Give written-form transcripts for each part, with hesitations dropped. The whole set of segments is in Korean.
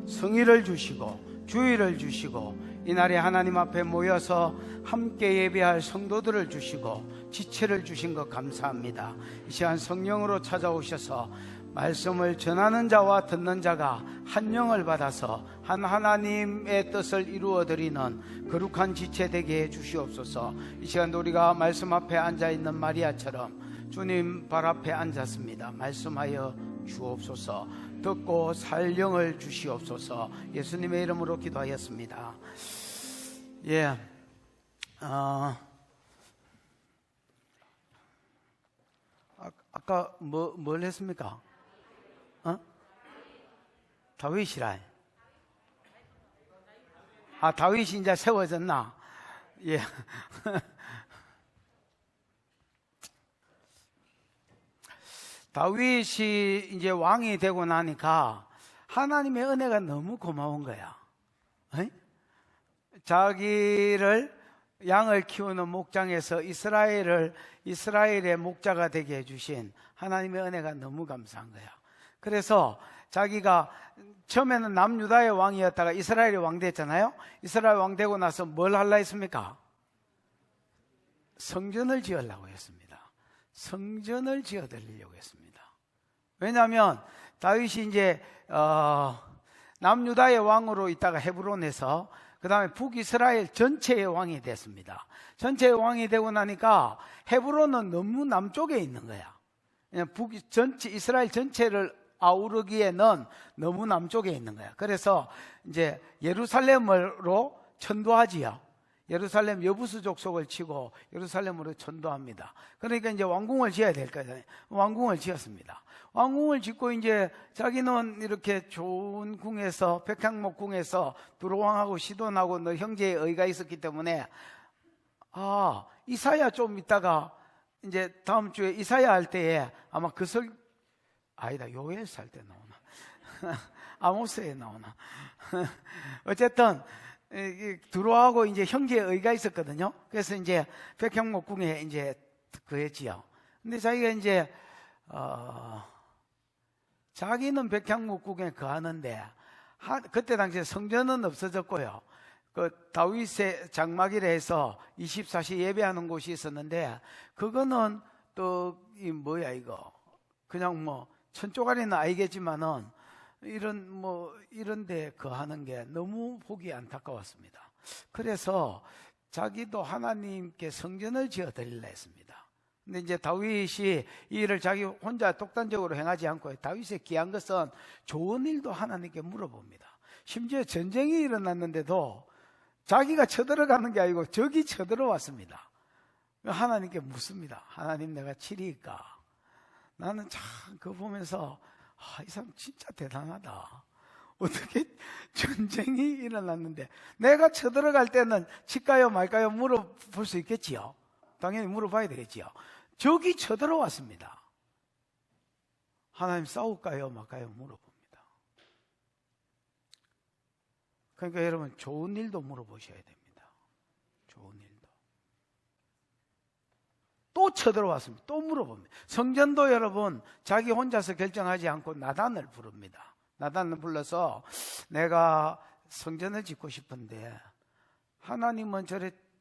성의를 주시고 주의를 주시고 이날에 하나님 앞에 모여서 함께 예배할 성도들을 주시고 지체를 주신 것 감사합니다. 이 시간 성령으로 찾아오셔서 말씀을 전하는 자와 듣는 자가 한 영을 받아서 한 하나님의 뜻을 이루어드리는 거룩한 지체 되게 해 주시옵소서. 이 시간도 우리가 말씀 앞에 앉아있는 마리아처럼 주님 발 앞에 앉았습니다. 말씀하여 주옵소서. 듣고 살 영을 주시옵소서. 예수님의 이름으로 기도하였습니다. 아까 뭘 했습니까? 다윗이라. 다윗이 이제 세워졌나? 예. 다윗이 이제 왕이 되고 나니까 하나님의 은혜가 너무 고마운 거야. 자기를 양을 키우는 목장에서 이스라엘의 목자가 되게 해주신 하나님의 은혜가 너무 감사한 거야. 그래서 자기가 처음에는 남유다의 왕이었다가 이스라엘의 왕 됐잖아요. 이스라엘 왕 되고 나서 뭘 하려 했습니까? 성전을 지으려고 했습니다. 성전을 지어드리려고 했습니다. 왜냐하면 다윗이 이제 남유다의 왕으로 있다가 헤브론에서 그 다음에 북이스라엘 전체의 왕이 됐습니다. 전체의 왕이 되고 나니까 헤브론은 너무 남쪽에 있는 거야. 이스라엘 전체를 아우르기에는 너무 남쪽에 있는 거야. 그래서 이제 예루살렘으로 천도하지요. 예루살렘 여부수 족속을 치고 예루살렘으로 천도합니다. 그러니까 이제 왕궁을 지어야 될 거잖아요. 왕궁을 지었습니다. 왕궁을 짓고 이제 자기는 이렇게 좋은 궁에서, 백향목궁에서 두로왕하고 시돈하고 너 형제의 의가 있었기 때문에 이사야 좀 있다가 이제 다음 주에 이사야 할 때에 아마 요엘 살 때 나오나 아모스에 나오나 어쨌든 두로하고 이제 형제의 의가 있었거든요. 그래서 이제 백향목궁에 이제 그랬지요. 근데 자기가 이제 자기는 백향목궁에 거하는데 그때 당시에 성전은 없어졌고요. 그 다윗의 장막이라 해서 24시 예배하는 곳이 있었는데 그거는 또 그냥 천조가리는 알겠지만은 이런 데 거하는 게 너무 보기 안타까웠습니다. 그래서 자기도 하나님께 성전을 지어 드리려 했습니다. 근데 이제 다윗이 이 일을 자기 혼자 독단적으로 행하지 않고 다윗의 귀한 것은 좋은 일도 하나님께 물어봅니다. 심지어 전쟁이 일어났는데도 자기가 쳐들어가는 게 아니고 적이 쳐들어왔습니다. 하나님께 묻습니다. 하나님, 내가 치리일까? 나는 참 그거 보면서 이 사람 진짜 대단하다. 어떻게 전쟁이 일어났는데 내가 쳐들어갈 때는 칠까요 말까요 물어볼 수 있겠지요. 당연히 물어봐야 되겠지요. 적이 쳐들어왔습니다. 하나님, 싸울까요 말까요 물어봅니다. 그러니까 여러분, 좋은 일도 물어보셔야 됩니다. 좋은 일도. 또 쳐들어왔습니다. 또 물어봅니다. 성전도 여러분 자기 혼자서 결정하지 않고 나단을 부릅니다. 나단을 불러서 내가 성전을 짓고 싶은데 하나님은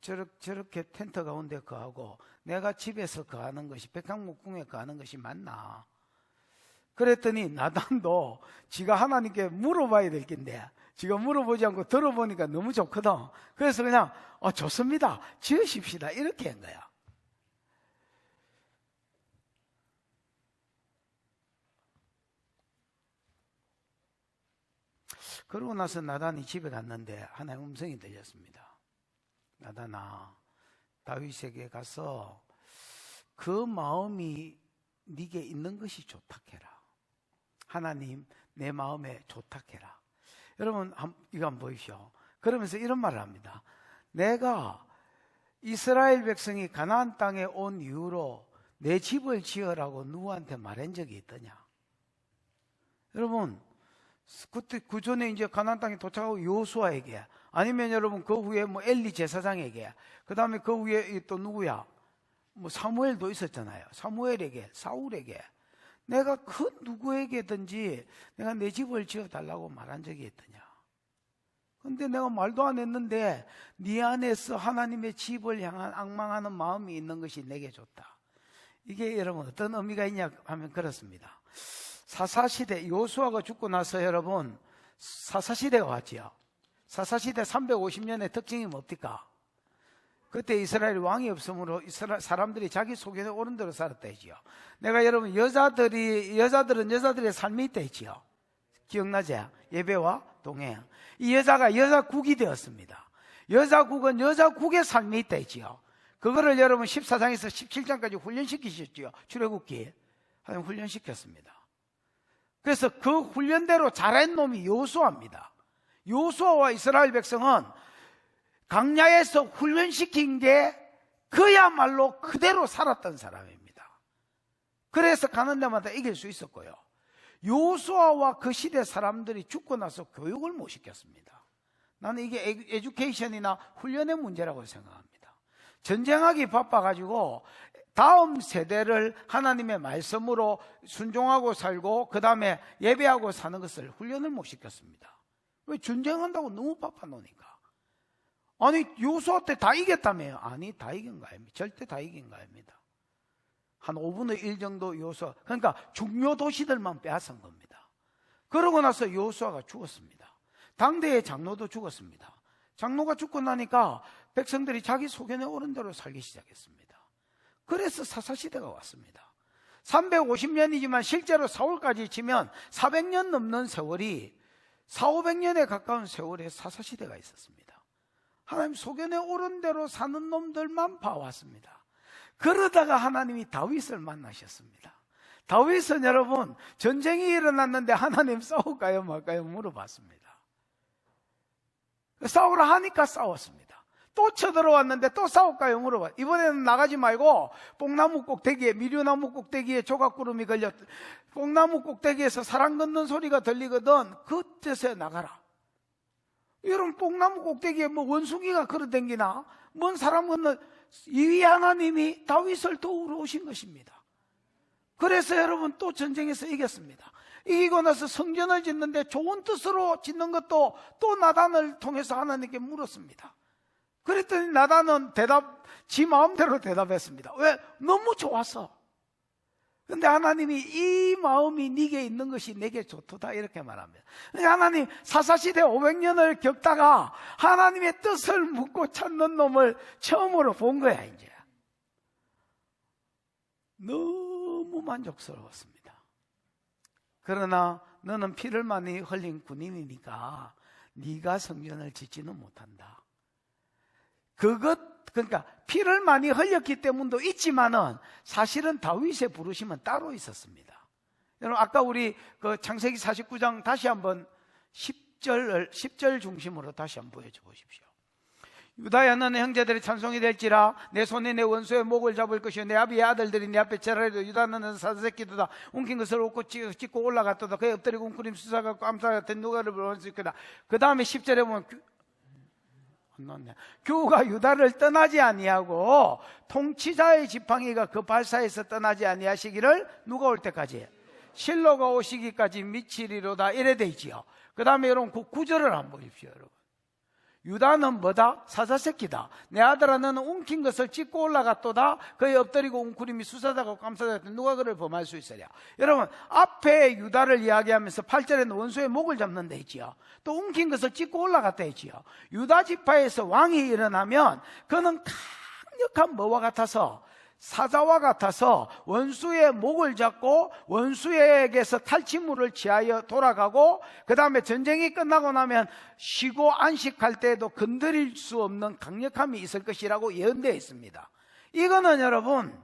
저렇게 텐트 가운데 거하고 내가 집에서 거하는 것이, 백향목궁에 거하는 것이 맞나? 그랬더니 나단도 지가 하나님께 물어봐야 될 텐데 지가 물어보지 않고 들어보니까 너무 좋거든. 그래서 그냥 좋습니다, 지으십시다, 이렇게 한 거야. 그러고 나서 나단이 집에 갔는데 하나의 음성이 들렸습니다. 나단아, 다윗에게 가서 그 마음이 네게 있는 것이 좋다 해라. 하나님, 내 마음에 좋다 해라. 여러분, 이거 한번 보십시오. 그러면서 이런 말을 합니다. 내가 이스라엘 백성이 가나안 땅에 온 이후로 내 집을 지으라고 누구한테 말한 적이 있더냐? 여러분, 그때 그 전에 이제 가나안 땅에 도착하고 여호수아에게, 아니면 여러분 그 후에 엘리 제사장에게, 그 다음에 그 후에 또 누구야? 사무엘도 있었잖아요. 사무엘에게, 사울에게 내가 그 누구에게든지 내가 내 집을 지어달라고 말한 적이 있더냐? 근데 내가 말도 안 했는데 네 안에서 하나님의 집을 향한 앙망하는 마음이 있는 것이 내게 좋다. 이게 여러분 어떤 의미가 있냐 하면 그렇습니다. 사사시대, 요수아가 죽고 나서 여러분 사사시대가 왔지요. 사사시대 350년의 특징이 뭡니까? 그때 이스라엘 왕이 없으므로 사람들이 자기 소견에 옳은 대로 살았다 했지요. 내가 여러분 여자들은 여자들의 삶이 있다 했지요. 기억나지? 예배와 동행. 이 여자가 여자국이 되었습니다. 여자국은 여자국의 삶이 있다 했지요. 그거를 여러분 14장에서 17장까지 훈련시키셨지요. 출애굽기 하여튼 훈련시켰습니다. 그래서 그 훈련대로 잘한 놈이 요수아입니다. 요수아와 이스라엘 백성은 광야에서 훈련시킨 게 그야말로 그대로 살았던 사람입니다. 그래서 가는 데마다 이길 수 있었고요. 요수아와 그 시대 사람들이 죽고 나서 교육을 못 시켰습니다. 나는 이게 에듀케이션이나 훈련의 문제라고 생각합니다. 전쟁하기 바빠가지고 다음 세대를 하나님의 말씀으로 순종하고 살고 그 다음에 예배하고 사는 것을 훈련을 못 시켰습니다. 왜? 전쟁한다고 너무 바빠 노니까. 아니 요수아 때 다 이겼다며요. 아니 다 이긴 거 아닙니다. 절대 다 이긴 거 아닙니다. 한 5분의 1 정도 요수아, 그러니까 중요 도시들만 빼앗은 겁니다. 그러고 나서 요수아가 죽었습니다. 당대의 장로도 죽었습니다. 장로가 죽고 나니까 백성들이 자기 소견에 옳은 대로 살기 시작했습니다. 그래서 사사시대가 왔습니다. 350년이지만 실제로 사울까지 치면 400년 넘는 세월이 400~500년에 가까운 세월에 사사시대가 있었습니다. 하나님 소견에 옳은 대로 사는 놈들만 봐왔습니다. 그러다가 하나님이 다윗을 만나셨습니다. 다윗은 여러분 전쟁이 일어났는데 하나님 싸울까요 말까요 물어봤습니다. 싸우라 하니까 싸웠습니다. 또 쳐들어왔는데 또 싸울까요 물어봤어요. 이번에는 나가지 말고 뽕나무 꼭대기에, 미류나무 꼭대기에 조각구름이 걸렸, 뽕나무 꼭대기에서 사람 걷는 소리가 들리거든 그때서 나가라. 여러분 뽕나무 꼭대기에 뭐 원숭이가 걸어댕기나? 뭔 사람 걷는, 이 하나님이 다윗을 도우러 오신 것입니다. 그래서 여러분 또 전쟁에서 이겼습니다. 이기고 나서 성전을 짓는데 좋은 뜻으로 짓는 것도 또 나단을 통해서 하나님께 물었습니다. 그랬더니 나단은 지 마음대로 대답했습니다. 왜? 너무 좋았어. 근데 하나님이 이 마음이 네게 있는 것이 내게 좋도다 이렇게 말합니다. 그러니까 하나님 사사시대 500년을 겪다가 하나님의 뜻을 묻고 찾는 놈을 처음으로 본 거야. 이제 너무 만족스러웠습니다. 그러나 너는 피를 많이 흘린 군인이니까 네가 성전을 짓지는 못한다. 그러니까 피를 많이 흘렸기 때문도 있지만은 사실은 다윗의 부르심은 따로 있었습니다. 여러분 아까 우리 그 창세기 49장 다시 한번 10절 중심으로 다시 한번 보여줘 보십시오. 유다야 너는 형제들의 찬송이 될지라 내 손이 내 원수의 목을 잡을 것이요 내 아비의 아들들이 내 앞에 절하리로다. 유다 너는 사사새끼도다. 웅킨 것을 얻고 찢고 올라갔도다. 그의 엎드리고 웅크림 수사갖고 암사 같은 누가를 부를 수 있거다. 그 다음에 10절에 보면 교우가 유다를 떠나지 아니하고 통치자의 지팡이가 그 발사에서 떠나지 아니하시기를 누가 올 때까지? 실로가 오시기까지 미치리로다 이래 돼 있지요. 그 다음에 여러분 그 구절을 한번 보십시오. 여러분 유다는 뭐다? 사사새끼다. 내 아들아 너는 웅킨 것을 찢고 올라갔도다. 그의 엎드리고 웅크림이 수사다가 감사다. 누가 그를 범할 수 있으랴. 여러분 앞에 유다를 이야기하면서 8절에는 원수의 목을 잡는 데 있지요. 또 웅킨 것을 찢고 올라갔다 했지요. 유다 지파에서 왕이 일어나면 그는 강력한 뭐와 같아서 사자와 같아서 원수의 목을 잡고 원수에게서 탈취물을 취하여 돌아가고 그 다음에 전쟁이 끝나고 나면 쉬고 안식할 때에도 건드릴 수 없는 강력함이 있을 것이라고 예언되어 있습니다. 이거는 여러분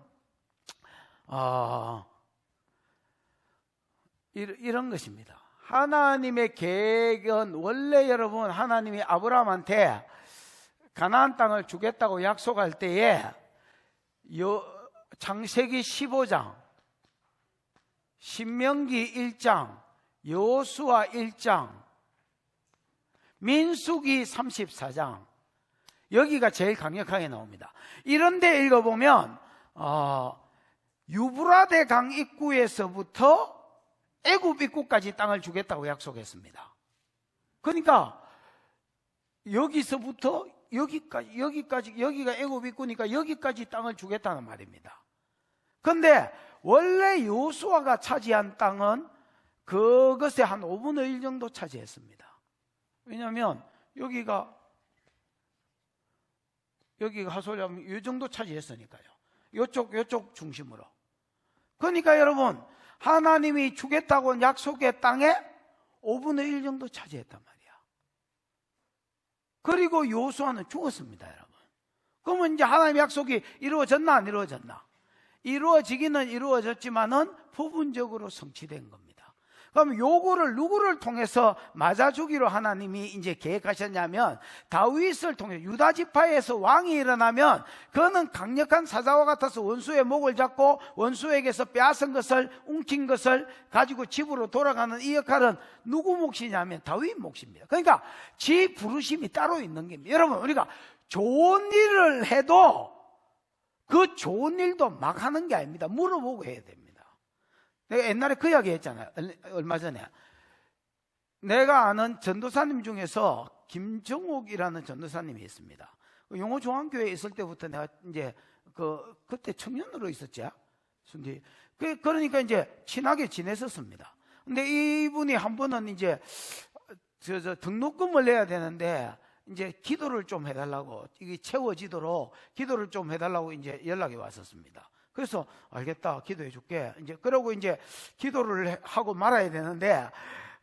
이런 것입니다. 하나님의 계획은 원래 여러분 하나님이 아브라함한테 가나안 땅을 주겠다고 약속할 때에 창세기 15장, 신명기 1장, 여호수아 1장, 민수기 34장 여기가 제일 강력하게 나옵니다. 이런 데 읽어보면 유브라데 강 입구에서부터 애굽 입구까지 땅을 주겠다고 약속했습니다. 그러니까 여기서부터 여기까지 여기가 애굽 입구니까 여기까지 땅을 주겠다는 말입니다. 그런데 원래 여호수아가 차지한 땅은 그것의 한 5분의 1 정도 차지했습니다. 왜냐하면 여기가 하솔이하면 이 정도 차지했으니까요. 요쪽 중심으로. 그러니까 여러분, 하나님이 주겠다고 약속의 땅에 5분의 1 정도 차지했단 말이야. 그리고 여호수아는 죽었습니다, 여러분. 그러면 이제 하나님의 약속이 이루어졌나 안 이루어졌나? 이루어지기는 이루어졌지만은 부분적으로 성취된 겁니다. 그럼 요거를 누구를 통해서 맞아주기로 하나님이 이제 계획하셨냐면, 다윗을 통해 유다 지파에서 왕이 일어나면 그는 강력한 사자와 같아서 원수의 목을 잡고 원수에게서 빼앗은 것을, 움킨 것을 가지고 집으로 돌아가는 이 역할은 누구 몫이냐면 다윗 몫입니다. 그러니까 지 부르심이 따로 있는 겁니다. 여러분, 우리가 좋은 일을 해도 그 좋은 일도 막 하는 게 아닙니다. 물어보고 해야 됩니다. 내가 옛날에 그 이야기 했잖아요. 얼마 전에. 내가 아는 전도사님 중에서 김정옥이라는 전도사님이 있습니다. 용호중앙교회에 있을 때부터 내가 이제 그때 청년으로 있었죠. 그러니까 이제 친하게 지냈었습니다. 근데 이분이 한 번은 이제 등록금을 내야 되는데 이제 기도를 좀 해달라고, 이게 채워지도록 기도를 좀 해달라고 이제 연락이 왔었습니다. 그래서 알겠다, 기도해 줄게. 이제 그러고 이제 기도를 하고 말아야 되는데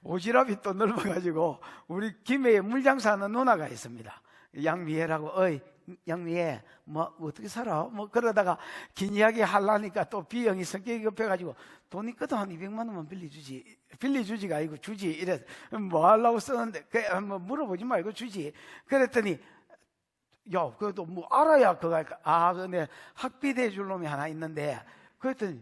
오지랖이 또 넓어가지고 우리 김해에 물장사하는 누나가 있습니다. 양미애라고. 어이 양미애, 뭐 어떻게 살아? 뭐 그러다가 긴 이야기 하려니까 또 비영이 성격이 급해가지고 돈 있거든, 한 200만 원만 빌려주지가 아니고 주지. 이래 뭐 하려고 쓰는데 뭐 물어보지 말고 주지. 그랬더니 야, 그래도 뭐 알아야 그거 할까? 근데 학비 대줄 놈이 하나 있는데, 그랬더니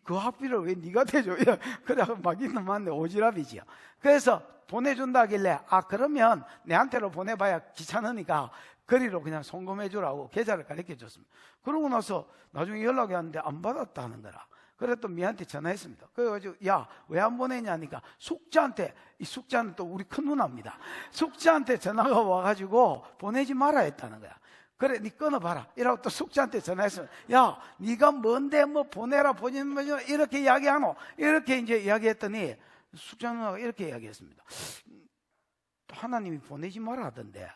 그 학비를 왜 네가 대줘? 그래 막 있는 맞네, 오지랖이지요. 그래서 보내준다 하길래 그러면 내한테로 보내봐야 귀찮으니까 거리로 그냥 송금해 주라고 계좌를 가르쳐 줬습니다. 그러고 나서 나중에 연락이 왔는데 안 받았다는 거라. 그래 또 미한테 전화했습니다. 그래가지고 야, 왜 안 보내냐니까 숙자한테, 이 숙자는 또 우리 큰 누나입니다. 숙자한테 전화가 와가지고 보내지 마라 했다는 거야. 그래, 니 끊어봐라. 이라고 또 숙자한테 전화했습니다. 야, 니가 뭔데 뭐 보내라 보내면 이렇게 이야기하노? 이렇게 이제 이야기했더니 숙자 누나가 이렇게 이야기했습니다. 하나님이 보내지 마라 하던데.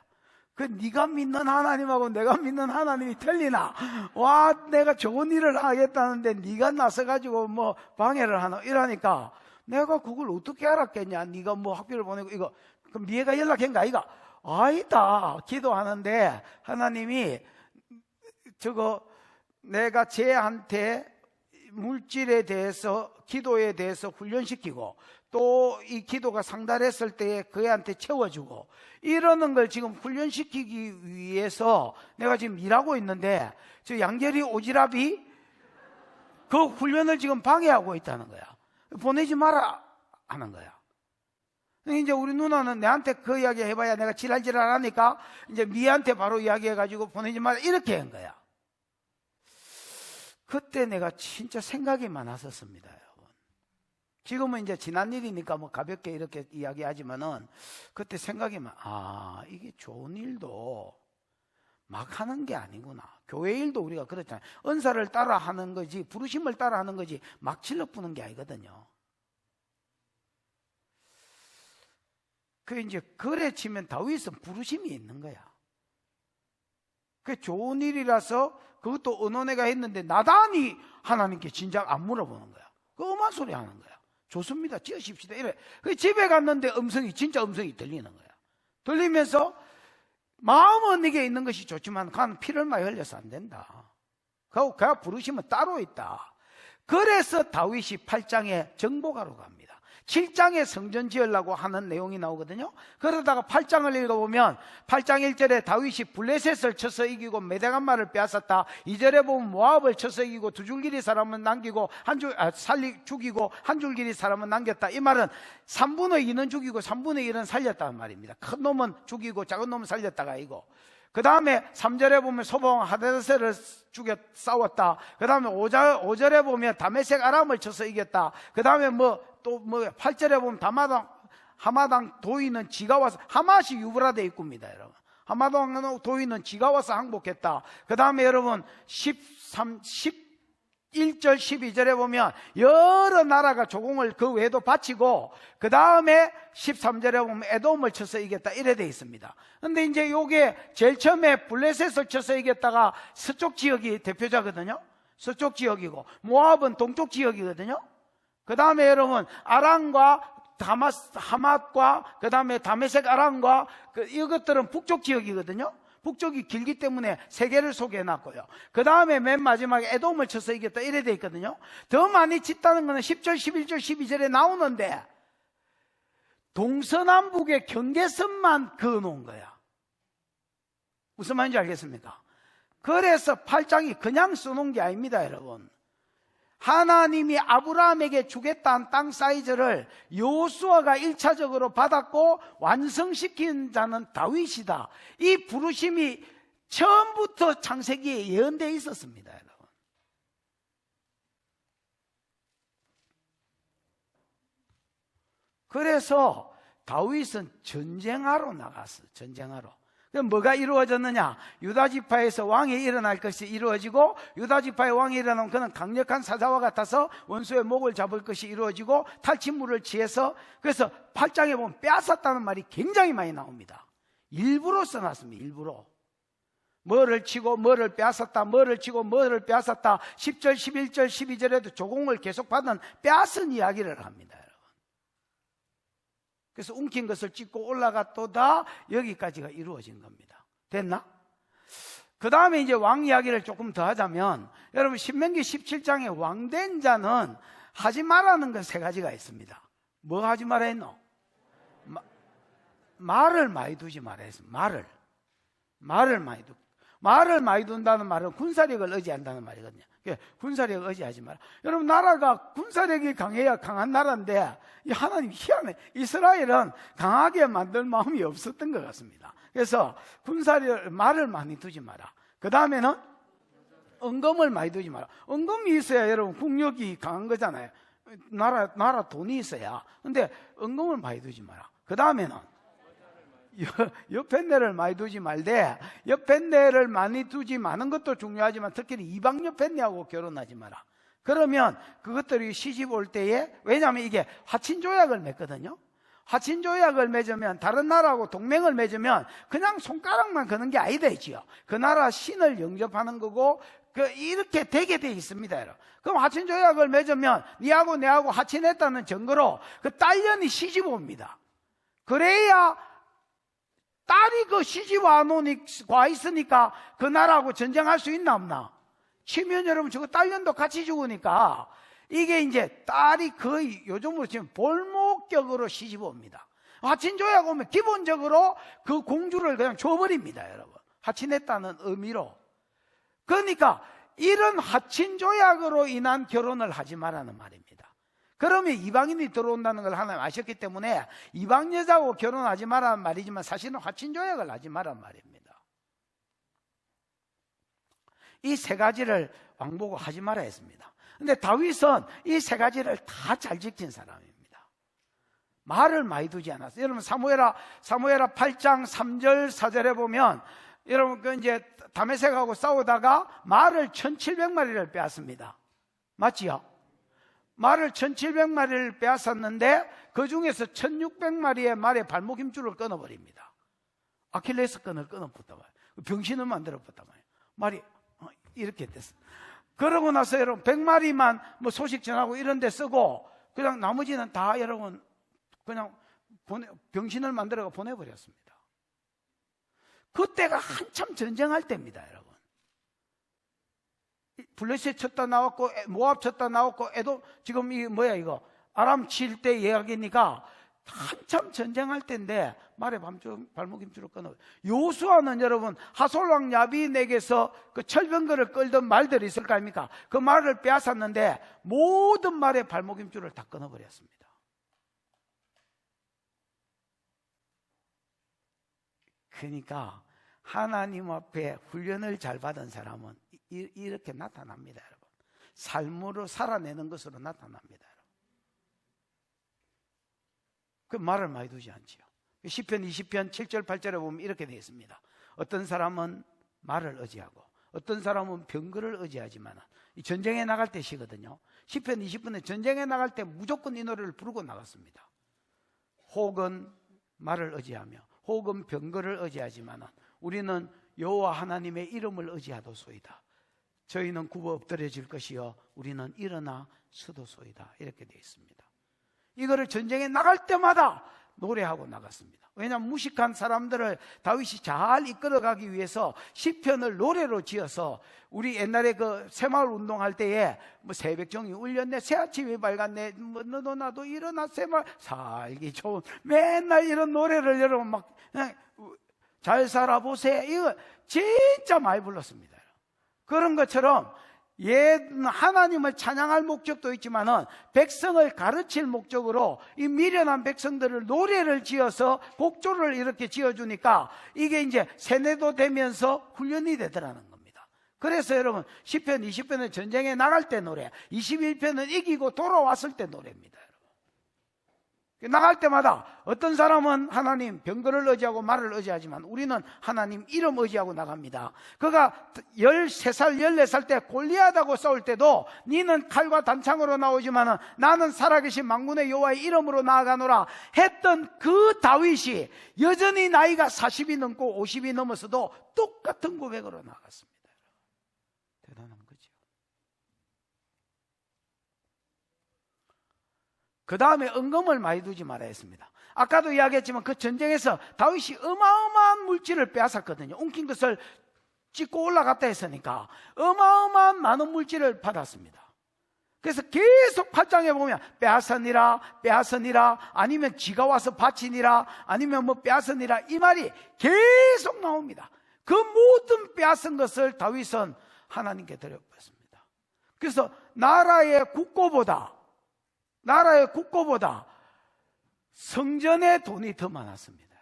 네가 믿는 하나님하고 내가 믿는 하나님이 틀리나? 와, 내가 좋은 일을 하겠다는데 네가 나서가지고 뭐 방해를 하나? 이러니까 내가 그걸 어떻게 알았겠냐? 네가 뭐 학비를 보내고 이거 그럼 네가 연락한 거 아이가? 아니다. 기도하는데 하나님이 내가 쟤한테 물질에 대해서, 기도에 대해서 훈련시키고 또 이 기도가 상달했을 때 그애한테 채워주고 이러는 걸 지금 훈련시키기 위해서 내가 지금 일하고 있는데 저 양계리 오지랖이 그 훈련을 지금 방해하고 있다는 거야. 보내지 마라 하는 거야. 이제 우리 누나는 내한테 그 이야기 해봐야 내가 지랄지랄 하니까 이제 미한테 바로 이야기해가지고 보내지 마라 이렇게 한 거야. 그때 내가 진짜 생각이 많았었습니다, 여러분. 지금은 이제 지난 일이니까 뭐 가볍게 이렇게 이야기하지만은 그때 생각이 이게 좋은 일도 막 하는 게 아니구나. 교회 일도 우리가 그렇잖아요. 은사를 따라 하는 거지, 부르심을 따라 하는 거지, 막 질러 부는 게 아니거든요. 이제 그래 치면 다윗은 부르심이 있는 거야. 그게 좋은 일이라서 그것도 언어내가 했는데 나단이 하나님께 진작 안 물어보는 거야. 그 엄한 소리 하는 거야. 좋습니다, 지으십시다 이래. 그 집에 갔는데 진짜 음성이 들리는 거야. 들리면서 마음은 네게 있는 것이 좋지만 간 피를 많이 흘려서 안 된다. 그 부르심은 따로 있다. 그래서 다윗이 8장에 정복하러 갑니다. 7장에 성전 지으려고 하는 내용이 나오거든요. 그러다가 8장을 읽어보면 8장 1절에 다윗이 블레셋을 쳐서 이기고 메대간마를 빼앗았다. 2절에 보면 모압을 쳐서 이기고 두 줄길이 사람은 남기고 죽이고 한 줄길이 사람은 남겼다. 이 말은 3분의 2는 죽이고 3분의 1은 살렸다는 말입니다. 큰 놈은 죽이고 작은 놈은 살렸다가 이거. 그 다음에 3절에 보면 소방 하데세를 죽여 싸웠다. 그 다음에 5절에 보면 다메섹 아람을 쳐서 이겼다. 그 다음에 또 8절에 보면 하마당 도인은 지가 와서, 하맛이 유브라데 입구입니다, 여러분. 하마당 도인은 지가 와서 항복했다. 그 다음에 여러분 1절 12절에 보면 여러 나라가 조공을 그 외에도 바치고, 그 다음에 13절에 보면 에돔을 쳐서 이겼다, 이래 돼 있습니다. 근데 이제 요게 제일 처음에 블레셋을 쳐서 이겼다가 서쪽 지역이 대표자거든요. 서쪽 지역이고 모압은 동쪽 지역이거든요. 그 다음에 여러분 아람과 하맛과 그 다음에 다메섹 아람과 이것들은 북쪽 지역이거든요. 북쪽이 길기 때문에 세 개를 소개해놨고요. 그 다음에 맨 마지막에 에돔을 쳐서 이겼다, 이래 돼 있거든요. 더 많이 짓다는 거는 10절, 11절, 12절에 나오는데 동서남북의 경계선만 그어놓은 거야. 무슨 말인지 알겠습니까? 그래서 8장이 그냥 써놓은 게 아닙니다, 여러분. 하나님이 아브라함에게 주겠다는 땅 사이즈를 여호수아가 1차적으로 받았고 완성시킨 자는 다윗이다. 이 부르심이 처음부터 창세기에 예언되어 있었습니다, 여러분. 그래서 다윗은 전쟁하러 나갔어. 전쟁하러. 그럼 뭐가 이루어졌느냐? 유다지파에서 왕이 일어날 것이 이루어지고, 유다지파의 왕이 일어나면 그는 강력한 사자와 같아서 원수의 목을 잡을 것이 이루어지고, 탈취물을 취해서, 그래서 8장에 보면 빼앗았다는 말이 굉장히 많이 나옵니다. 일부러 써놨습니다. 일부러. 뭐를 치고 뭐를 빼앗았다, 뭐를 치고 뭐를 빼앗았다. 10절 11절 12절에도 조공을 계속 받은 빼앗은 이야기를 합니다, 여러분. 그래서 움킨 것을 찢고 올라갔도다, 여기까지가 이루어진 겁니다. 됐나? 그 다음에 이제 왕 이야기를 조금 더 하자면, 여러분 신명기 17장에 왕된 자는 하지 말라는 건 세 가지가 있습니다. 뭐 하지 말라 했노? 말을 많이 두지 말라 했습니다. 말을 많이 둔다는 말은 군사력을 의지한다는 말이거든요. 군사력을 의지하지 마라. 여러분, 나라가 군사력이 강해야 강한 나라인데, 이 하나님 희한해. 이스라엘은 강하게 만들 마음이 없었던 것 같습니다. 그래서 말을 많이 두지 마라. 그 다음에는 은금을 많이 두지 마라. 은금이 있어야 여러분 국력이 강한 거잖아요. 나라 돈이 있어야. 근데 은금을 많이 두지 마라. 그 다음에는 여편네를 많이 두지 말되, 여편네를 많이 두지 마는 것도 중요하지만 특히 이방 여편네하고 결혼하지 마라. 그러면 그것들이 시집 올 때에, 왜냐하면 이게 화친조약을 맺거든요. 화친조약을 맺으면, 다른 나라하고 동맹을 맺으면 그냥 손가락만 거는 게 아니다 했지요. 그 나라 신을 영접하는 거고, 이렇게 되게 돼 있습니다, 여러분. 그럼 화친조약을 맺으면 니하고 내하고 화친했다는 증거로 그 딸년이 시집 옵니다. 그래야 딸이 그 시집 와 있으니까 그 나라하고 전쟁할 수 있나 없나? 치면 여러분 저거 딸년도 같이 죽으니까 이게 이제 딸이 거의 요즘으로 치면 볼목격으로 시집 옵니다. 화친조약 오면 기본적으로 그 공주를 그냥 줘버립니다, 여러분. 화친했다는 의미로. 그러니까 이런 화친조약으로 인한 결혼을 하지 말라는 말입니다. 그러면 이방인이 들어온다는 걸 하나님 아셨기 때문에 이방 여자하고 결혼하지 말라는 말이지만 사실은 화친조약을 하지 말라는 말입니다. 이 세 가지를 왕보고 하지 말아야 했습니다. 근데 다윗은 이 세 가지를 다 잘 지킨 사람입니다. 말을 많이 두지 않았어요. 여러분 사무엘하 8장 3절 4절에 보면, 여러분 그 이제 다메섹하고 싸우다가 말을 1700마리를 빼앗습니다. 맞지요? 말을 1700마리를 빼앗았는데 그 중에서 1600마리의 말의 발목 힘줄을 끊어버립니다. 아킬레스건을 끊어붙단 말이에요. 병신을 만들어붙단 말이에요. 말이 이렇게 됐어. 그러고 나서 여러분 100마리만 뭐 소식 전하고 이런 데 쓰고, 그냥 나머지는 다 여러분 그냥 병신을 만들어 보내버렸습니다. 그때가 한참 전쟁할 때입니다, 여러분. 블레셋 쳤다 나왔고, 모압 쳤다 나왔고, 지금 이거 아람 칠 때 이야기니까 한참 전쟁할 때인데 말에 발목 힘줄을 끊어. 요수아는 여러분 하솔왕 야빈에게서 그 철병거를 끌던 말들이 있을 거 아닙니까? 그 말을 빼앗았는데 모든 말에 발목 힘줄을 다 끊어버렸습니다. 그러니까 하나님 앞에 훈련을 잘 받은 사람은 이렇게 나타납니다, 여러분. 삶으로 살아내는 것으로 나타납니다, 여러분. 그 말을 많이 두지 않지요. 시편 20편 7절 8절에 보면 이렇게 되어 있습니다. 어떤 사람은 말을 의지하고 어떤 사람은 병거를 의지하지만 이 전쟁에 나갈 때 시거든요. 시편 20편에 전쟁에 나갈 때 무조건 이 노래를 부르고 나갔습니다. 혹은 말을 의지하며 혹은 병거를 의지하지만 우리는 여호와 하나님의 이름을 의지하도소이다. 저희는 굽어 엎드려질 것이요 우리는 일어나 서도소이다. 이렇게 되어 있습니다. 이거를 전쟁에 나갈 때마다 노래하고 나갔습니다. 왜냐하면 무식한 사람들을 다윗이 잘 이끌어가기 위해서 시편을 노래로 지어서, 우리 옛날에 그 새마을 운동할 때에 뭐 새벽종이 울렸네, 새아침이 밝았네, 뭐 너도 나도 일어나 새마을 살기 좋은, 맨날 이런 노래를 여러분 막 잘 살아보세요, 이거 진짜 많이 불렀습니다. 그런 것처럼 하나님을 찬양할 목적도 있지만은 백성을 가르칠 목적으로 이 미련한 백성들을 노래를 지어서 곡조를 이렇게 지어주니까 이게 이제 세뇌도 되면서 훈련이 되더라는 겁니다. 그래서 여러분 시편 20편은 전쟁에 나갈 때 노래, 21편은 이기고 돌아왔을 때 노래입니다. 나갈 때마다 어떤 사람은 하나님 병거를 의지하고 말을 의지하지만 우리는 하나님 이름 의지하고 나갑니다. 그가 13살 14살 때 골리앗하고 싸울 때도 니는 칼과 단창으로 나오지만 나는 살아계신 만군의 여호와의 이름으로 나아가노라 했던 그 다윗이 여전히 나이가 40이 넘고 50이 넘어서도 똑같은 고백으로 나갔습니다. 대단한 거죠. 그 다음에 은금을 많이 두지 말아야 했습니다. 아까도 이야기했지만 그 전쟁에서 다윗이 어마어마한 물질을 빼앗았거든요. 엉킨 것을 찍고 올라갔다 했으니까 어마어마한 많은 물질을 받았습니다. 그래서 계속 8장에 보면 빼앗으니라 빼앗으니라, 아니면 지가 와서 바치니라, 아니면 뭐 빼앗으니라, 이 말이 계속 나옵니다. 그 모든 빼앗은 것을 다윗은 하나님께 드려봤습니다. 그래서 나라의 국고보다 성전의 돈이 더 많았습니다.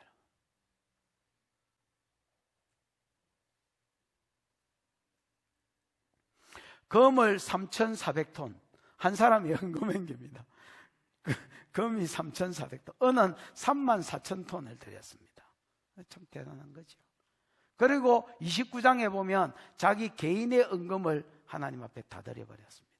금을 3,400톤, 한 사람이 헌금행기입니다. 금이 3,400톤, 은은 34,000톤을 드렸습니다. 참 대단한 거죠. 그리고 29장에 보면 자기 개인의 은금을 하나님 앞에 다 드려버렸습니다.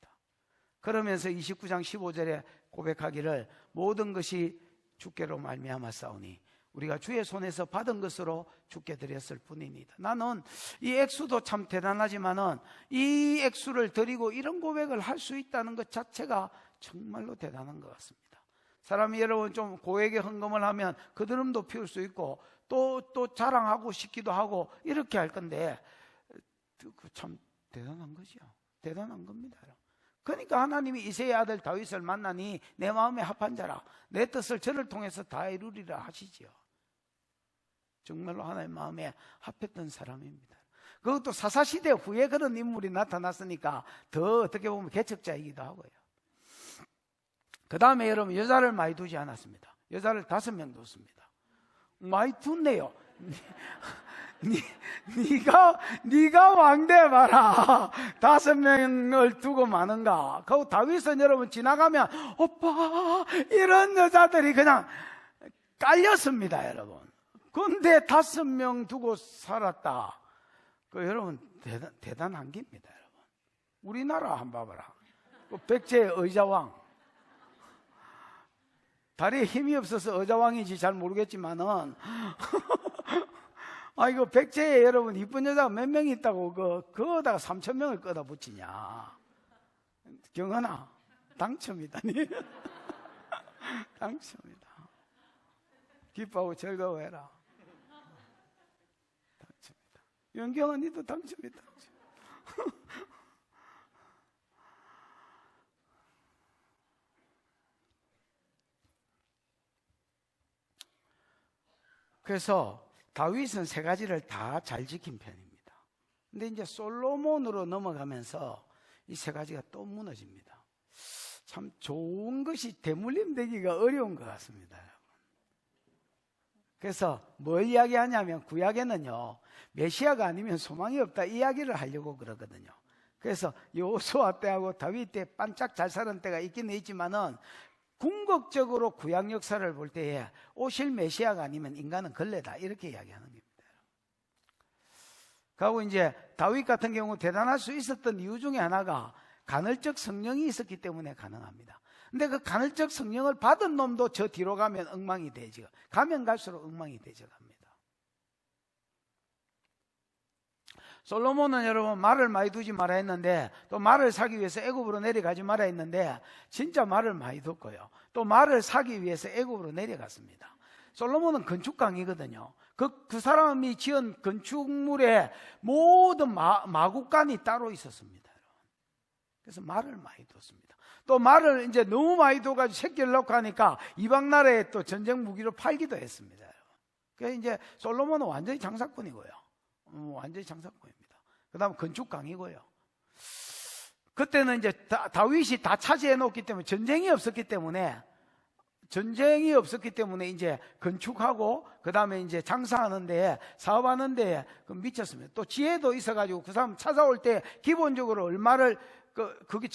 그러면서 29장 15절에 고백하기를 모든 것이 주께로 말미암아 싸우니 우리가 주의 손에서 받은 것으로 주께 드렸을 뿐입니다. 나는 이 액수도 참 대단하지만은 이 액수를 드리고 이런 고백을 할 수 있다는 것 자체가 정말로 대단한 것 같습니다. 사람이 여러분 좀 고액의 헌금을 하면 그 드럼도 피울 수 있고 또 자랑하고 싶기도 하고 이렇게 할 건데 참 대단한 거죠. 대단한 겁니다. 그러니까 하나님이 이새의 아들 다윗을 만나니 내 마음에 합한 자라 내 뜻을 저를 통해서 다 이루리라 하시지요. 정말로 하나님 마음에 합했던 사람입니다. 그것도 사사시대 후에 그런 인물이 나타났으니까 더 어떻게 보면 개척자이기도 하고요. 그 다음에 여러분 여자를 많이 두지 않았습니다. 여자를 5명 뒀습니다. 많이 뒀네요. 네가 왕대 봐라. 5명을 두고 마는가. 그 다윗은 여러분 지나가면 오빠 이런 여자들이 그냥 깔렸습니다, 여러분. 근데 5명 두고 살았다. 그 여러분 대단한 겁니다, 여러분. 우리나라 한번 봐봐라. 그 백제의 의자왕. 다리에 힘이 없어서 의자왕인지 잘 모르겠지만은 이거 백제에 여러분 이쁜 여자가 몇 명이 있다고 그거다가 3,000명을 꺼다 붙이냐. 경은아 당첨이다. 당첨이다. 기뻐하고 즐거워해라. 당첨이다. 연경아 니도 당첨이다. 그래서 다윗은 3가지를 다 잘 지킨 편입니다. 근데 이제 솔로몬으로 넘어가면서 이 3가지가 또 무너집니다. 참 좋은 것이 대물림 되기가 어려운 것 같습니다. 그래서 뭘 이야기하냐면 구약에는요 메시아가 아니면 소망이 없다 이야기를 하려고 그러거든요. 그래서 여호수아 때하고 다윗 때 반짝 잘 사는 때가 있긴 있지만은 궁극적으로 구약 역사를 볼 때에 오실 메시아가 아니면 인간은 걸레다 이렇게 이야기하는 겁니다. 그리고 이제 다윗 같은 경우 대단할 수 있었던 이유 중에 하나가 간헐적 성령이 있었기 때문에 가능합니다. 근데 그 간헐적 성령을 받은 놈도 저 뒤로 가면 엉망이 되죠. 가면 갈수록 엉망이 되죠 갑니다. 솔로몬은 여러분 말을 많이 두지 말아 했는데 또 말을 사기 위해서 애굽으로 내려가지 말아 했는데 진짜 말을 많이 뒀고요. 또 말을 사기 위해서 애굽으로 내려갔습니다. 솔로몬은 건축강이거든요. 그 사람이 지은 건축물에 모든 마구간이 따로 있었습니다. 그래서 말을 많이 뒀습니다. 또 말을 이제 너무 많이 둬가지고 새끼를 낳고 하니까 이방 나라에 또 전쟁 무기로 팔기도 했습니다. 그래서 이제 솔로몬은 완전히 장사꾼이고요. 완전히 장사꾼입니다. 그 다음 건축강이고요. 그때는 이제 다윗이 다 차지해 놓기 때문에 전쟁이 없었기 때문에 이제 건축하고 그 다음에 이제 장사하는데 사업하는데 미쳤습니다. 또 지혜도 있어가지고 그 사람 찾아올 때 기본적으로 얼마를 그게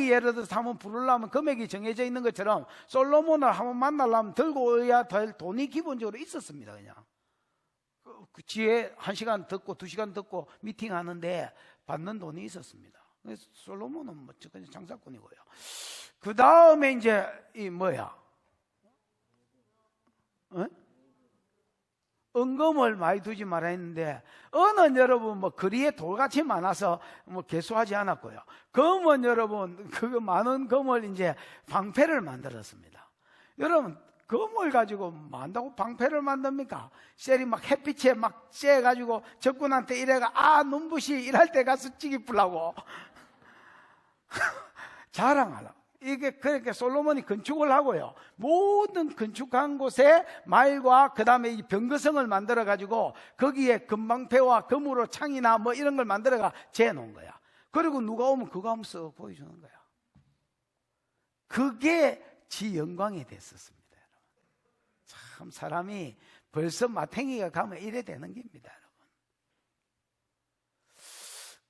예를 들어서 한번 부르려면 금액이 정해져 있는 것처럼 솔로몬을 한번 만나려면 들고 오야 될 돈이 기본적으로 있었습니다. 그냥 그 지혜 1시간 듣고 2시간 듣고 미팅하는데 받는 돈이 있었습니다. 그래서 솔로몬은 뭐 장사꾼이고요. 그 다음에 이제 은금을 많이 두지 말아 했는데 은은 여러분 거리에 돌같이 많아서 개수하지 않았고요. 금은 여러분 많은 금을 이제 방패를 만들었습니다. 여러분 금을 가지고 만다고 방패를 만듭니까? 셀이 막 햇빛에 막 쬐가지고 적군한테 이래가 눈부시 일할 때 가서 찌기 뿌라고 자랑하라. 이게 그렇게 솔로몬이 건축을 하고요. 모든 건축한 곳에 말과 그 다음에 이 병거성을 만들어 가지고 거기에 금방패와 금으로 창이나 이런 걸 만들어가 재놓은 거야. 그리고 누가 오면 그거 한번 쓱 보여주는 거야. 그게 지 영광이 됐었습니다. 참 사람이 벌써 마탱이가 가면 이래 되는 겁니다, 여러분.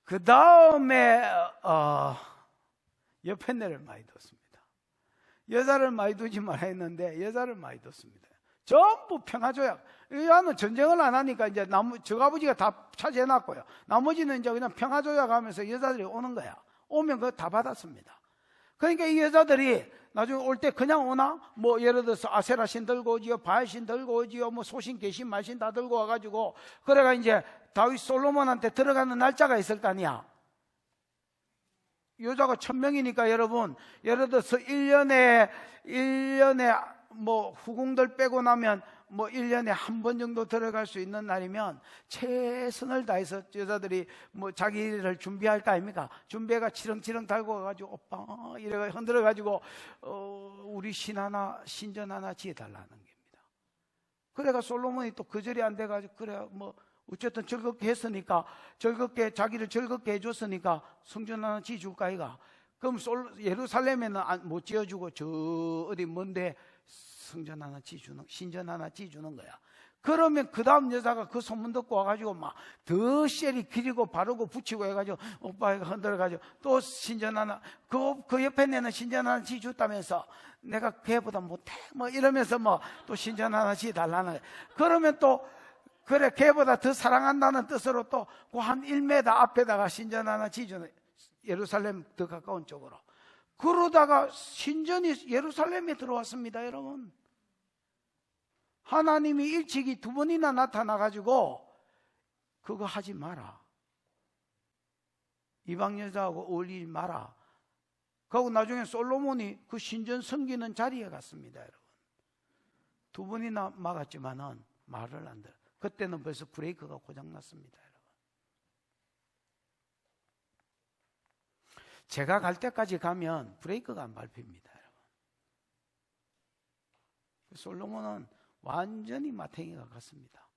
그 다음에 여편네를 많이 뒀습니다. 여자를 많이 두지 말아 했는데 여자를 많이 뒀습니다. 전부 평화조약. 여자는 전쟁을 안 하니까 이제 저 아버지가 다 차지해놨고요. 나머지는 이제 그냥 평화조약 하면서 여자들이 오는 거야. 오면 그거 다 받았습니다. 그러니까 이 여자들이 나중에 올 때 그냥 오나? 예를 들어서 아세라 신 들고 오지요, 바알 신 들고 오지요, 소신, 계신, 말신 다 들고 와가지고, 그래가 이제 다윗 솔로몬한테 들어가는 날짜가 있을 거 아니야. 여자가 1000명이니까 여러분, 예를 들어서 1년에 후궁들 빼고 나면 1년에 한 번 정도 들어갈 수 있는 날이면 최선을 다해서 여자들이 자기를 준비할 거 아닙니까? 준비해가 치렁치렁 달고 와가지고 오빠 이래가 흔들어가지고 우리 신전 하나 지어달라는 겁니다. 그래가 솔로몬이 또 거절이 안 돼가지고 그래 어쨌든 즐겁게 했으니까 자기를 즐겁게 해줬으니까 성전 하나 지어줄까 아이가. 그럼 예루살렘에는 못 지어주고 저 어디 먼데 신전 하나 지어주는 거야. 그러면 그 다음 여자가 그 소문 듣고 와가지고 더 셀이 기리고 바르고 붙이고 해가지고 오빠가 흔들어가지고 또 신전 하나 그 옆에 내는 신전 하나 지어줬다면서 내가 걔보다 못해 이러면서 또 신전 하나 지어달라는 거야. 그러면 또 그래 걔보다 더 사랑한다는 뜻으로 또 그 한 1m 앞에다가 신전 하나 지어주는, 예루살렘 더 가까운 쪽으로. 그러다가 신전이 예루살렘에 들어왔습니다, 여러분. 하나님이 일찍이 2번이나 나타나가지고 그거 하지 마라. 이방 여자하고 어울리지 마라. 그리고 나중에 솔로몬이 그 신전 섬기는 자리에 갔습니다, 여러분. 2번이나 막았지만은 말을 안 들어. 그때는 벌써 브레이크가 고장났습니다, 여러분. 제가 갈 때까지 가면 브레이크가 안 밟힙니다, 여러분. 솔로몬은 완전히 마탱이가 갔습니다.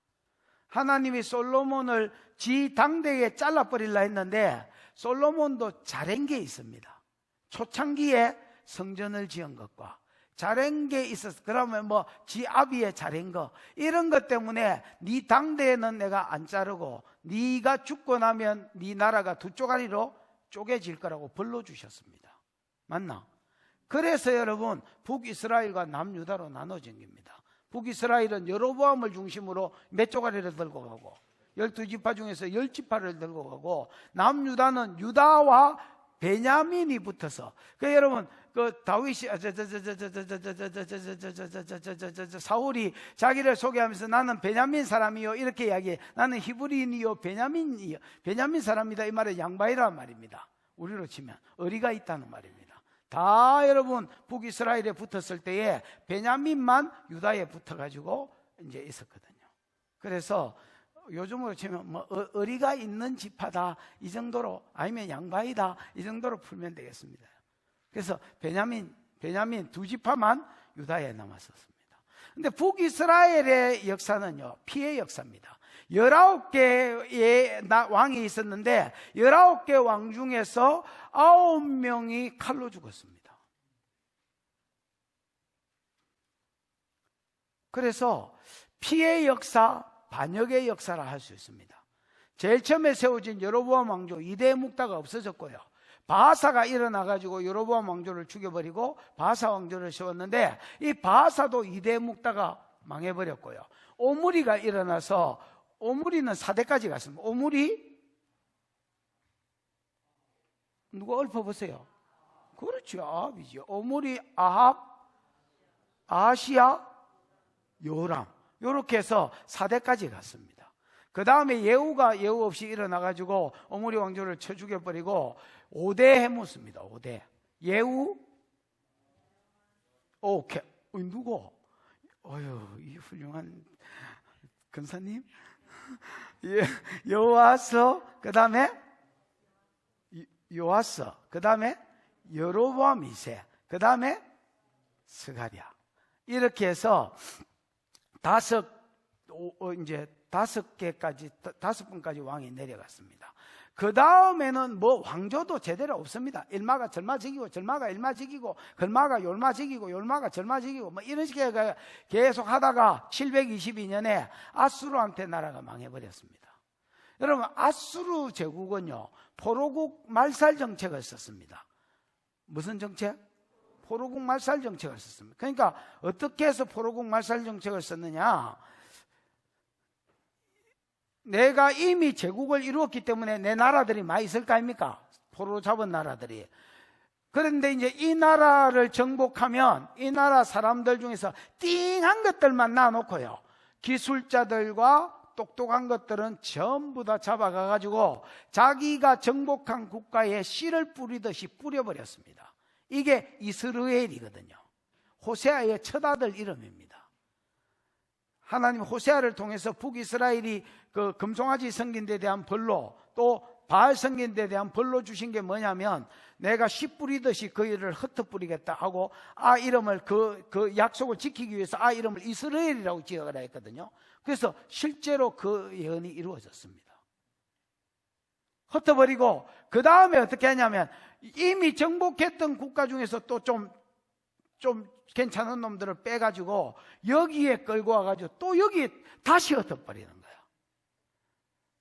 하나님이 솔로몬을 지 당대에 잘라버리려 했는데 솔로몬도 잘한 게 있습니다. 초창기에 성전을 지은 것과 잘한 게 있었어. 그러면 뭐 지 아비의 잘한 거 이런 것 때문에 네 당대에는 내가 안 자르고 네가 죽고 나면 네 나라가 두 쪼가리로 쪼개질 거라고 벌로 주셨습니다. 맞나? 그래서 여러분 북이스라엘과 남유다로 나눠진 겁니다. 북이스라엘은 여로보암을 중심으로 몇 쪼가리를 들고 가고 12지파 중에서 10지파를 들고 가고, 남유다는 유다와 베냐민이 붙어서, 그 여러분 그 다윗이 사울이 자기를 소개하면서 나는 베냐민 사람이요 이렇게 이야기해. 나는 히브리인이요 베냐민이요 베냐민 사람이다. 이 말은 양바이란 말입니다. 우리로 치면 어리가 있다는 말입니다. 다 여러분 북이스라엘에 붙었을 때에 베냐민만 유다에 붙어가지고 이제 있었거든요. 그래서 요즘으로 치면 뭐 어리가 있는 지파다 이 정도로, 아니면 양바이다 이 정도로 풀면 되겠습니다. 그래서 베냐민 두 지파만 유다에 남았었습니다. 근데 북이스라엘의 역사는요 피해 역사입니다. 19개의 왕이 있었는데 19개 왕 중에서 9명이 칼로 죽었습니다. 그래서 피해 역사, 반역의 역사라 할 수 있습니다. 제일 처음에 세워진 여로보암 왕조 2대 묵다가 없어졌고요, 바하사가 일어나가지고 여로보암 왕조를 죽여버리고 바하사 왕조를 세웠는데 이 바하사도 2대 묵다가 망해버렸고요, 오므리가 일어나서 오므리는 4대까지 갔습니다. 오므리 누가 읊어보세요. 그렇죠, 아합이죠. 오므리, 아합, 아하시야, 요람, 이렇게 해서 4대까지 갔습니다. 그 다음에 예후가 예후 없이 일어나가지고 오므리 왕조를 쳐 죽여버리고 5대 해mus습니다. 5대. 예후, 오케이. 누구? 이 훌륭한 근사님. 여호와서, 그 다음에 요아서, 그 다음에 여로보암 2세, 그 다음에 스가랴. 이렇게 해서 다섯 분까지 왕이 내려갔습니다. 그 다음에는 뭐 왕조도 제대로 없습니다. 일마가 절마 지기고, 절마가 일마 지기고, 걸마가 욜마 지기고, 욜마가 절마 지기고, 뭐 이런 식의 계속 하다가 722년에 아수르한테 나라가 망해버렸습니다. 여러분, 아수르 제국은요 포로국 말살 정책을 썼습니다. 무슨 정책? 포로국 말살 정책을 썼습니다. 그러니까 어떻게 해서 포로국 말살 정책을 썼느냐, 내가 이미 제국을 이루었기 때문에 내 나라들이 많이 있을 거 아닙니까? 포로로 잡은 나라들이. 그런데 이제 이 나라를 정복하면 이 나라 사람들 중에서 띵한 것들만 놔놓고요, 기술자들과 똑똑한 것들은 전부 다 잡아가가지고 자기가 정복한 국가에 씨를 뿌리듯이 뿌려버렸습니다. 이게 이스라엘이거든요. 호세아의 첫 아들 이름입니다. 하나님 호세아를 통해서 북이스라엘이 그 금송아지 성긴에 대한 벌로, 또 바알 성긴에 대한 벌로 주신 게 뭐냐면, 내가 씨 뿌리듯이 그 일을 흩어뿌리겠다 하고 아 이름을 그 약속을 지키기 위해서 아 이름을 이스라엘이라고 지어가라 했거든요. 그래서 실제로 그 예언이 이루어졌습니다. 흩어버리고 그 다음에 어떻게 하냐면, 이미 정복했던 국가 중에서 또 좀 괜찮은 놈들을 빼가지고 여기에 끌고 와가지고 또 여기에 다시 흩어버리는 거예요.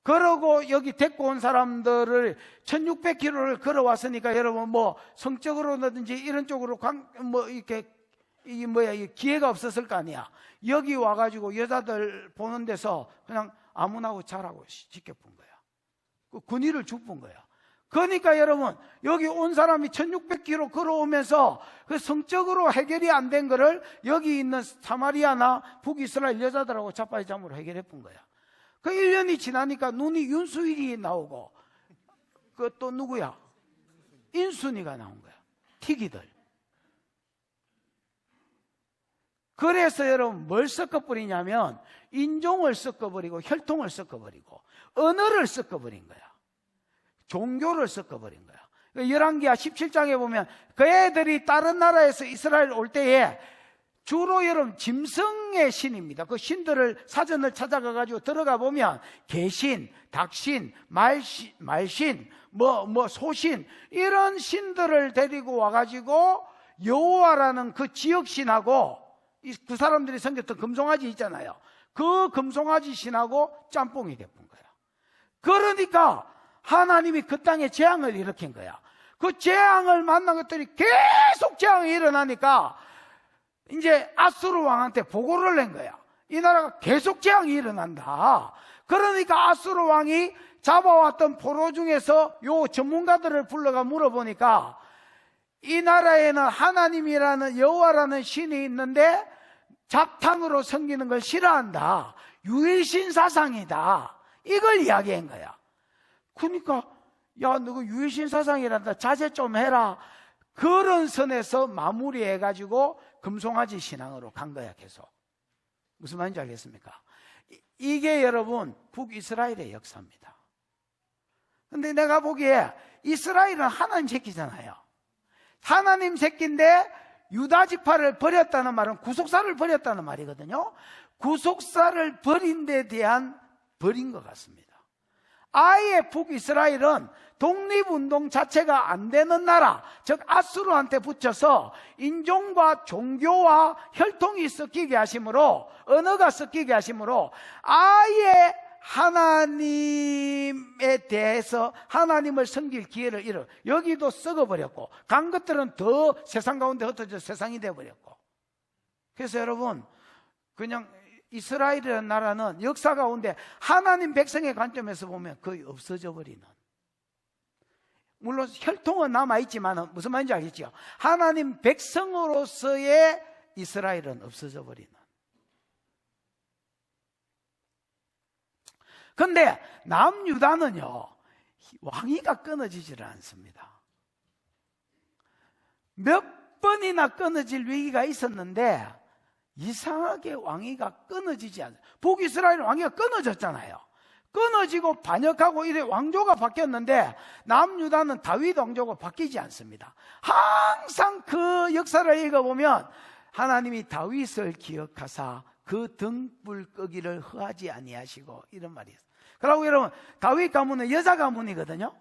그러고 여기 데리고 온 사람들을 1600km를 걸어왔으니까 여러분 뭐 성적으로든지 이런 쪽으로 기회가 없었을 거 아니야. 여기 와가지고 여자들 보는 데서 그냥 아무나고 자라고 지켜본 거야. 그 군의를 죽은 거야. 그러니까 여러분, 여기 온 사람이 1600km 걸어오면서 그 성적으로 해결이 안 된 거를 여기 있는 사마리아나 북이스라엘 여자들하고 자빠지잠으로 해결해 본 거야. 그 1년이 지나니까 눈이 윤수일이 나오고, 그 또 누구야? 인순이가 나온 거야. 티기들. 그래서 여러분 뭘 섞어버리냐면, 인종을 섞어버리고 혈통을 섞어버리고 언어를 섞어버린 거야. 종교를 섞어버린 거야. 열왕기하 17장에 보면 그 애들이 다른 나라에서 이스라엘 올 때에 주로 여러분 짐승의 신입니다. 그 신들을 사전을 찾아가가지고 들어가 보면 개신, 닭신, 말신, 소신 이런 신들을 데리고 와가지고 여호와라는 그 지역 신하고 그 사람들이 섬겼던 금송아지 있잖아요. 그 금송아지 신하고 짬뽕이 돼본 거야. 그러니까 하나님이 그 땅에 재앙을 일으킨 거야. 그 재앙을 만난 것들이 계속 재앙이 일어나니까 이제 아수르 왕한테 보고를 낸 거야. 이 나라가 계속 재앙이 일어난다. 그러니까 아수르 왕이 잡아왔던 포로 중에서 요 전문가들을 불러가 물어보니까 이 나라에는 하나님이라는 여호와라는 신이 있는데 작탕으로 섬기는 걸 싫어한다. 유일신 사상이다. 이걸 이야기한 거야. 그러니까 야, 너가 유일신 사상이란다. 자제 좀 해라. 그런 선에서 마무리해가지고 금송아지 신앙으로 간 거야, 계속. 무슨 말인지 알겠습니까? 이게 여러분 북이스라엘의 역사입니다. 근데 내가 보기에 이스라엘은 하나님 새끼잖아요. 하나님 새끼인데 유다 지파를 버렸다는 말은 구속사를 버렸다는 말이거든요. 구속사를 버린 데 대한 벌인 것 같습니다. 아예 북이스라엘은 독립운동 자체가 안 되는 나라, 즉 아수르한테 붙여서 인종과 종교와 혈통이 섞이게 하심으로, 언어가 섞이게 하심으로 아예 하나님에 대해서 하나님을 섬길 기회를 잃어. 여기도 썩어버렸고 간 것들은 더 세상 가운데 흩어져 세상이 되어버렸고. 그래서 여러분, 그냥 이스라엘이라는 나라는 역사 가운데 하나님 백성의 관점에서 보면 거의 없어져 버리는, 물론 혈통은 남아있지만 무슨 말인지 알겠죠? 하나님 백성으로서의 이스라엘은 없어져 버리는. 근데 남유다는요, 왕위가 끊어지질 않습니다. 몇 번이나 끊어질 위기가 있었는데 이상하게 왕위가 끊어지지 않아요. 북이스라엘 왕위가 끊어졌잖아요. 끊어지고 반역하고 이래 왕조가 바뀌었는데 남유다는 다윗 왕조가 바뀌지 않습니다. 항상 그 역사를 읽어보면 하나님이 다윗을 기억하사 그 등불 끄기를 허하지 아니하시고, 이런 말이에요. 그러고 여러분, 다윗 가문은 여자 가문이거든요.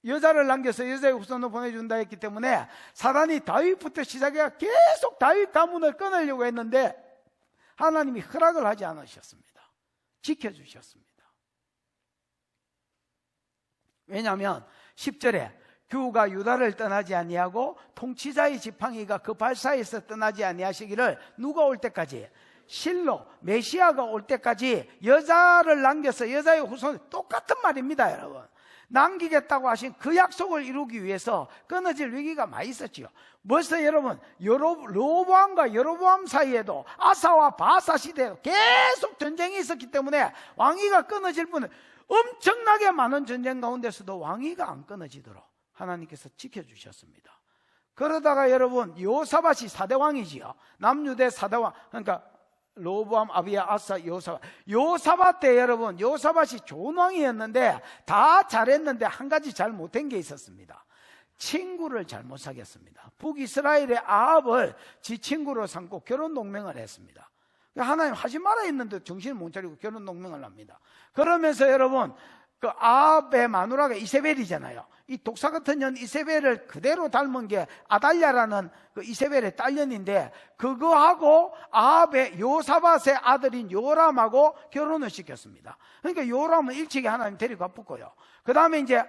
여자를 남겨서 여자의 후손을 보내준다 했기 때문에 사단이 다윗부터 시작해서 계속 다윗 가문을 끊으려고 했는데 하나님이 허락을 하지 않으셨습니다. 지켜주셨습니다. 왜냐하면 10절에 규가 유다를 떠나지 아니하고 통치자의 지팡이가 그 발사에서 떠나지 아니하시기를 누가 올 때까지, 실로 메시아가 올 때까지 여자를 남겨서 여자의 후손, 똑같은 말입니다. 여러분, 남기겠다고 하신 그 약속을 이루기 위해서 끊어질 위기가 많이 있었지요. 벌써 여러분, 로보암과 여로보암 사이에도 아사와 바사 시대에도 계속 전쟁이 있었기 때문에 왕위가 끊어질 분은 엄청나게 많은 전쟁 가운데서도 왕위가 안 끊어지도록 하나님께서 지켜주셨습니다. 그러다가 여러분, 요사밧이 4대 왕이지요. 남유대 4대 왕, 그러니까 로보암, 아비야, 아사, 요사밧. 요사밧 때 여러분, 요사밧이 좋은 왕이었는데 다 잘했는데 한 가지 잘 못한 게 있었습니다. 친구를 잘못 사귀었습니다. 북이스라엘의 아합을 지 친구로 삼고 결혼 동맹을 했습니다. 하나님 하지 말아 했는데 정신을 못 차리고 결혼 동맹을 합니다. 그러면서 여러분, 그 아합의 마누라가 이세벨이잖아요. 이 독사 같은 년 이세벨을 그대로 닮은 게 아달랴라는 그 이세벨의 딸년인데, 그거하고 아합의 요사밧의 아들인 요람하고 결혼을 시켰습니다. 그러니까 요람은 일찍이 하나님 데리고 붙고요. 그 다음에 이제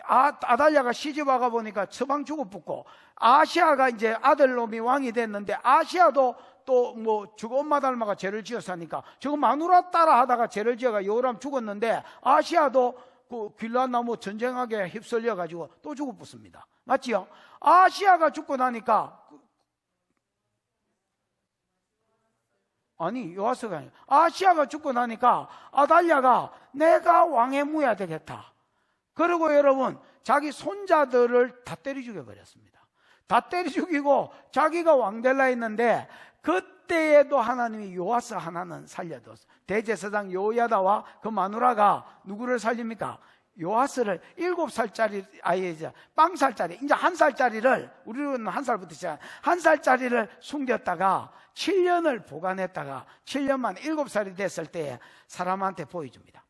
아달랴가 시집 와가 보니까 서방 주고 붙고, 아시아가 이제 아들놈이 왕이 됐는데 아시아도 또 뭐 저거 엄마 닮아가 죄를 지었으니까 저거 마누라 따라 하다가 죄를 지어가 요람 죽었는데 아시아도 그 길라나무 전쟁하게 휩쓸려 가지고 또 죽어 붙습니다. 맞지요? 아시아가 죽고 나니까, 아니 요아스가 아니라 아시아가 죽고 나니까 아달랴가 내가 왕의 무야 되겠다. 그리고 여러분, 자기 손자들을 다 때려 죽여버렸습니다. 다 때려 죽이고 자기가 왕 될라 했는데, 그때에도 하나님이 요아스 하나는 살려뒀어요. 대제사장 요야다와 그 마누라가 누구를 살립니까? 요아스를 7살짜리 아이죠. 빵살짜리, 이제 1살짜리를, 우리는 1살부터 시작, 1살짜리를 숨겼다가 7년을 보관했다가 7년 만에 7살이 됐을 때 사람한테 보여줍니다.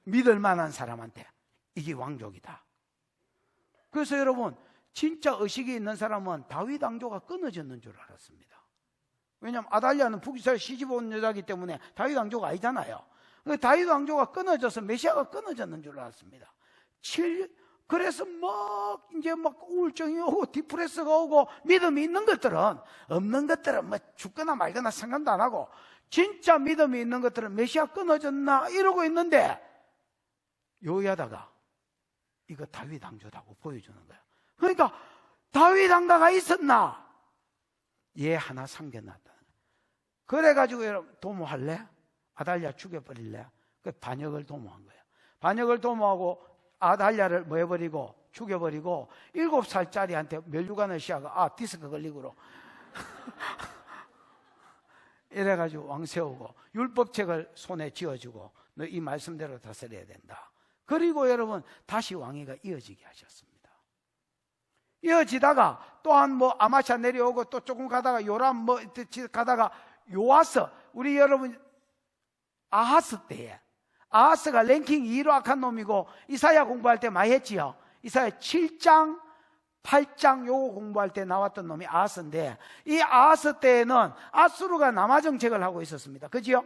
믿을 만한 사람한테 이게 왕족이다. 그래서 여러분, 진짜 의식이 있는 사람은 다윗 왕조가 끊어졌는 줄 알았습니다. 왜냐하면 아달랴는 북이스라엘 시집 온 여자이기 때문에 다윗 왕조가 아니잖아요. 다윗 왕조가 끊어져서 메시아가 끊어졌는 줄 알았습니다. 그래서 이제 우울증이 오고 디프레스가 오고 믿음이 있는 것들은, 없는 것들은 죽거나 말거나 상관도 안 하고, 진짜 믿음이 있는 것들은 메시아 끊어졌나 이러고 있는데, 요야다가 이거 다윗 왕조다고 보여주는 거예요. 그러니까 다윗 왕가가 있었나? 얘 하나 삼겨놨다. 그래가지고 여러분, 도모할래? 아달랴 죽여버릴래? 그 반역을 도모한 거예요. 반역을 도모하고 아달랴를 뭐 해버리고 죽여버리고 7살짜리한테 면류관을 씌워가 디스크 걸리고로 이래가지고 왕 세우고 율법책을 손에 쥐어주고 너 이 말씀대로 다스려야 된다. 그리고 여러분 다시 왕위가 이어지게 하셨습니다. 이어지다가 또한 아마샤 내려오고 또 조금 가다가 요람 가다가 요아스, 우리 여러분 아하스 때에, 아하스가 랭킹 2로 악한 놈이고 이사야 공부할 때 많이 했지요. 이사야 7장 8장 요거 공부할 때 나왔던 놈이 아하스인데, 이 아하스 때에는 아수르가 남하 정책을 하고 있었습니다. 그지요?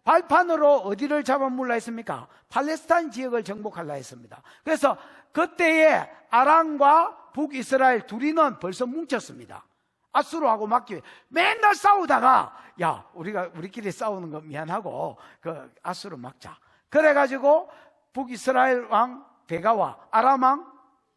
발판으로 어디를 잡아물라 했습니까? 팔레스타인 지역을 정복하려 했습니다. 그래서 그때에 아람과 북이스라엘 둘이는 벌써 뭉쳤습니다. 아수르하고 막기 위해 맨날 싸우다가, 야, 우리끼리 싸우는 거 미안하고 그 아수르 막자. 그래가지고 북이스라엘 왕 베가와 아람 왕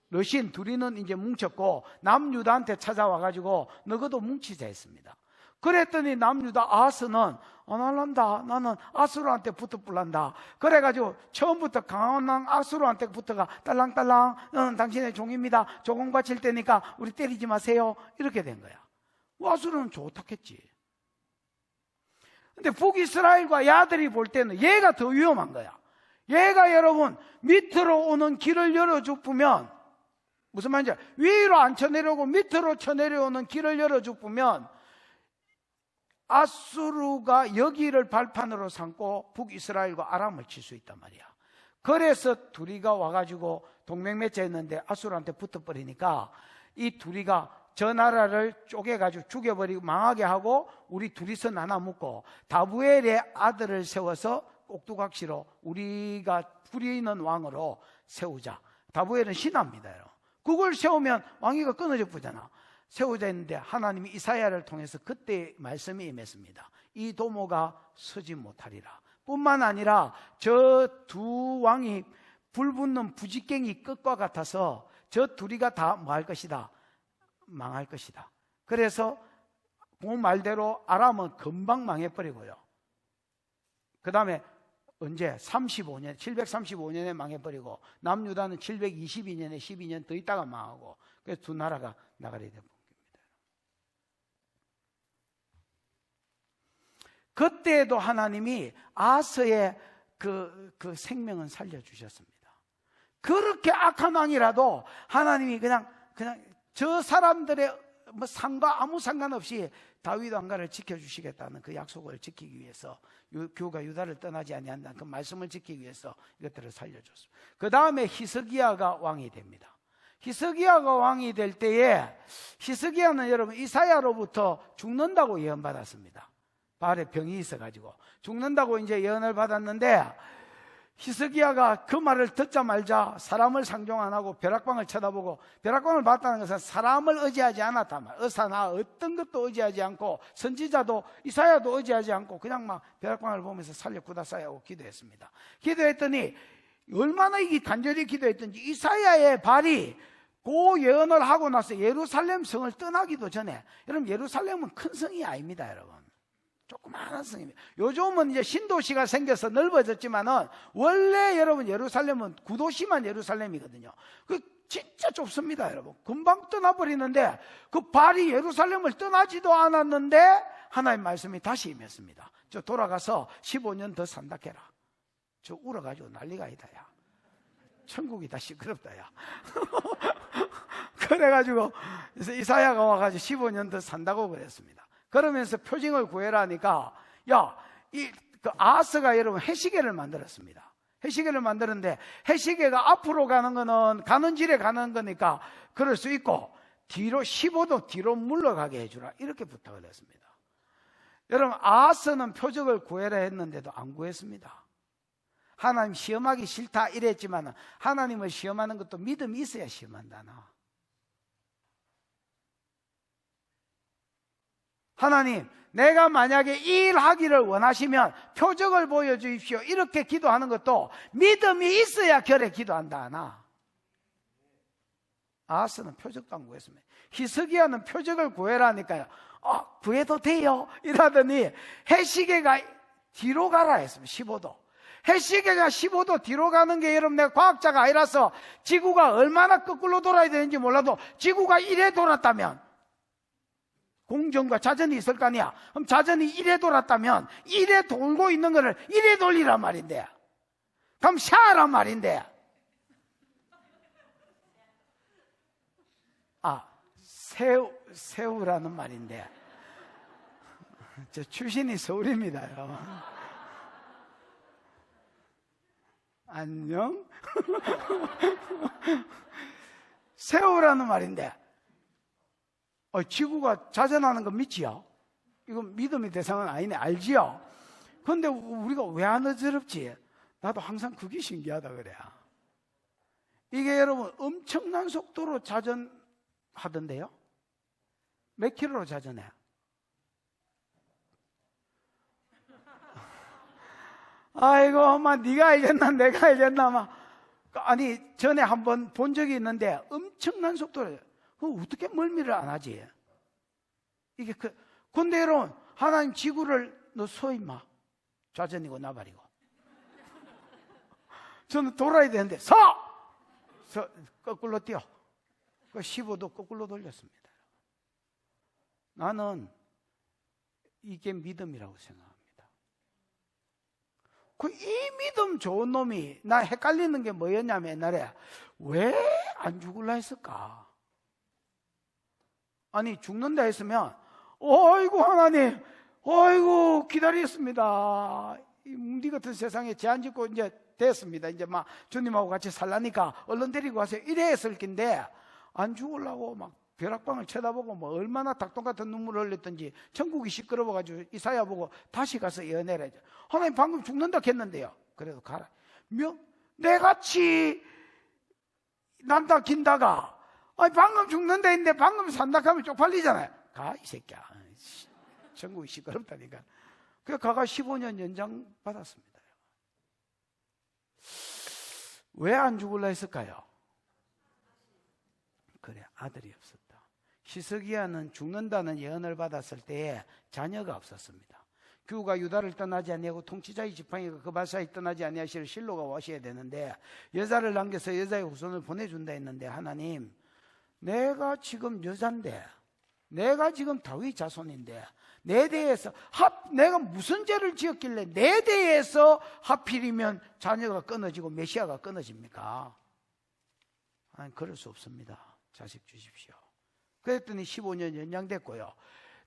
러신 둘이는 이제 뭉쳤고 남유다한테 찾아와가지고 너희도 뭉치자 했습니다. 그랬더니 남유다 아하스는 안 할란다. 나는 아수르한테 붙어불란다. 그래가지고 처음부터 강한 왕 아수르한테 붙어가 딸랑딸랑 당신의 종입니다. 조공 바칠 때니까 우리 때리지 마세요. 이렇게 된 거야. 아수르는 좋다겠지. 근데 북이스라엘과 야들이 볼 때는 얘가 더 위험한 거야. 얘가 여러분 밑으로 오는 길을 열어주면, 무슨 말인지 위로 안 쳐내려오고 밑으로 쳐내려오는 길을 열어주면 아수르가 여기를 발판으로 삼고 북이스라엘과 아람을 칠 수 있단 말이야. 그래서 둘이가 와가지고 동맹 맺자했는데 아수르한테 붙어버리니까 이 둘이가 저 나라를 쪼개가지고 죽여버리고 망하게 하고 우리 둘이서 나눠 먹고 다부엘의 아들을 세워서 꼭두각시로 우리가 불이 있는 왕으로 세우자. 다부엘은 신하입니다. 그걸 세우면 왕위가 끊어져 보잖아. 세우자 했는데 하나님이 이사야를 통해서 그때 말씀이 임했습니다. 이 도모가 서지 못하리라. 뿐만 아니라 저 두 왕이 불붙는 부지깽이 끝과 같아서 저 둘이가 다 뭐 할 것이다? 망할 것이다. 그래서 그 말대로 아람은 금방 망해버리고요. 그 다음에 언제? 735년에 망해버리고 남유다는 722년에 12년 더 있다가 망하고, 그래서 두 나라가 나가리 된 겁니다. 그때에도 하나님이 아하스의 그 생명은 살려주셨습니다. 그렇게 악한 왕이라도 하나님이 그냥 저 사람들의 아무 상관없이 다윗 왕가를 지켜주시겠다는 그 약속을 지키기 위해서, 교가 유다를 떠나지 아니한다는 그 말씀을 지키기 위해서 이것들을 살려줬습니다. 그 다음에 히스기야가 왕이 됩니다. 히스기야가 왕이 될 때에 히스기야는 여러분 이사야로부터 죽는다고 예언받았습니다. 발에 병이 있어가지고 죽는다고 이제 예언을 받았는데, 히스기야가 그 말을 듣자마자 사람을 상종 안 하고 벼락방을 쳐다보고, 벼락방을 봤다는 것은 사람을 의지하지 않았단 말이에요. 의사나 어떤 것도 의지하지 않고 선지자도 이사야도 의지하지 않고 그냥 막 벼락방을 보면서 살려 구다사야 하고 기도했습니다. 기도했더니 얼마나 이게 간절히 기도했던지 이사야의 발이 그 예언을 하고 나서 예루살렘 성을 떠나기도 전에, 여러분 예루살렘은 큰 성이 아닙니다. 여러분 조그마한 성입니다. 요즘은 이제 신도시가 생겨서 넓어졌지만은 원래 여러분 예루살렘은 구도시만 예루살렘이거든요. 그 진짜 좁습니다. 여러분 금방 떠나버리는데 그 발이 예루살렘을 떠나지도 않았는데 하나님 말씀이 다시 임했습니다. 저 돌아가서 15년 더 산다 해라. 저 울어가지고 난리가 아니다. 야 천국이 다 시끄럽다. 야 그래가지고 이사야가 와가지고 15년 더 산다고 그랬습니다. 그러면서 표징을 구해라 하니까, 그 아하스가 여러분 해시계를 만들었습니다. 해시계를 만드는데 해시계가 앞으로 가는 거는 가는 길에 가는 거니까 그럴 수 있고, 뒤로 15도 뒤로 물러가게 해주라 이렇게 부탁을 했습니다. 여러분 아하스는 표적을 구해라 했는데도 안 구했습니다. 하나님 시험하기 싫다 이랬지만 하나님을 시험하는 것도 믿음이 있어야 시험한다. 하나님 내가 만약에 이 일 하기를 원하시면 표적을 보여주십시오 이렇게 기도하는 것도 믿음이 있어야 결에 기도한다 하나. 아하스는 표적도 안 구했습니다. 히스기야는 표적을 구해라니까요. 구해도 돼요 이러더니 해시계가 뒤로 가라 했습니다. 15도. 해시계가 15도 뒤로 가는 게 여러분 내가 과학자가 아니라서 지구가 얼마나 거꾸로 돌아야 되는지 몰라도 지구가 이래 돌았다면 공전과 자전이 있을 거 아니야. 그럼 자전이 이래 돌았다면 이래 돌고 있는 거를 이래 돌리란 말인데 그럼 샤란 말인데 새우라는 말인데 저 출신이 서울입니다요. 안녕? 새우라는 말인데 지구가 자전하는 거 믿지요? 이건 믿음의 대상은 아니네. 알지요? 그런데 우리가 왜 안 어지럽지? 나도 항상 그게 신기하다 그래. 이게 여러분 엄청난 속도로 자전하던데요? 몇 킬로로 자전해? 아이고 엄마 네가 알겠나 내가 알겠나 아니 전에 한번 본 적이 있는데 엄청난 속도로 어떻게 멀미를 안 하지? 이게 근데 여러분 하나님 지구를 너 서 임마 좌전이고 나발이고 저는 돌아야 되는데 거꾸로 뛰어 15도 거꾸로 돌렸습니다. 나는 이게 믿음이라고 생각합니다. 이 믿음 좋은 놈이 나 헷갈리는 게 뭐였냐면 옛날에 왜 안 죽을라 했을까? 아니 죽는다 했으면 어이구 하나님 어이구 기다리겠습니다. 이 뭉디 같은 세상에 제한 짓고 이제 됐습니다. 이제 막 주님하고 같이 살라니까 얼른 데리고 가세요 이래 했을 텐데 안 죽으려고 막 벼락방을 쳐다보고 뭐 얼마나 닭똥 같은 눈물을 흘렸던지 천국이 시끄러워가지고 이사야 보고 다시 가서 예언해라. 하나님 방금 죽는다 했는데요. 그래도 가라. 내같이 난다 긴다가 방금 죽는다 했는데 방금 산다 하면 쪽팔리잖아요. 가 이 새끼야. 천국이 시끄럽다니까. 그래서 가가 15년 연장 받았습니다. 왜 안 죽을라 했을까요? 그래 아들이 없었다. 히스기야는 죽는다는 예언을 받았을 때에 자녀가 없었습니다. 규가 유다를 떠나지 아니하고 통치자의 지팡이가 그 바사에 떠나지 아니하시를 실로가 와셔야 되는데 여자를 남겨서 여자의 후손을 보내준다 했는데 하나님 내가 지금 여잔데 내가 지금 다윗 자손인데 내 대에서 내가 무슨 죄를 지었길래 내 대에서 하필이면 자녀가 끊어지고 메시아가 끊어집니까? 아니 그럴 수 없습니다. 자식 주십시오. 그랬더니 15년 연장됐고요.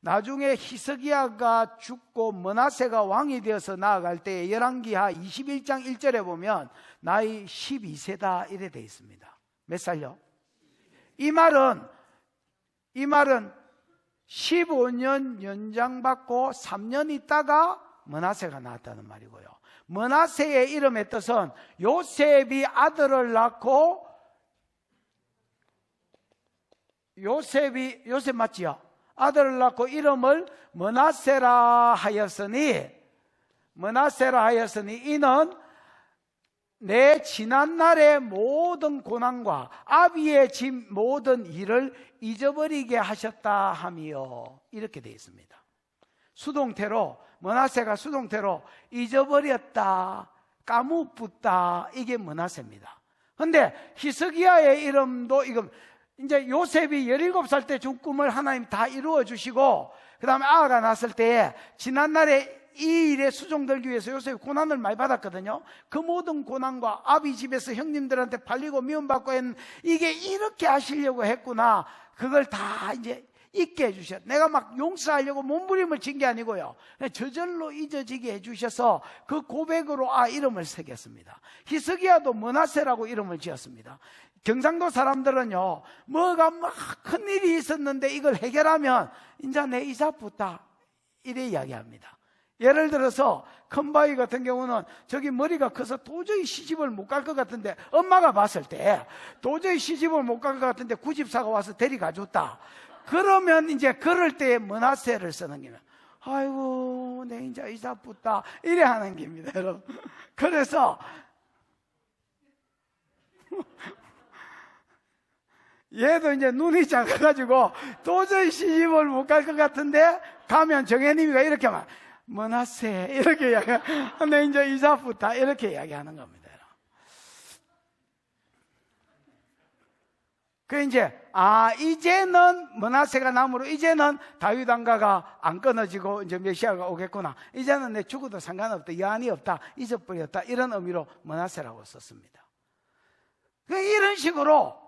나중에 히스기야가 죽고 므낫세가 왕이 되어서 나아갈 때 열왕기하 21장 1절에 보면 나이 12세다 이래 되어 있습니다. 몇 살요? 이 말은 15년 연장받고 3년 있다가 므낫세가 나왔다는 말이고요. 므낫세의 이름의 뜻은 요셉이 아들을 낳고 요셉 맞지요? 아들을 낳고 이름을 므낫세라 하였으니 이는 내 지난날의 모든 고난과 아비의 진 모든 일을 잊어버리게 하셨다 하며 이렇게 되어 있습니다. 수동태로 므낫세가 수동태로 잊어버렸다, 까무붙다 이게 므낫세입니다. 그런데 히스기야의 이름도 이제 요셉이 17살 때 준 꿈을 하나님 다 이루어 주시고 그 다음에 아가 났을 때에 지난날에 이 일에 수종들기 위해서 요셉이 고난을 많이 받았거든요. 그 모든 고난과 아비 집에서 형님들한테 팔리고 미움받고 했는 이게 이렇게 하시려고 했구나. 그걸 다 이제 잊게 해주셨어요. 내가 막 용서하려고 몸부림을 친 게 아니고요. 저절로 잊어지게 해주셔서 그 고백으로 이름을 새겼습니다. 히스기야도 므낫세라고 이름을 지었습니다. 경상도 사람들은요, 뭐가 막 큰일이 있었는데 이걸 해결하면 이제 내 이사 붙다 이래 이야기합니다. 예를 들어서 큰바위 같은 경우는 저기 머리가 커서 도저히 시집을 못 갈 것 같은데, 엄마가 봤을 때 도저히 시집을 못 갈 것 같은데 구집사가 와서 데려가 줬다. 그러면 이제 그럴 때에 므낫세를 쓰는 겁니다. 아이고 내 이제 이사 붙다 이래 하는 겁니다, 여러분. 그래서 얘도 이제 눈이 작아가지고 도저히 시집을 못 갈 것 같은데 가면 정혜님이가 이렇게 말, 므낫세 이렇게 이야기하고, 내 이제 이사 붙다 이렇게 이야기하는 겁니다. 그 이제 이제는 므낫세가 남으로 이제는 다윗 왕가가 안 끊어지고 이제 메시아가 오겠구나. 이제는 내 죽어도 상관없다, 여한이 없다, 잊어버렸다, 이런 의미로 므낫세라고 썼습니다. 이런 식으로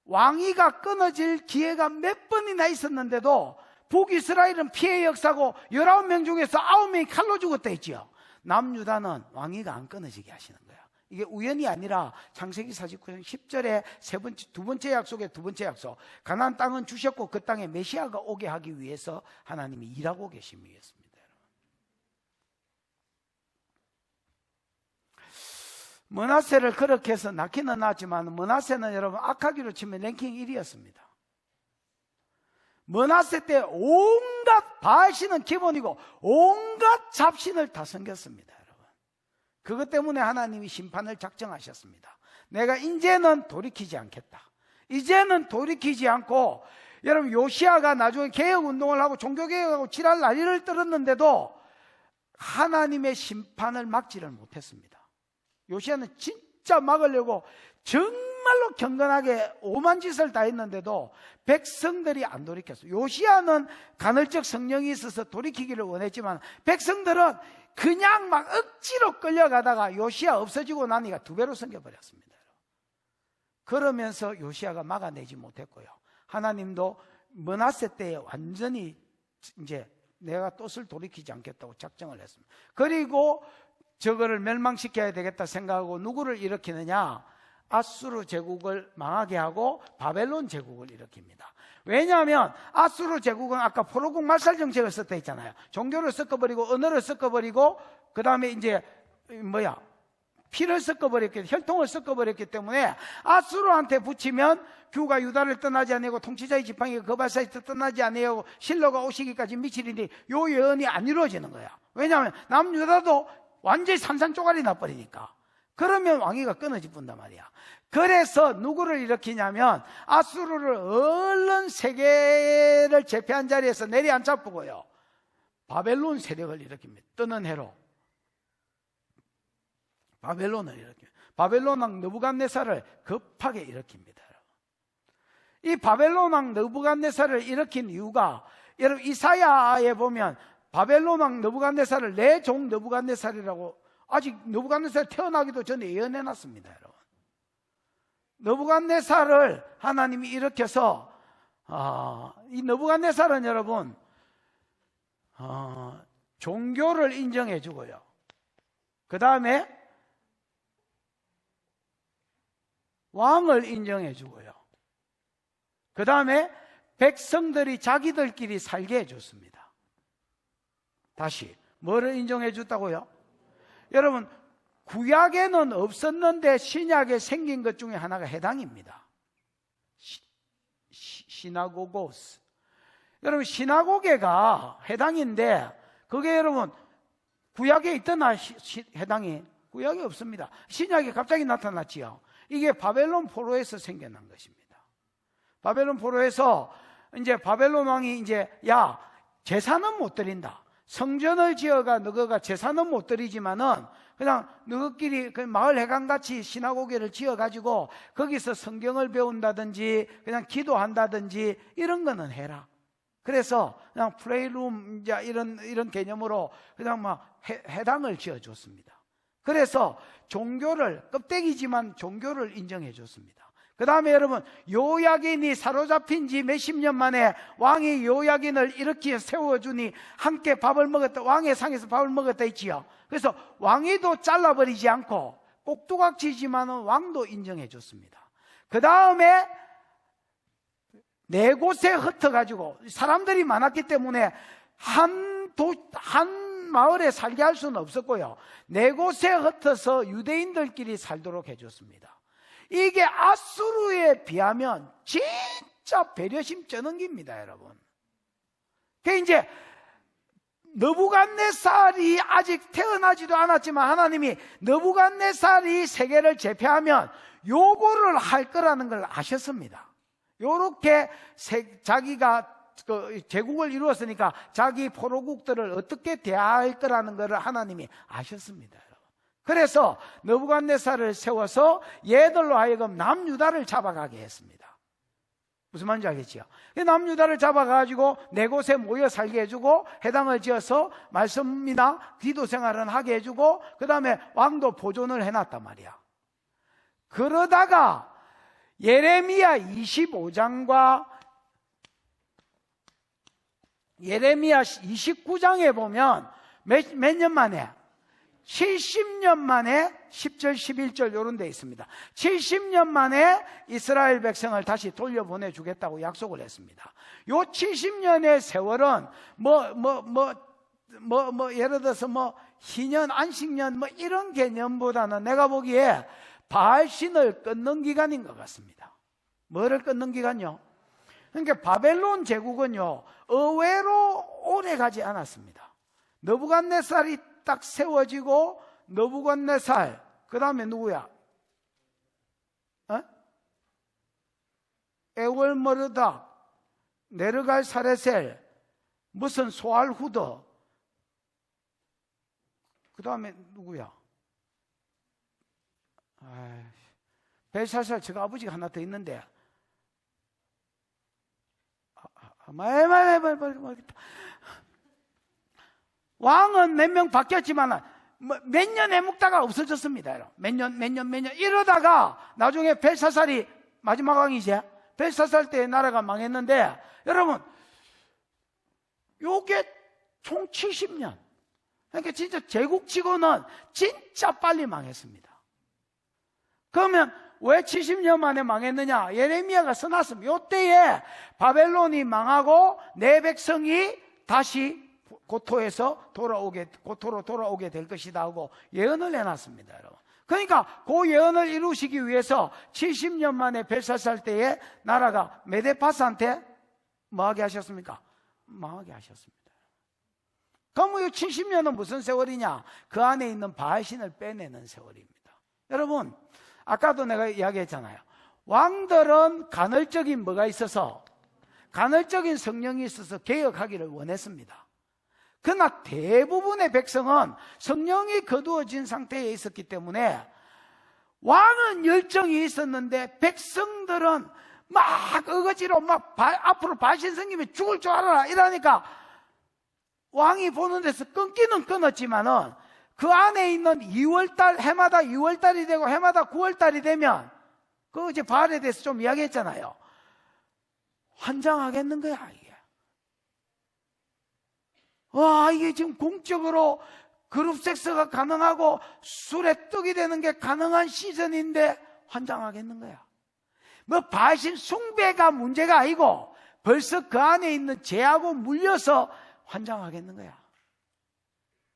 왕위가 끊어질 기회가 몇 번이나 있었는데도 북이스라엘은 피해 역사고 19명 중에서 9명이 칼로 죽었다 했지요. 남유다는 왕위가 안 끊어지게 하시는 거예요. 이게 우연이 아니라 창세기 49장 10절에 두 번째 약속의 두 번째 약속, 가나안 땅은 주셨고 그 땅에 메시아가 오게 하기 위해서 하나님이 일하고 계심이 있습니다. 므낫세를 그렇게 해서 낳기는 낳았지만, 므낫세는 여러분 악하기로 치면 랭킹 1위였습니다. 므낫세 때 온갖 바알신은 기본이고 온갖 잡신을 다 섬겼습니다, 여러분. 그것 때문에 하나님이 심판을 작정하셨습니다. 내가 이제는 돌이키지 않겠다. 이제는 돌이키지 않고, 여러분 요시아가 나중에 개혁운동을 하고 종교개혁하고 지랄 난리를 떨었는데도 하나님의 심판을 막지를 못했습니다. 요시아는 진짜 막으려고 정말로 경건하게 오만 짓을 다 했는데도 백성들이 안 돌이켰어요. 요시아는 간헐적 성령이 있어서 돌이키기를 원했지만 백성들은 그냥 막 억지로 끌려가다가 요시아 없어지고 나니까 2배로 섬겨버렸습니다. 그러면서 요시아가 막아내지 못했고요. 하나님도 므낫세 때에 완전히 이제 내가 뜻을 돌이키지 않겠다고 작정을 했습니다. 그리고 저거를 멸망시켜야 되겠다 생각하고 누구를 일으키느냐? 아수르 제국을 망하게 하고 바벨론 제국을 일으킵니다. 왜냐하면 아수르 제국은 아까 포로국 말살 정책을 썼다 했잖아요. 종교를 섞어버리고 언어를 섞어버리고 그 다음에 이제 피를 섞어버렸기, 혈통을 섞어버렸기 때문에 아수르한테 붙이면 규가 유다를 떠나지 아니하고 통치자의 지팡이가 그 발사에서 떠나지 아니하고 실로가 오시기까지 미치리니 요 예언이 안 이루어지는 거야. 왜냐하면 남유다도 완전히 산산조각이 나버리니까. 그러면 왕위가 끊어질 뿐단 말이야. 그래서 누구를 일으키냐면 아수르를 얼른 세계를 제패한 자리에서 내려앉혀보고요, 바벨론 세력을 일으킵니다. 뜨는 해로 바벨론을 일으킵니다. 바벨론 왕 느부갓네살을 급하게 일으킵니다. 이 바벨론 왕 느부갓네살을 일으킨 이유가, 여러분 이사야에 보면 바벨론 왕 느부갓네살을 내 종 느부갓네살이라고, 아직 느부갓네살 태어나기도 전에 예언해놨습니다. 여러분, 느부갓네살을 하나님이 일으켜서 이 느부갓네살은 여러분 종교를 인정해주고요, 그 다음에 왕을 인정해주고요, 그 다음에 백성들이 자기들끼리 살게 해줬습니다. 다시 뭐를 인정해 줬다고요? 여러분 구약에는 없었는데 신약에 생긴 것 중에 하나가 해당입니다. 시나고고스. 여러분 시나고게가 해당인데 그게 여러분 구약에 있더나 해당이 구약에 없습니다. 신약에 갑자기 나타났지요. 이게 바벨론 포로에서 생겨난 것입니다. 바벨론 포로에서 이제 바벨론 왕이 이제 제사는 못 드린다. 성전을 지어가 너희가 제사는 못 드리지만은 그냥 너희끼리 그 마을 회관같이 시나고게를 지어가지고 거기서 성경을 배운다든지 그냥 기도한다든지 이런 거는 해라. 그래서 그냥 프레이룸 이런 개념으로 그냥 막 회당을 지어줬습니다. 그래서 종교를 껍데기지만 종교를 인정해 줬습니다. 그 다음에 여러분, 요야긴이 사로잡힌 지 몇십 년 만에 왕이 요야긴을 이렇게 세워주니 함께 밥을 먹었다, 왕의 상에서 밥을 먹었다 했지요. 그래서 왕위도 잘라버리지 않고 꼭두각지지만 왕도 인정해 줬습니다. 그 다음에 네 곳에 흩어가지고 사람들이 많았기 때문에 한 마을에 살게 할 수는 없었고요. 네 곳에 흩어서 유대인들끼리 살도록 해줬습니다. 이게 아수르에 비하면 진짜 배려심 쩌는깁니다, 여러분. 그 이제 느부갓네살이 아직 태어나지도 않았지만 하나님이 느부갓네살이 세계를 제패하면 요거를 할 거라는 걸 아셨습니다. 요렇게 자기가 제국을 이루었으니까 자기 포로국들을 어떻게 대할 거라는 것을 하나님이 아셨습니다. 그래서 느부갓네살을 세워서 얘들로 하여금 남유다를 잡아가게 했습니다. 무슨 말인지 알겠지요? 남유다를 잡아가지고 네 곳에 모여 살게 해주고 회당을 지어서 말씀이나 기도 생활은 하게 해주고 그 다음에 왕도 보존을 해놨단 말이야. 그러다가 예레미야 25장과 예레미야 29장에 보면 몇 년 만에? 70년 만에 10절 11절 이런 데 있습니다. 70년 만에 이스라엘 백성을 다시 돌려보내주겠다고 약속을 했습니다. 요 70년의 세월은 예를 들어서 희년 안식년 이런 개념보다는 내가 보기에 바알신을 끊는 기간인 것 같습니다. 뭐를 끊는 기간요? 그러니까 바벨론 제국은요 의외로 오래 가지 않았습니다. 느부갓네살이 딱 세워지고 느부갓네살 그 다음에 누구야? 에월머르닥, 네르갈사레셀, 무슨 소알후드, 그 다음에 누구야? 벨사살 제가 아버지가 하나 더 있는데 왕은 몇 명 바뀌었지만 몇 년 해묵다가 없어졌습니다. 몇 년 이러다가 나중에 벨사살이 마지막 왕이지. 벨사살 때 나라가 망했는데 여러분 요게 총 70년. 그러니까 진짜 제국치고는 진짜 빨리 망했습니다. 그러면 왜 70년 만에 망했느냐? 예레미야가 써놨습니다. 요때에 바벨론이 망하고 내 백성이 다시 고토로 돌아오게 될 것이다 하고 예언을 해놨습니다, 여러분. 그러니까 그 예언을 이루시기 위해서 70년 만에 벨사살 때에 나라가 메데파스한테 뭐하게 하셨습니까? 망하게 하셨습니다. 그럼 이 70년은 무슨 세월이냐? 그 안에 있는 바알신을 빼내는 세월입니다. 여러분, 아까도 내가 이야기했잖아요. 왕들은 간헐적인 뭐가 있어서, 간헐적인 성령이 있어서 개혁하기를 원했습니다. 그러나 대부분의 백성은 성령이 거두어진 상태에 있었기 때문에 왕은 열정이 있었는데 백성들은 막 어거지로 앞으로 바알신 생기면 죽을 줄 알아라 이러니까 왕이 보는 데서 끊기는 끊었지만은 그 안에 있는 2월달, 해마다 2월달이 되고 해마다 9월달이 되면 그 이제 바알에 대해서 좀 이야기했잖아요. 환장하겠는 거야, 이게. 와, 이게 지금 공적으로 그룹 섹스가 가능하고 술에 떡이 되는 게 가능한 시즌인데 환장하겠는 거야. 바알신 숭배가 문제가 아니고 벌써 그 안에 있는 죄하고 물려서 환장하겠는 거야.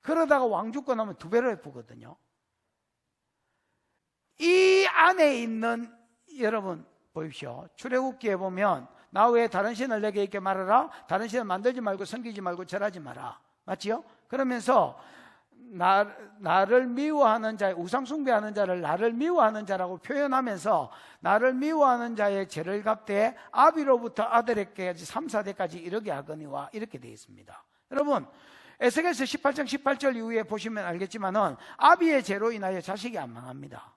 그러다가 왕 죽고 나면 2배로 예쁘거든요. 이 안에 있는 여러분 보십시오. 출애굽기에 보면 나 외에 다른 신을 내게 있게 말하라. 다른 신을 만들지 말고 섬기지 말고 절하지 마라. 맞지요? 그러면서 나를 미워하는 자, 우상 숭배하는 자를 나를 미워하는 자라고 표현하면서 나를 미워하는 자의 죄를 갚되 아비로부터 아들에게까지 3, 4대까지 이르게 하거니와 이렇게 되어 있습니다. 여러분, 에스겔서 18장 18절 이후에 보시면 알겠지만은 아비의 죄로 인하여 자식이 안 망합니다.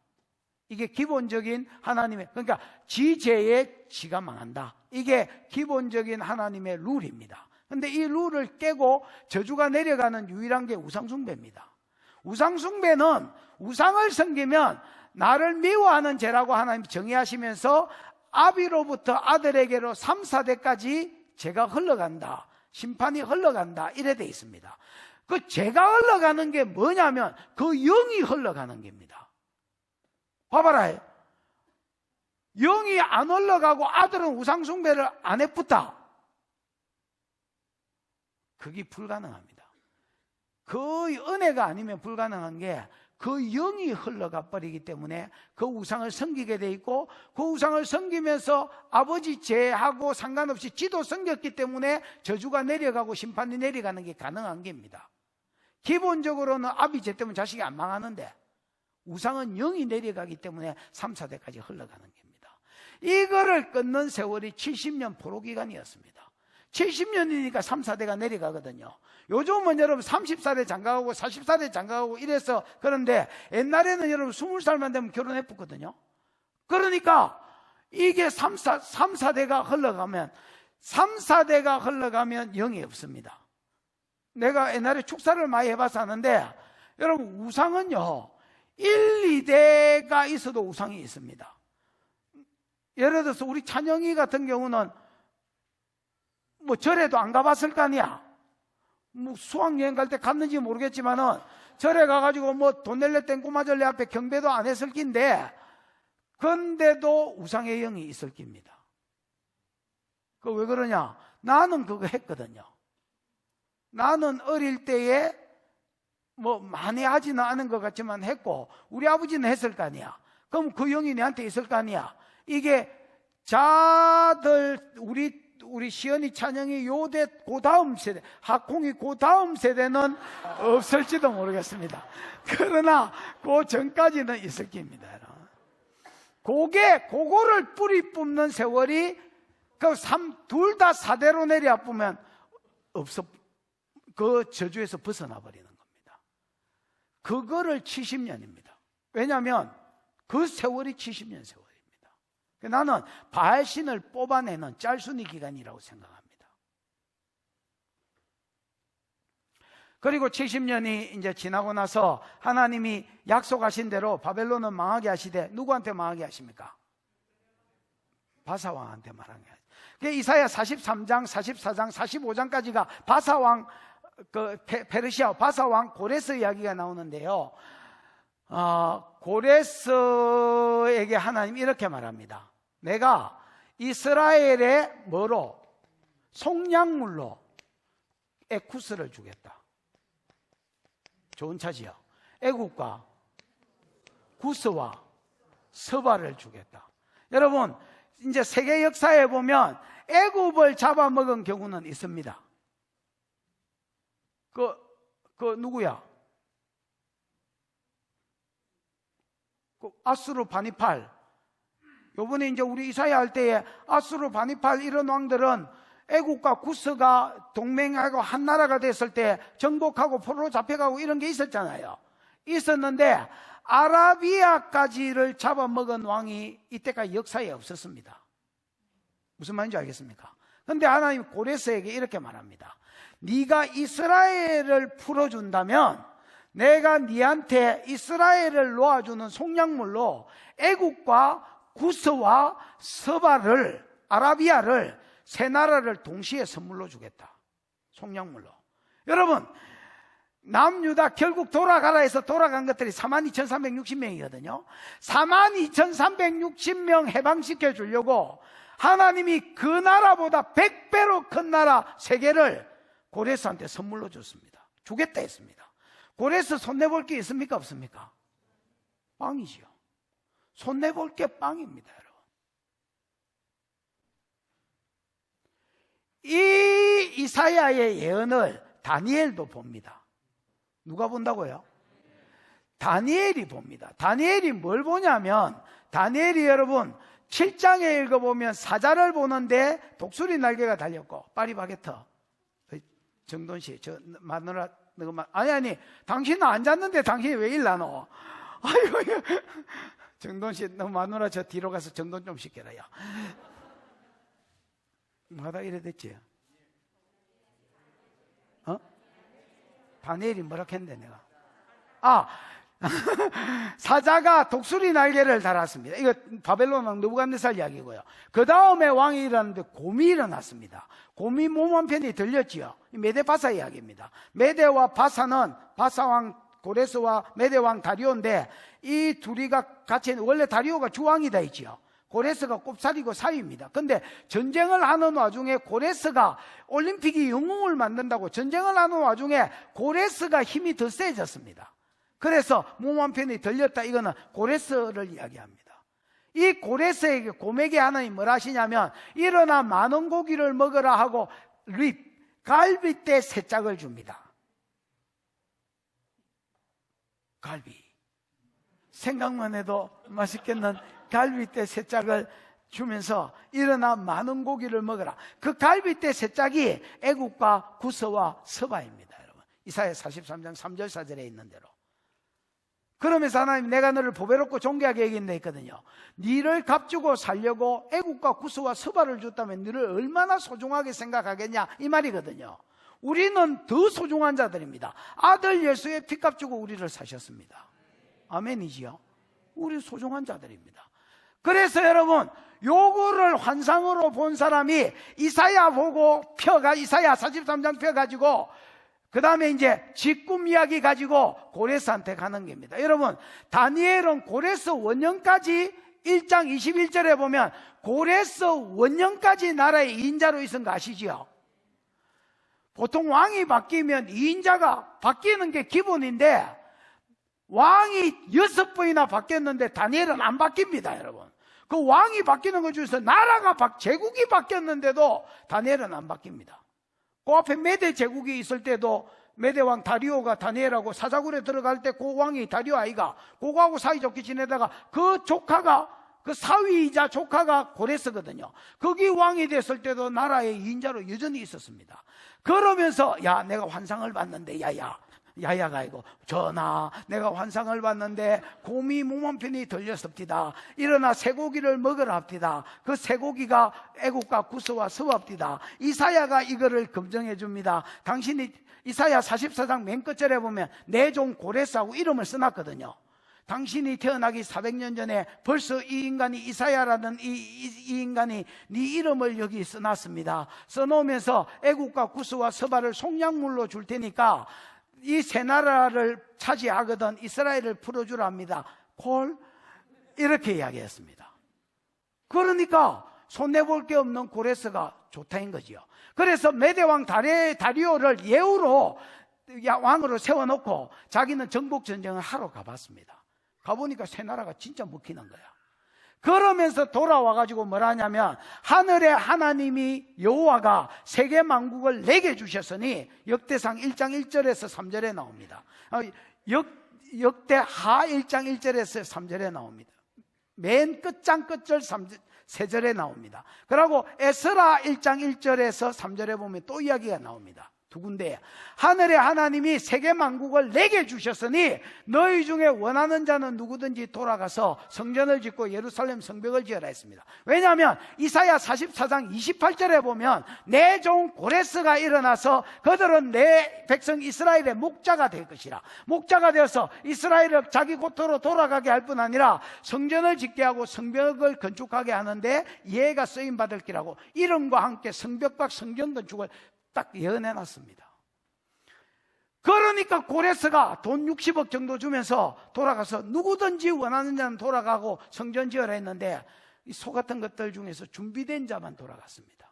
이게 기본적인 하나님의, 그러니까 지 죄에 지가 망한다. 이게 기본적인 하나님의 룰입니다. 근데 이 룰을 깨고 저주가 내려가는 유일한 게 우상숭배입니다. 우상숭배는 우상을 섬기면 나를 미워하는 죄라고 하나님 정의하시면서 아비로부터 아들에게로 3, 4대까지 죄가 흘러간다, 심판이 흘러간다, 이래 돼 있습니다. 그 죄가 흘러가는 게 뭐냐면 그 영이 흘러가는 겁니다. 봐봐라, 영이 안 흘러가고 아들은 우상숭배를 안 해붙다, 그게 불가능합니다. 그 은혜가 아니면 불가능한 게 그 영이 흘러가 버리기 때문에 그 우상을 섬기게 돼 있고, 그 우상을 섬기면서 아버지 죄하고 상관없이 지도 섬겼기 때문에 저주가 내려가고 심판이 내려가는 게 가능한 겁니다. 기본적으로는 아비 죄 때문에 자식이 안 망하는데 우상은 영이 내려가기 때문에 3, 4대까지 흘러가는 겁니다. 이거를 끊는 세월이 70년 포로기간이었습니다. 70년이니까 3, 4대가 내려가거든요. 요즘은 여러분 30살에 장가가고 40살에 장가가고 이래서 그런데 옛날에는 여러분 20살만 되면 결혼했었거든요. 그러니까 이게 3, 4대가 흘러가면 3, 4대가 흘러가면 영이 없습니다. 내가 옛날에 축사를 많이 해봐서 하는데 여러분 우상은요 1, 2대가 있어도 우상이 있습니다. 예를 들어서 우리 찬영이 같은 경우는 뭐 절에도 안 가봤을 거 아니야. 뭐 수학여행 갈 때 갔는지 모르겠지만은 절에 가가지고 뭐 돈 낼래 땡꼬마절래 앞에 경배도 안 했을 낀데 근데도 우상의 영이 있을 깁니다. 그 왜 그러냐? 나는 그거 했거든요. 나는 어릴 때에 뭐 많이 하지는 않은 것 같지만 했고 우리 아버지는 했을 거 아니야. 그럼 그 영이 내한테 있을 거 아니야. 이게 자들 우리 시연이 찬영이 요대 그 다음 세대, 학콩이 그 다음 세대는 없을지도 모르겠습니다. 그러나 그 전까지는 있을 겁니다. 그거를 뿌리 뽑는 세월이 둘 다 4대로 내려 보면 그 저주에서 벗어나 버리는 겁니다. 그거를 70년입니다. 왜냐하면 그 세월이 70년 세월. 나는 바알신을 뽑아내는 짤순이 기간이라고 생각합니다. 그리고 70년이 이제 지나고 나서 하나님이 약속하신 대로 바벨론은 망하게 하시되 누구한테 망하게 하십니까? 바사왕한테 망하게 하시죠. 이사야 43장, 44장, 45장까지가 바사왕, 페르시아 바사왕 고레스 이야기가 나오는데요. 고레스에게 하나님 이렇게 말합니다. 내가 이스라엘의 뭐로? 속량물로 에쿠스를 주겠다. 좋은 차지요. 애국과 구스와 서바를 주겠다. 여러분 이제 세계 역사에 보면 애굽을 잡아먹은 경우는 있습니다. 그 누구야? 아수르 바니팔. 요번에 이제 우리 이사야 할 때에 아수르 바니팔 이런 왕들은 애국과 구스가 동맹하고 한 나라가 됐을 때 정복하고 포로로 잡혀가고 이런 게 있었잖아요. 있었는데 아라비아까지를 잡아먹은 왕이 이때까지 역사에 없었습니다. 무슨 말인지 알겠습니까? 그런데 하나님 고레스에게 이렇게 말합니다. 네가 이스라엘을 풀어준다면 내가 네한테 이스라엘을 놓아주는 속량물로 애국과 구스와 서바를, 아라비아를 세 나라를 동시에 선물로 주겠다. 속량물로. 여러분 남유다 결국 돌아가라 해서 돌아간 것들이 42,360명이거든요 42,360명 해방시켜 주려고 하나님이 그 나라보다 100배로 큰 나라 세 개를 고레스한테 선물로 줬습니다. 주겠다 했습니다. 고레스 손내볼 게 있습니까 없습니까? 빵이지요. 손내볼 게 빵입니다. 여러분. 이 이사야의 예언을 다니엘도 봅니다. 누가 본다고요? 다니엘이 봅니다. 다니엘이 뭘 보냐면 다니엘이 여러분 7장에 읽어보면 사자를 보는데 독수리 날개가 달렸고 파리바게터 정돈씨 저 마누라 아니 당신은 안 잤는데 당신이 왜 일나노? 아이고 정돈씨 너 마누라 저 뒤로 가서 정돈 좀 시켜라요. 뭐하다 이래 됐지? 다니엘이 뭐라 했는데 내가 사자가 독수리 날개를 달았습니다. 이거 바벨론 왕 느부갓네살 이야기고요. 그 다음에 왕이 일어났는데 곰이 일어났습니다. 곰이 몸 한편이 들렸지요. 메데 바사 이야기입니다. 메데와 바사는 바사왕 고레스와 메데왕 다리오인데, 이 둘이가 같이, 원래 다리오가 주왕이 돼 있지요. 고레스가 꼽살이고 사위입니다. 근데 전쟁을 하는 와중에 고레스가, 올림픽이 영웅을 만든다고 전쟁을 하는 와중에 고레스가 힘이 더 세졌습니다. 그래서 몸 한편이 들렸다. 이거는 고레스를 이야기합니다. 이 고레스에게, 곰에게 하나님 뭘 하시냐면, 일어나 많은 고기를 먹으라 하고 갈비뼈 세 짝을 줍니다. 갈비, 생각만 해도 맛있겠는 갈비뼈 세 짝을 주면서 일어나 많은 고기를 먹어라. 그 갈비뼈 세 짝이 애국과 구서와 서바입니다. 여러분, 이사야 43장 3절 4절에 있는 대로. 그러면서 하나님, 내가 너를 보배롭고 존귀하게 여긴 데 있거든요. 너를 값주고 살려고 애국과 구서와 서바를 줬다면 너를 얼마나 소중하게 생각하겠냐, 이 말이거든요. 우리는 더 소중한 자들입니다. 아들 예수의 피값 주고 우리를 사셨습니다. 아멘이지요. 우리 소중한 자들입니다. 그래서 여러분, 요거를 환상으로 본 사람이 이사야 보고 이사야 43장 펴가지고, 그 다음에 이제 직꿈 이야기 가지고 고레스한테 가는 겁니다. 여러분, 다니엘은 고레스 원년까지 1장 21절에 보면 고레스 원년까지 나라의 2인자로 있은 거 아시지요? 보통 왕이 바뀌면 2인자가 바뀌는 게 기본인데, 왕이 6번이나 바뀌었는데 다니엘은 안 바뀝니다. 여러분, 그 왕이 바뀌는 것 중에서 제국이 바뀌었는데도 다니엘은 안 바뀝니다. 그 앞에 메데 제국이 있을 때도 메데왕 다리오가 다니엘하고 사자굴에 들어갈 때 그 왕이 다리오 아이가, 그거하고 사이좋게 지내다가 그 조카가, 그 사위이자 조카가 고레스거든요. 거기 왕이 됐을 때도 나라의 2인자로 여전히 있었습니다. 그러면서, 야, 내가 환상을 봤는데, 야야가 아니고, 전하, 내가 환상을 봤는데 곰이 몸 한편이 들렸습니다. 일어나 쇠고기를 먹으라 합니다. 그 쇠고기가 애국과 구서와 서합니다. 이사야가 이거를 검증해 줍니다. 당신이 이사야 44장 맨 끝절에 보면 내 종 고레스하고 이름을 써놨거든요. 당신이 태어나기 400년 전에 벌써 이 인간이, 이사야라는 이 인간이 네 이름을 여기 써놨습니다. 써놓으면서 애국과 구서와 서바를 속량물로 줄 테니까 이 세 나라를 차지하거든 이스라엘을 풀어주라 합니다. 이렇게 이야기했습니다. 그러니까 손해볼 게 없는 고레스가 좋다인 거지요. 그래서 메대왕 다리오를 예우로 왕으로 세워놓고 자기는 정복 전쟁을 하러 가봤습니다. 가보니까 세 나라가 진짜 먹히는 거야. 그러면서 돌아와가지고 뭘 하냐면, 하늘의 하나님이 여호와가 세계 만국을 내게 주셨으니, 역대상 1장 1절에서 3절에 나옵니다. 역대하 1장 1절에서 3절에 나옵니다. 맨 끝장 끝절 3절에 나옵니다. 그리고 에스라 1장 1절에서 3절에 보면 또 이야기가 나옵니다. 두 군데. 하늘의 하나님이 세계 만국을 내게 주셨으니 너희 중에 원하는 자는 누구든지 돌아가서 성전을 짓고 예루살렘 성벽을 지어라 했습니다. 왜냐하면 이사야 44장 28절에 보면 내 종 고레스가 일어나서 그들은 내 백성 이스라엘의 목자가 될 것이라. 목자가 되어서 이스라엘을 자기 고토로 돌아가게 할 뿐 아니라 성전을 짓게 하고 성벽을 건축하게 하는데 예가 쓰임받을 기라고 이름과 함께 성벽과 성전 건축을 딱 예언해놨습니다. 그러니까 고레스가 돈 60억 정도 주면서 돌아가서 누구든지 원하는 자는 돌아가고 성전 지어라 했는데 이 소 같은 것들 중에서 준비된 자만 돌아갔습니다.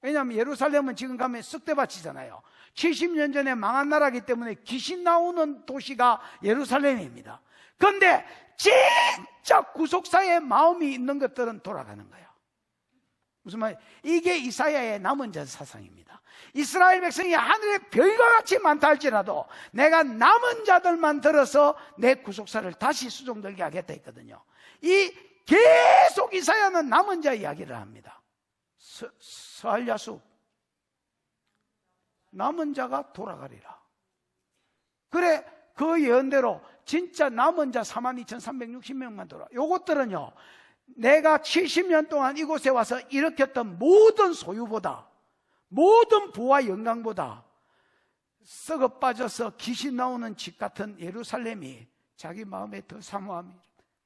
왜냐하면 예루살렘은 지금 가면 쑥대밭이잖아요. 70년 전에 망한 나라이기 때문에 귀신 나오는 도시가 예루살렘입니다. 그런데 진짜 구속사의 마음이 있는 것들은 돌아가는 거예요. 무슨 말? 이게 이사야의 남은 자 사상입니다. 이스라엘 백성이 하늘에 별과 같이 많다 할지라도 내가 남은 자들만 들어서 내 구속사를 다시 수종들게 하겠다 했거든요. 계속 이사야는 남은 자 이야기를 합니다. 서할야수, 남은 자가 돌아가리라. 그래, 그 예언대로 진짜 남은 자 42,360명만 돌아. 요것들은요, 내가 70년 동안 이곳에 와서 일으켰던 모든 소유보다, 모든 부와 영광보다 썩어 빠져서 귀신 나오는 집 같은 예루살렘이 자기 마음에 더 사모함이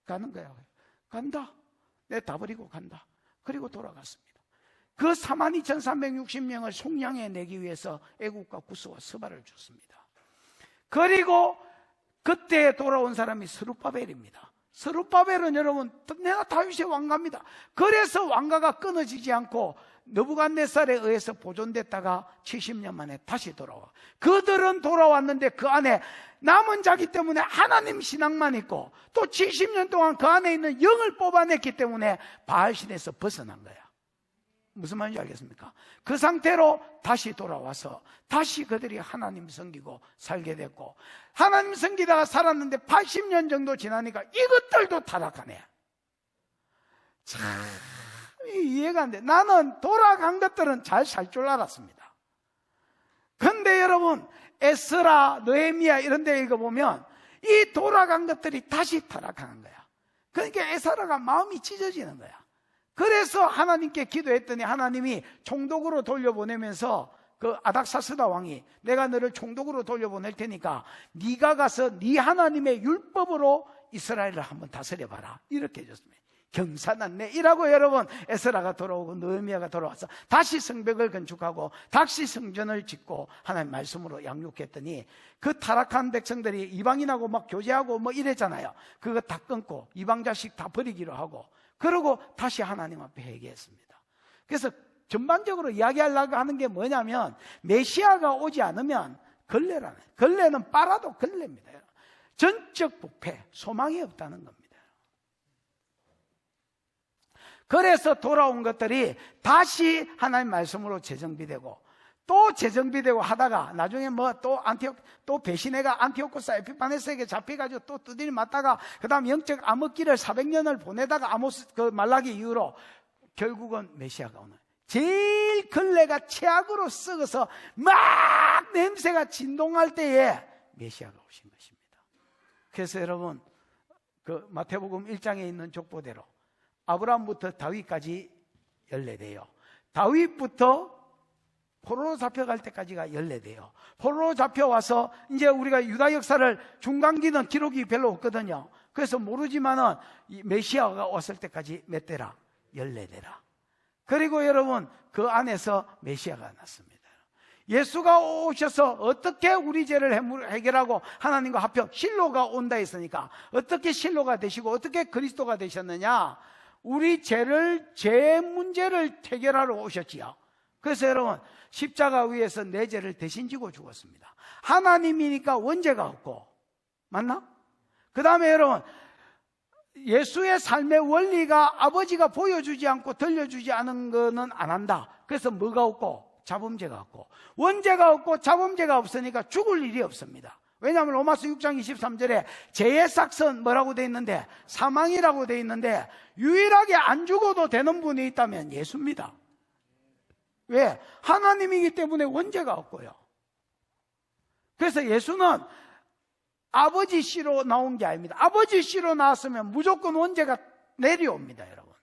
가는 거야. 간다. 내 다 버리고 간다. 그리고 돌아갔습니다. 그 42,360명을 속량해 내기 위해서 애국과 구스와 스바를 줬습니다. 그리고 그때 돌아온 사람이 스룹바벨입니다. 스룹바벨은 여러분, 내가 다윗의 왕가입니다. 그래서 왕가가 끊어지지 않고 느부갓네살에 의해서 보존됐다가 70년 만에 다시 돌아와. 그들은 돌아왔는데 그 안에 남은 자기 때문에 하나님 신앙만 있고, 또 70년 동안 그 안에 있는 영을 뽑아냈기 때문에 바알신에서 벗어난 거야. 무슨 말인지 알겠습니까? 그 상태로 다시 돌아와서 다시 그들이 하나님 섬기고 살게 됐고, 하나님 섬기다가 살았는데 80년 정도 지나니까 이것들도 타락하네. 참 이해가 안 돼. 나는 돌아간 것들은 잘 살 줄 알았습니다. 근데 여러분, 에스라, 느헤미야 이런 데 읽어보면 이 돌아간 것들이 다시 타락하는 거야. 그러니까 에스라가 마음이 찢어지는 거야. 그래서 하나님께 기도했더니 하나님이 총독으로 돌려보내면서 그 아닥사스다 왕이 내가 너를 총독으로 돌려보낼 테니까 네가 가서 네 하나님의 율법으로 이스라엘을 한번 다스려봐라, 이렇게 해줬습니다. 경사났네 이라고 여러분, 에스라가 돌아오고 느헤미야가 돌아와서 다시 성벽을 건축하고 다시 성전을 짓고 하나님 말씀으로 양육했더니 그 타락한 백성들이 이방인하고 막 교제하고 뭐 이랬잖아요. 그거 다 끊고 이방 자식 다 버리기로 하고, 그러고 다시 하나님 앞에 회개했습니다. 그래서 전반적으로 이야기하려고 하는 게 뭐냐면, 메시아가 오지 않으면 걸레라는, 걸레는 빨아도 걸레입니다. 전적 부패, 소망이 없다는 겁니다. 그래서 돌아온 것들이 다시 하나님 말씀으로 재정비되고 또 재정비되고 하다가 나중에 뭐 또 배신해가 안티오코스 에피파네스에게 잡혀가지고 또 두드리 맞다가 그 다음 영적 암흑기를 400년을 보내다가 아모스 그 말라기 이후로 결국은 메시아가 오는, 제일 걸레가 최악으로 썩어서 막 냄새가 진동할 때에 메시아가 오신 것입니다. 그래서 여러분, 그 마태복음 1장에 있는 족보대로 아브라함부터 다윗까지 14대요. 다윗부터 포로로 잡혀갈 때까지가 14대요. 포로로 잡혀와서 이제 우리가 유다 역사를 중간기는 기록이 별로 없거든요. 그래서 모르지만은 메시아가 왔을 때까지 몇 대라? 14대라. 그리고 여러분, 그 안에서 메시아가 났습니다. 예수가 오셔서 어떻게 우리 죄를 해결하고 하나님과 합혀 실로가 온다 했으니까 어떻게 실로가 되시고 어떻게 그리스도가 되셨느냐? 우리 죄 문제를 해결하러 오셨지요. 그래서 여러분, 십자가 위에서 내 죄를 대신 지고 죽었습니다. 하나님이니까 원죄가 없고, 맞나? 그 다음에 여러분, 예수의 삶의 원리가 아버지가 보여주지 않고 들려주지 않은 거는 안 한다. 그래서 뭐가 없고? 자범죄가 없고. 원죄가 없고 자범죄가 없으니까 죽을 일이 없습니다. 왜냐하면 로마서 6장 23절에 죄의 삭선 뭐라고 돼 있는데? 사망이라고 돼 있는데, 유일하게 안 죽어도 되는 분이 있다면 예수입니다. 왜? 하나님이기 때문에 원죄가 없고요. 그래서 예수는 아버지 씨로 나온 게 아닙니다. 아버지 씨로 나왔으면 무조건 원죄가 내려옵니다, 여러분.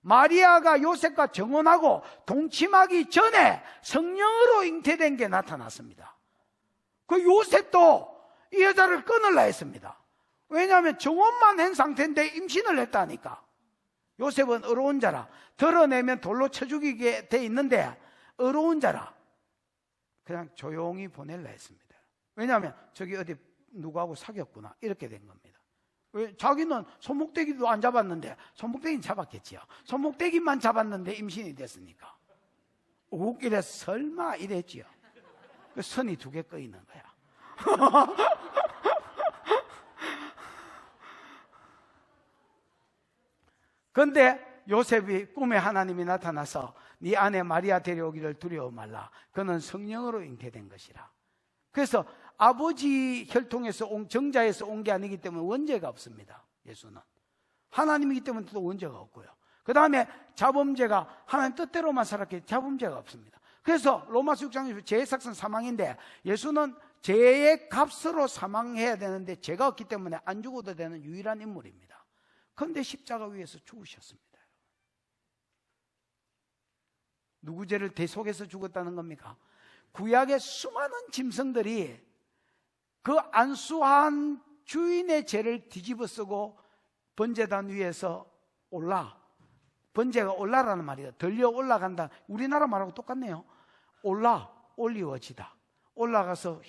마리아가 요셉과 정혼하고 동침하기 전에 성령으로 잉태된 게 나타났습니다. 그 요셉도 이 여자를 끊으려 했습니다. 왜냐하면 정혼만 한 상태인데 임신을 했다니까. 요셉은 어려운 자라, 드러내면 돌로 쳐 죽이게 돼 있는데 어려운 자라 그냥 조용히 보내려 했습니다. 왜냐하면 저기 어디 누구하고 사귀었구나 이렇게 된 겁니다. 왜? 자기는 손목대기도 안 잡았는데, 손목대기는 잡았겠지요. 손목대기만 잡았는데 임신이 됐으니까 웃기래 설마 이랬지요. 그 선이 2개 꺼 있는 거야. 그런데 요셉이 꿈에 하나님이 나타나서 네 아내 마리아 데려오기를 두려워 말라. 그는 성령으로 잉태된 것이라. 그래서 아버지 혈통에서 정자에서 온 게 아니기 때문에 원죄가 없습니다. 예수는 하나님이기 때문에 또 원죄가 없고요. 그 다음에 자범죄가 하나님 뜻대로만 살았기 때문에 자범죄가 없습니다. 그래서 로마서 6장에서 죄의 삭선 사망인데, 예수는 죄의 값으로 사망해야 되는데 죄가 없기 때문에 안 죽어도 되는 유일한 인물입니다. 그런데 십자가 위에서 죽으셨습니다. 누구 죄를 대속해서 죽었다는 겁니까? 구약의 수많은 짐승들이 그 안수한 주인의 죄를 뒤집어 쓰고 번제단 위에서 번제가 올라라는 말이에요. 들려 올라간다. 우리나라 말하고 똑같네요. 올리워지다. 올라가서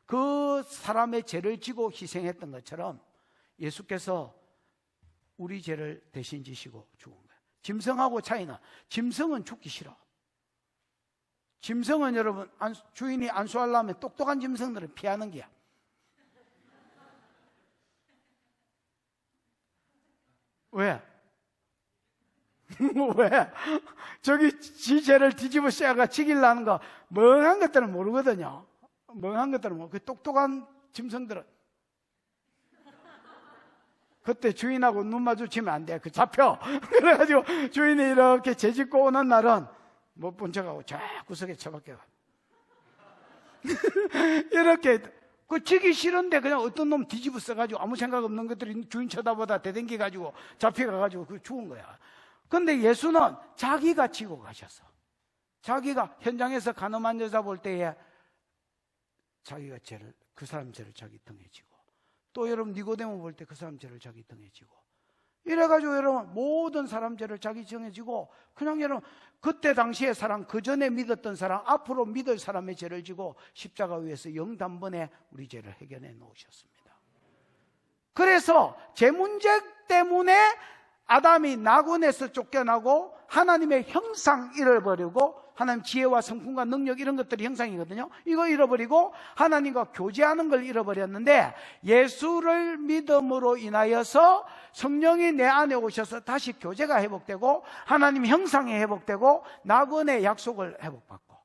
그 사람의 죄를 지고 희생했던 것처럼 예수께서 우리 죄를 대신 지시고 죽은 거예요. 짐승하고 차이는, 짐승은 죽기 싫어. 짐승은 여러분, 주인이 안수하려면 똑똑한 짐승들은 피하는 게야. 왜? 왜? 저기 지 죄를 뒤집어 씌어가 죽이려는 거, 멍한 것들은 모르거든요. 멍한 것들은 모르고, 그 똑똑한 짐승들은. 그때 주인하고 눈 마주치면 안 돼. 그 잡혀. 그래가지고 주인이 이렇게 죄 짓고 오는 날은 못 본 척하고 저 구석에 처박혀. 이렇게, 그 지기 싫은데 그냥 어떤 놈 뒤집어 써가지고 아무 생각 없는 것들이 주인 쳐다보다 대댕기가지고 잡혀가가지고 그 죽은 거야. 근데 예수는 자기가 지고 가셨어. 자기가 현장에서 간음한 여자 볼 때에 자기가 그 사람 죄를 자기 등에 지고, 또 여러분 니고데모 볼 때 그 사람 죄를 자기 등에 지고, 이래가지고 여러분 모든 사람 죄를 자기 등에 지고, 그냥 여러분 그때 당시의 사람, 그 전에 믿었던 사람, 앞으로 믿을 사람의 죄를 지고 십자가 위에서 영단번에 우리 죄를 해결해 놓으셨습니다. 그래서 죄 문제 때문에 아담이 낙원에서 쫓겨나고 하나님의 형상 잃어버리고, 하나님 지혜와 성품과 능력 이런 것들이 형상이거든요. 이거 잃어버리고 하나님과 교제하는 걸 잃어버렸는데, 예수를 믿음으로 인하여서 성령이 내 안에 오셔서 다시 교제가 회복되고 하나님 형상이 회복되고 낙원의 약속을 회복받고.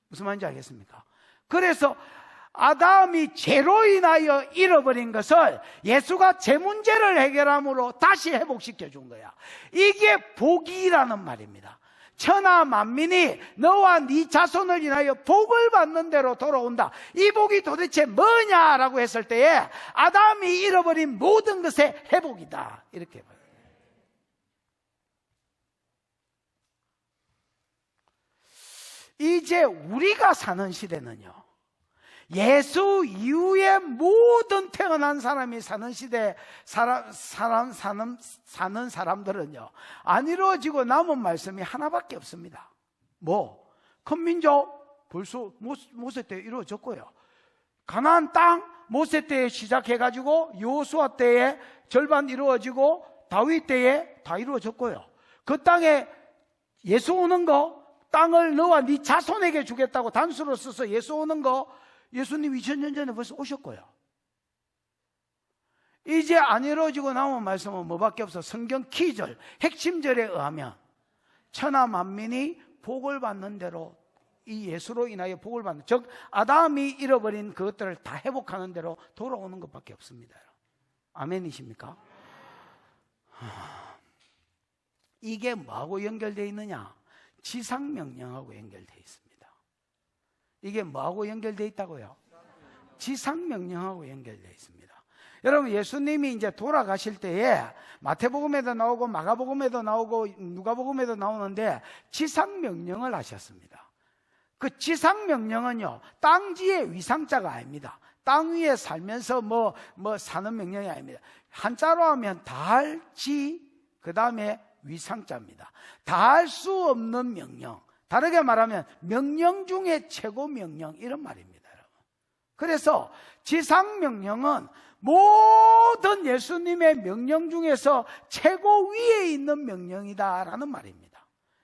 무슨 말인지 알겠습니까? 그래서 아담이 죄로 인하여 잃어버린 것을 예수가 죄 문제를 해결함으로 다시 회복시켜 준 거야. 이게 복이라는 말입니다. 천하 만민이 너와 네 자손을 인하여 복을 받는 대로 돌아온다. 이 복이 도대체 뭐냐라고 했을 때에 아담이 잃어버린 모든 것의 회복이다, 이렇게 봐요. 이제 우리가 사는 시대는요, 예수 이후에 모든 태어난 사람이 사는 시대, 사는 사람들은요, 안 이루어지고 남은 말씀이 하나밖에 없습니다. 큰 민족, 벌써 모세 때 이루어졌고요. 가나안 땅, 모세 때에 시작해가지고 여호수아 때에 절반 이루어지고 다윗 때에 다 이루어졌고요. 그 땅에 예수 오는 거, 땅을 너와 네 자손에게 주겠다고 단수로 써서 예수 오는 거, 예수님 2000년 전에 벌써 오셨고요. 이제 안 이루어지고 남은 말씀은 뭐밖에 없어. 성경 키절, 핵심절에 의하면 천하 만민이 복을 받는 대로, 이 예수로 인하여 복을 받는, 즉 아담이 잃어버린 그것들을 다 회복하는 대로 돌아오는 것밖에 없습니다. 아멘이십니까? 이게 뭐하고 연결되어 있느냐? 지상명령하고 연결되어 있습니다. 이게 뭐하고 연결되어 있다고요? 지상명령하고 연결되어 있습니다. 여러분, 예수님이 이제 돌아가실 때에 마태복음에도 나오고 마가복음에도 나오고 누가복음에도 나오는데 지상명령을 하셨습니다. 그 지상명령은요, 땅지의 위상자가 아닙니다. 땅 위에 살면서 뭐 사는 명령이 아닙니다. 한자로 하면 다할지, 그 다음에 위상자입니다. 다할 수 없는 명령, 다르게 말하면 명령 중에 최고 명령, 이런 말입니다, 여러분. 그래서 지상명령은 모든 예수님의 명령 중에서 최고 위에 있는 명령이다라는 말입니다.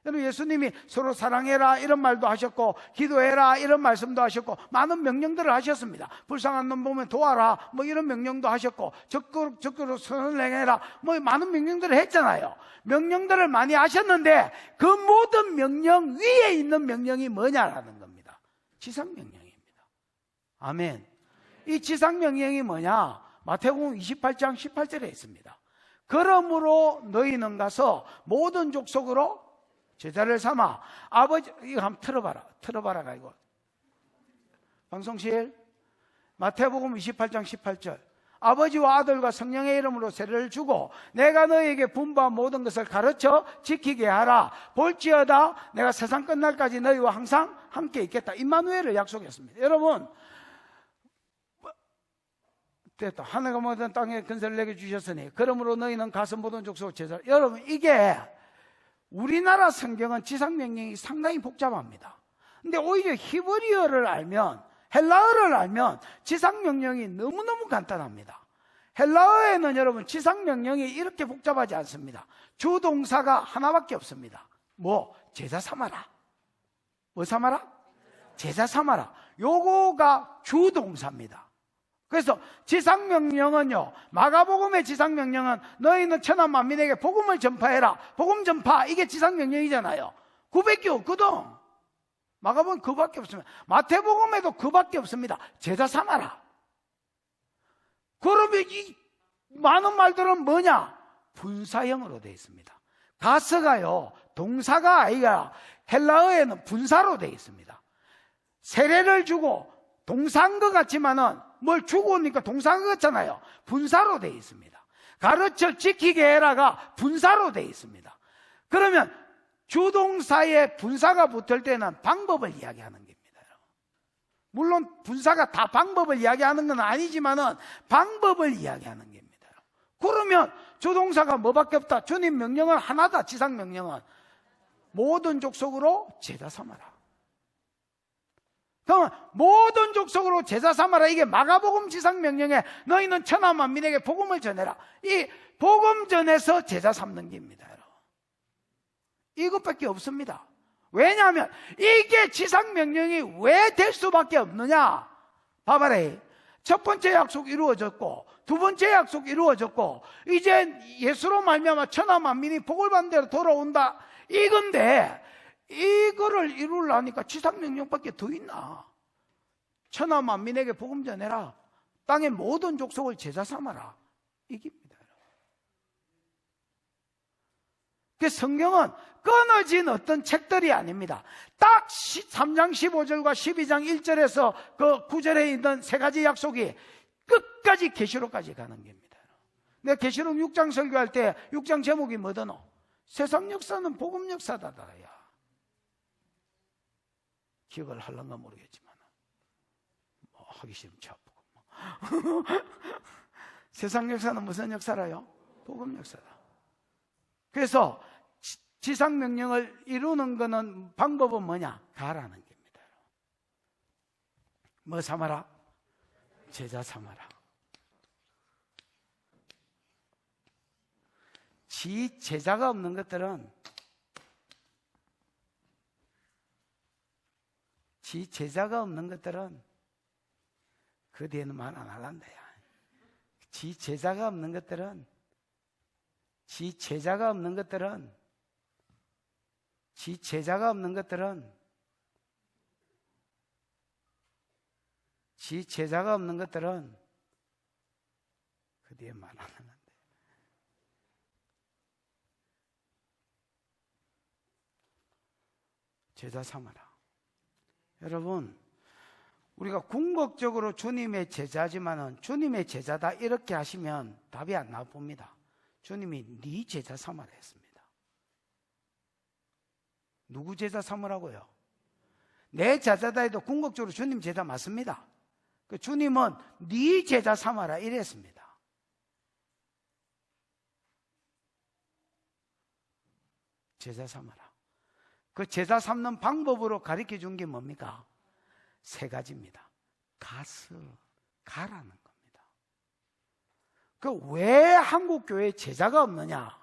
여러분, 예수님이 서로 사랑해라 이런 말도 하셨고, 기도해라 이런 말씀도 하셨고, 많은 명령들을 하셨습니다. 불쌍한 놈 보면 도와라 뭐 이런 명령도 하셨고, 적그로 선을 행해라 뭐 많은 명령들을 했잖아요. 명령들을 많이 하셨는데 그 모든 명령 위에 있는 명령이 뭐냐라는 겁니다. 지상명령입니다. 아멘. 이 지상명령이 뭐냐? 마태복음 28장 18절에 있습니다. 그러므로 너희는 가서 모든 족속으로 제자를 삼아 아버지, 이거 한번 틀어봐라 가지고 방송실 마태복음 28장 18절, 아버지와 아들과 성령의 이름으로 세례를 주고 내가 너에게 분부한 모든 것을 가르쳐 지키게 하라. 볼지어다 내가 세상 끝날까지 너희와 항상 함께 있겠다. 임마누엘을 약속했습니다. 여러분, 됐다. 하늘과 모든 땅에 근세를 내게 주셨으니 그러므로 너희는 가서 모든 족속 제자. 여러분, 이게 우리나라 성경은 지상명령이 상당히 복잡합니다. 근데 오히려 히브리어를 알면, 헬라어를 알면 지상명령이 너무너무 간단합니다. 헬라어에는 여러분 지상명령이 이렇게 복잡하지 않습니다. 주동사가 하나밖에 없습니다. 뭐? 제자 삼아라. 뭐 삼아라? 제자 삼아라. 요거가 주동사입니다. 그래서 지상명령은요, 마가복음의 지상명령은 너희는 천하 만민에게 복음을 전파해라. 복음 전파, 이게 지상명령이잖아요. 그밖에 없거든. 마가복음은 그밖에 없습니다. 마태복음에도 그밖에 없습니다. 제자 삼아라. 그러면 이 많은 말들은 뭐냐? 분사형으로 되어 있습니다. 가서가요, 동사가 아니라 헬라어에는 분사로 되어 있습니다. 세례를 주고 동사인 것 같지만은 뭘 주고 오니까 동사인 것 같잖아요. 분사로 되어 있습니다. 가르쳐 지키게 해라가 분사로 되어 있습니다. 그러면 주동사에 분사가 붙을 때는 방법을 이야기하는 겁니다. 물론 분사가 다 방법을 이야기하는 건 아니지만은 방법을 이야기하는 겁니다. 그러면 주동사가 뭐밖에 없다? 주님 명령은 하나다. 지상 명령은 모든 족속으로 제자 삼아라. 그러면 모든 족속으로 제자 삼아라. 이게 마가복음 지상 명령에 너희는 천하 만민에게 복음을 전해라. 이 복음 전해서 제자 삼는 겁니다. 이것밖에 없습니다. 왜냐하면 이게 지상명령이 왜 될 수밖에 없느냐? 봐봐라. 첫 번째 약속 이루어졌고 두 번째 약속 이루어졌고 이제 예수로 말미암아 천하 만민이 복을 받는 대로 돌아온다. 이건데 이거를 이루려니까 지상명령밖에 더 있나? 천하 만민에게 복음 전해라. 땅의 모든 족속을 제자 삼아라. 이깁니다. 그 성경은 끊어진 어떤 책들이 아닙니다. 딱 3장 15절과 12장 1절에서 그 9절에 있는 세 가지 약속이 끝까지 계시록까지 가는 겁니다. 내가 계시록 6장 설교할 때 6장 제목이 뭐더노? 세상 역사는 복음 역사다더라야. 기억을 하려는가 모르겠지만 뭐 하기 싫으면 쳐보고 세상 역사는 무슨 역사라요? 복음 역사다. 그래서 지상명령을 이루는 거는 방법은 뭐냐? 가라는 겁니다. 뭐 삼아라? 제자 삼아라. 지 제자가 없는 것들은 그 뒤에는 말 안 할란다. 지 제자가 없는 것들은 그 뒤에 말 안 하는데. 제자 삼아라. 여러분, 우리가 궁극적으로 주님의 제자지만은 주님의 제자다 이렇게 하시면 답이 안 나옵니다. 주님이 네 제자 삼아라 했습니다. 누구 제자 삼으라고요? 내 제자다 해도 궁극적으로 주님 제자 맞습니다. 그 주님은 네 제자 삼아라 이랬습니다. 제자 삼아라. 그 제자 삼는 방법으로 가르쳐 준 게 뭡니까? 세 가지입니다. 가라는 겁니다. 그 왜 한국 교회에 제자가 없느냐?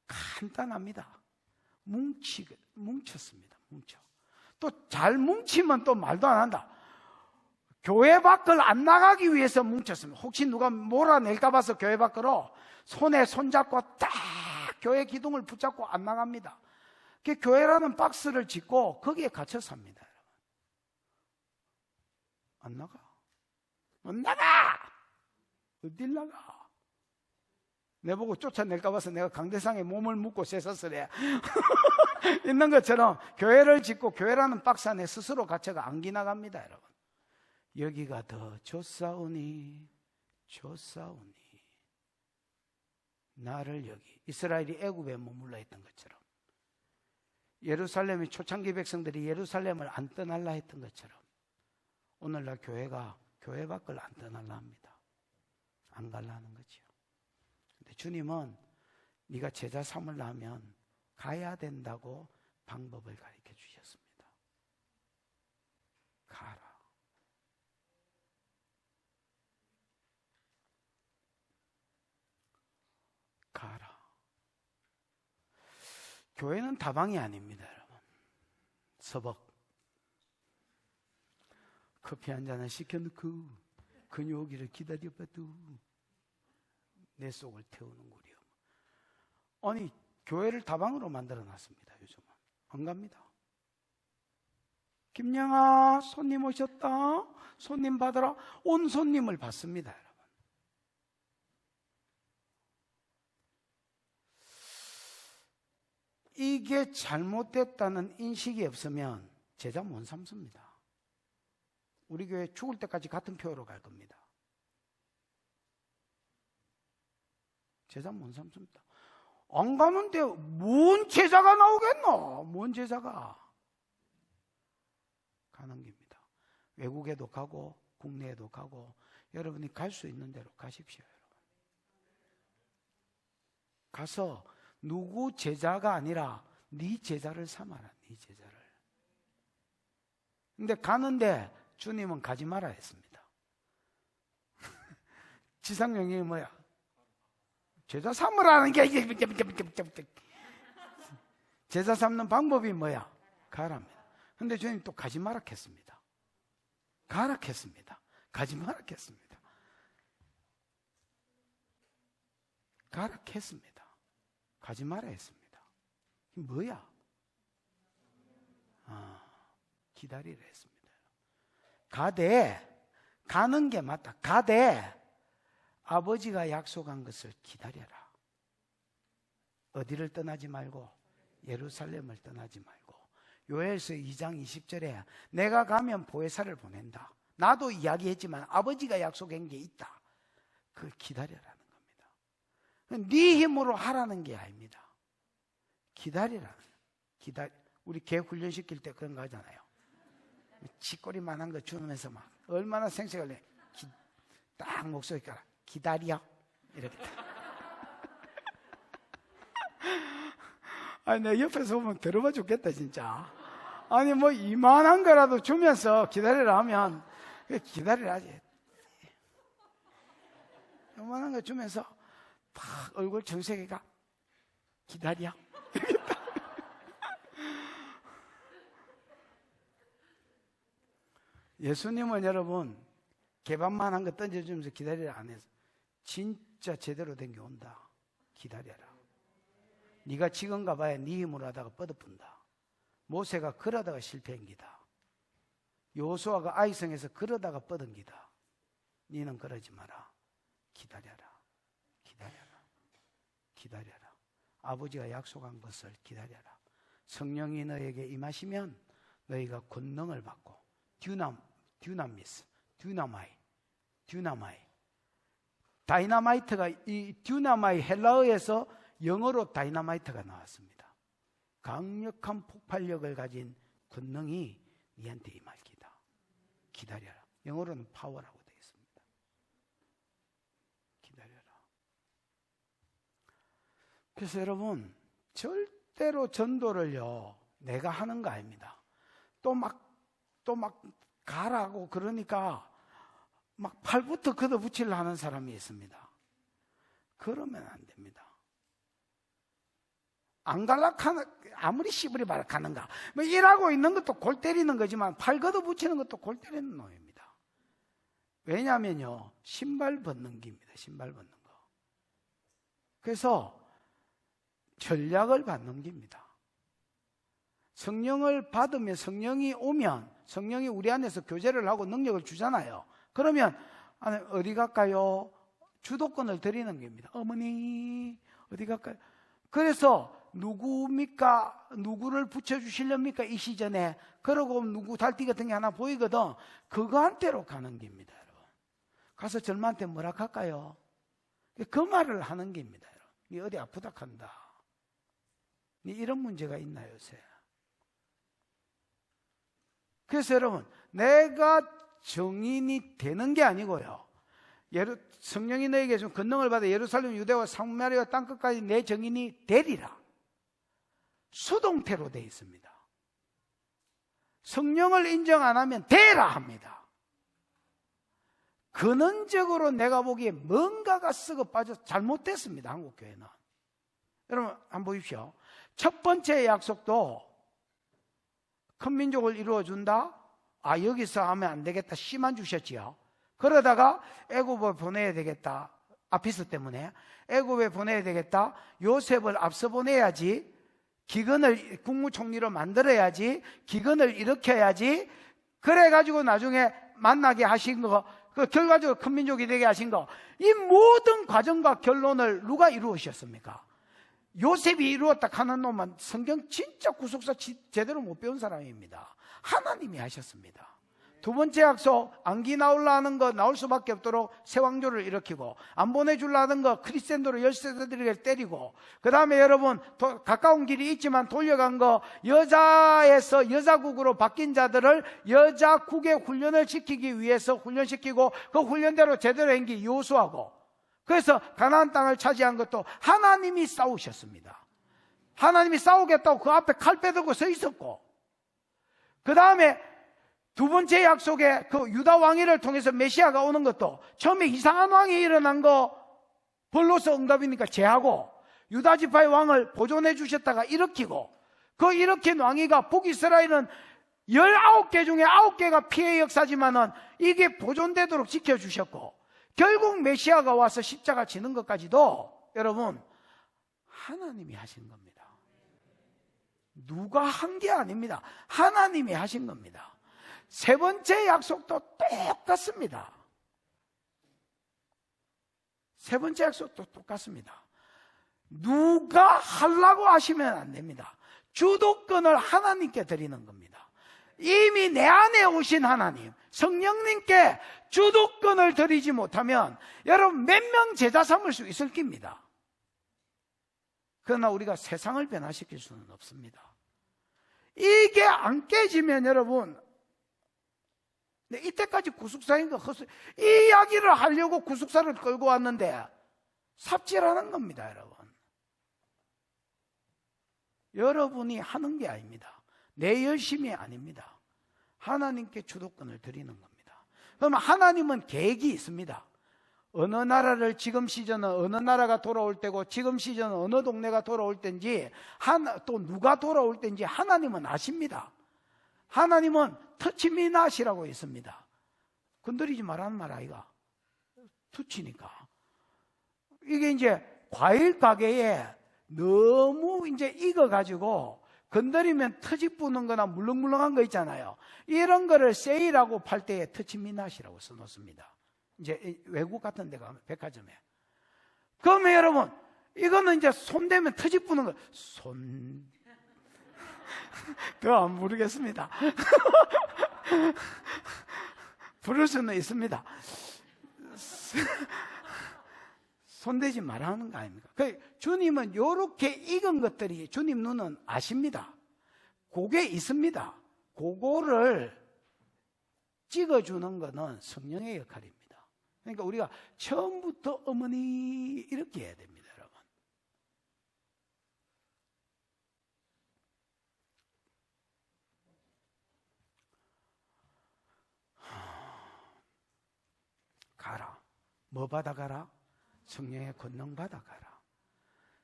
간단합니다. 뭉쳤습니다. 또 잘 뭉치면 또 말도 안 한다. 교회 밖을 안 나가기 위해서 뭉쳤습니다. 혹시 누가 몰아낼까 봐서 교회 밖으로 손에 손잡고 딱 교회 기둥을 붙잡고 안 나갑니다. 그 교회라는 박스를 짓고 거기에 갇혀 삽니다. 안 나가. 어딜 나가? 내보고 쫓아낼까 봐서 내가 강대상에 몸을 묶고 쇠사슬에 있는 것처럼 교회를 짓고 교회라는 박스 안에 스스로 갇혀가 안기 나갑니다. 여러분, 여기가 더 좋사오니 줬사오니 나를 여기. 이스라엘이 애굽에 머물러 있던 것처럼, 예루살렘의 초창기 백성들이 예루살렘을 안 떠날라 했던 것처럼, 오늘날 교회가 교회 밖을 안 떠날라 합니다. 안 갈라 하는 거죠. 근데 주님은 네가 제자 삼으려 하면 가야 된다고 방법을 가르쳐 주셨습니다. 가라. 가라. 교회는 다방이 아닙니다, 여러분. 서벅. 커피 한 잔을 시켜놓고 그녀 오기를 기다려봐도 내 속을 태우는구려. 아니, 교회를 다방으로 만들어놨습니다. 요즘은 안 갑니다. 김양아, 손님 오셨다. 손님 받으라. 온 손님을 받습니다, 여러분. 이게 잘못됐다는 인식이 없으면 제자 못 삼습니다. 우리 교회 죽을 때까지 같은 표로 갈 겁니다. 제자 못 삼습니다. 안 가는데 뭔 제자가 나오겠노? 뭔 제자가? 가는 겁니다. 외국에도 가고 국내에도 가고 여러분이 갈 수 있는 대로 가십시오. 여러분. 가서 누구 제자가 아니라 네 제자를 삼아라. 네 제자를. 근데 가는데 주님은 가지 마라 했습니다. 지상명령이 뭐야? 제자 삼으라는 게 제자 삼는 방법이 뭐야? 가랍니다. 근데 주님 또 가지 마라 했습니다. 가라 했습니다. 가지 마라 했습니다. 가라 했습니다. 가지 마라 했습니다. 뭐야? 기다리라 했습니다. 가되, 가는 게 맞다. 가되 아버지가 약속한 것을 기다려라. 어디를 떠나지 말고 예루살렘을 떠나지 말고. 요엘서 2장 20절에 내가 가면 보혜사를 보낸다. 나도 이야기했지만 아버지가 약속한 게 있다. 그걸 기다려라는 겁니다. 네 힘으로 하라는 게 아닙니다. 기다리라는. 우리 개 훈련시킬 때 그런 거 하잖아요. 치꼬리만한 거 주면서 막 얼마나 생색을 내. 딱 목소리 깔아. 기다려. 이렇게. 아니, 내 옆에서 보면 들어봐 죽겠다, 진짜. 아니, 뭐, 이만한 거라도 주면서 기다리라 하면, 기다리라지. 이만한 거 주면서, 팍, 얼굴 정색이가, 기다려. 예수님은 여러분, 개밥만 한 거 던져주면서 기다리라 안 해서, 진짜 제대로 된 게 온다. 기다려라. 네가 지금 가봐야 네 힘으로 하다가 뻗어푼다. 모세가 그러다가 실패한 기다. 여호수아가 아이성에서 그러다가 뻗은 기다. 너는 그러지 마라. 기다려라. 기다려라. 기다려라. 아버지가 약속한 것을 기다려라. 성령이 너에게 임하시면 너희가 권능을 받고 듀나마이. 다이나마이트가 이 듀나마이 헬라어에서 영어로 다이나마이트가 나왔습니다. 강력한 폭발력을 가진 권능이 니한테 임할 기다. 기다려라. 영어로는 파워라고 되어 있습니다. 기다려라. 그래서 여러분, 절대로 전도를요, 내가 하는 거 아닙니다. 또 막 가라고 그러니까 막 팔부터 걷어붙이려 하는 사람이 있습니다. 그러면 안 됩니다. 안 갈라 아무리 씨부리 말 가는가. 뭐 일하고 있는 것도 골 때리는 거지만 팔 걷어붙이는 것도 골 때리는 놈입니다. 왜냐하면요, 신발 벗는 기입니다. 신발 벗는 거. 그래서 전략을 받는 기입니다. 성령을 받으면, 성령이 오면 성령이 우리 안에서 교제를 하고 능력을 주잖아요. 그러면 어디 갈까요? 주도권을 드리는 겁니다. 어머니 어디 갈까요? 그래서 누구입니까? 누구를 붙여주시렵니까? 이 시전에. 그러고 누구 달띠 같은 게 하나 보이거든. 그거한테로 가는 겁니다, 여러분. 가서 절마한테 뭐라 할까요? 그 말을 하는 겁니다. 니 어디 아프다 한다. 니 이런 문제가 있나요, 요새? 그래서 여러분, 내가 정인이 되는 게 아니고요. 성령이 너에게 좀 권능을 받아 예루살렘, 유대와 사마리아 땅끝까지 내 정인이 되리라. 수동태로 되어 있습니다. 성령을 인정 안 하면 되라 합니다. 근원적으로 내가 보기에 뭔가가 썩어 빠져 잘못됐습니다. 한국교회는. 여러분 한번 보십시오. 첫 번째 약속도 큰 민족을 이루어준다. 여기서 하면 안 되겠다. 씨만 주셨지요. 그러다가 애굽에 보내야 되겠다. 아피스 때문에 애굽에 보내야 되겠다. 요셉을 앞서 보내야지. 기근을 국무총리로 만들어야지. 기근을 일으켜야지. 그래가지고 나중에 만나게 하신 거, 그 결과적으로 큰 민족이 되게 하신 거, 이 모든 과정과 결론을 누가 이루으셨습니까? 요셉이 이루었다 하는 놈만 성경 진짜 구속사 제대로 못 배운 사람입니다. 하나님이 하셨습니다. 두 번째 약속, 안기 나올라 하는 거 나올 수밖에 없도록 새 왕조를 일으키고, 안 보내줄라 하는 거 크리스찬도로 열세들에게 때리고, 그 다음에 여러분 가까운 길이 있지만 돌려간 거, 여자에서 여자국으로 바뀐 자들을 여자국의 훈련을 시키기 위해서 훈련시키고, 그 훈련대로 제대로 행기 요수하고, 그래서 가나안 땅을 차지한 것도 하나님이 싸우셨습니다. 하나님이 싸우겠다고 그 앞에 칼 빼들고 서 있었고, 그 다음에 두 번째 약속에 그 유다 왕위를 통해서 메시아가 오는 것도 처음에 이상한 왕이 일어난 거 벌로서 응답이니까 제하고, 유다 지파의 왕을 보존해 주셨다가 일으키고, 그 일으킨 왕위가 북이스라엘은 19개 중에 9개가 피해 역사지만은 이게 보존되도록 지켜주셨고, 결국 메시아가 와서 십자가 지는 것까지도 여러분 하나님이 하신 겁니다. 누가 한 게 아닙니다. 하나님이 하신 겁니다. 세 번째 약속도 똑같습니다. 세 번째 약속도 똑같습니다. 누가 하려고 하시면 안 됩니다. 주도권을 하나님께 드리는 겁니다. 이미 내 안에 오신 하나님, 성령님께 주도권을 드리지 못하면 여러분 몇 명 제자 삼을 수 있을 겁니다. 그러나 우리가 세상을 변화시킬 수는 없습니다. 이게 안 깨지면 여러분, 이때까지 구속사인 거 헛소리, 이 이야기를 하려고 구속사를 끌고 왔는데 삽질하는 겁니다. 여러분이 하는 게 아닙니다. 내 열심이 아닙니다. 하나님께 주도권을 드리는 겁니다. 그러면 하나님은 계획이 있습니다. 어느 나라를 지금 시즌은 어느 나라가 돌아올 때고, 지금 시즌은 어느 동네가 돌아올 때인지, 또 누가 돌아올 때인지 하나님은 아십니다. 하나님은 터치미낫이라고 있습니다. 건드리지 말라는 말 아이가. 터치니까. 이게 이제 과일 가게에 너무 이제 익어가지고 건드리면 터지 부는 거나 물렁물렁한 거 있잖아요. 이런 거를 세일하고 팔 때에 터치미낫이라고 써놓습니다. 이제 외국 같은 데 가면 백화점에. 그러면 여러분, 이거는 이제 손 대면 터지 부는 거. 그거 안 부르겠습니다. 부를 수는 있습니다. 손대지 말라는 거 아닙니까? 주님은 이렇게 익은 것들이 주님 눈은 아십니다. 그게 있습니다. 그거를 찍어주는 거는 성령의 역할입니다. 그러니까 우리가 처음부터 어머니 이렇게 해야 됩니다, 여러분. 가라. 뭐 받아가라? 성령의 권능 받아가라.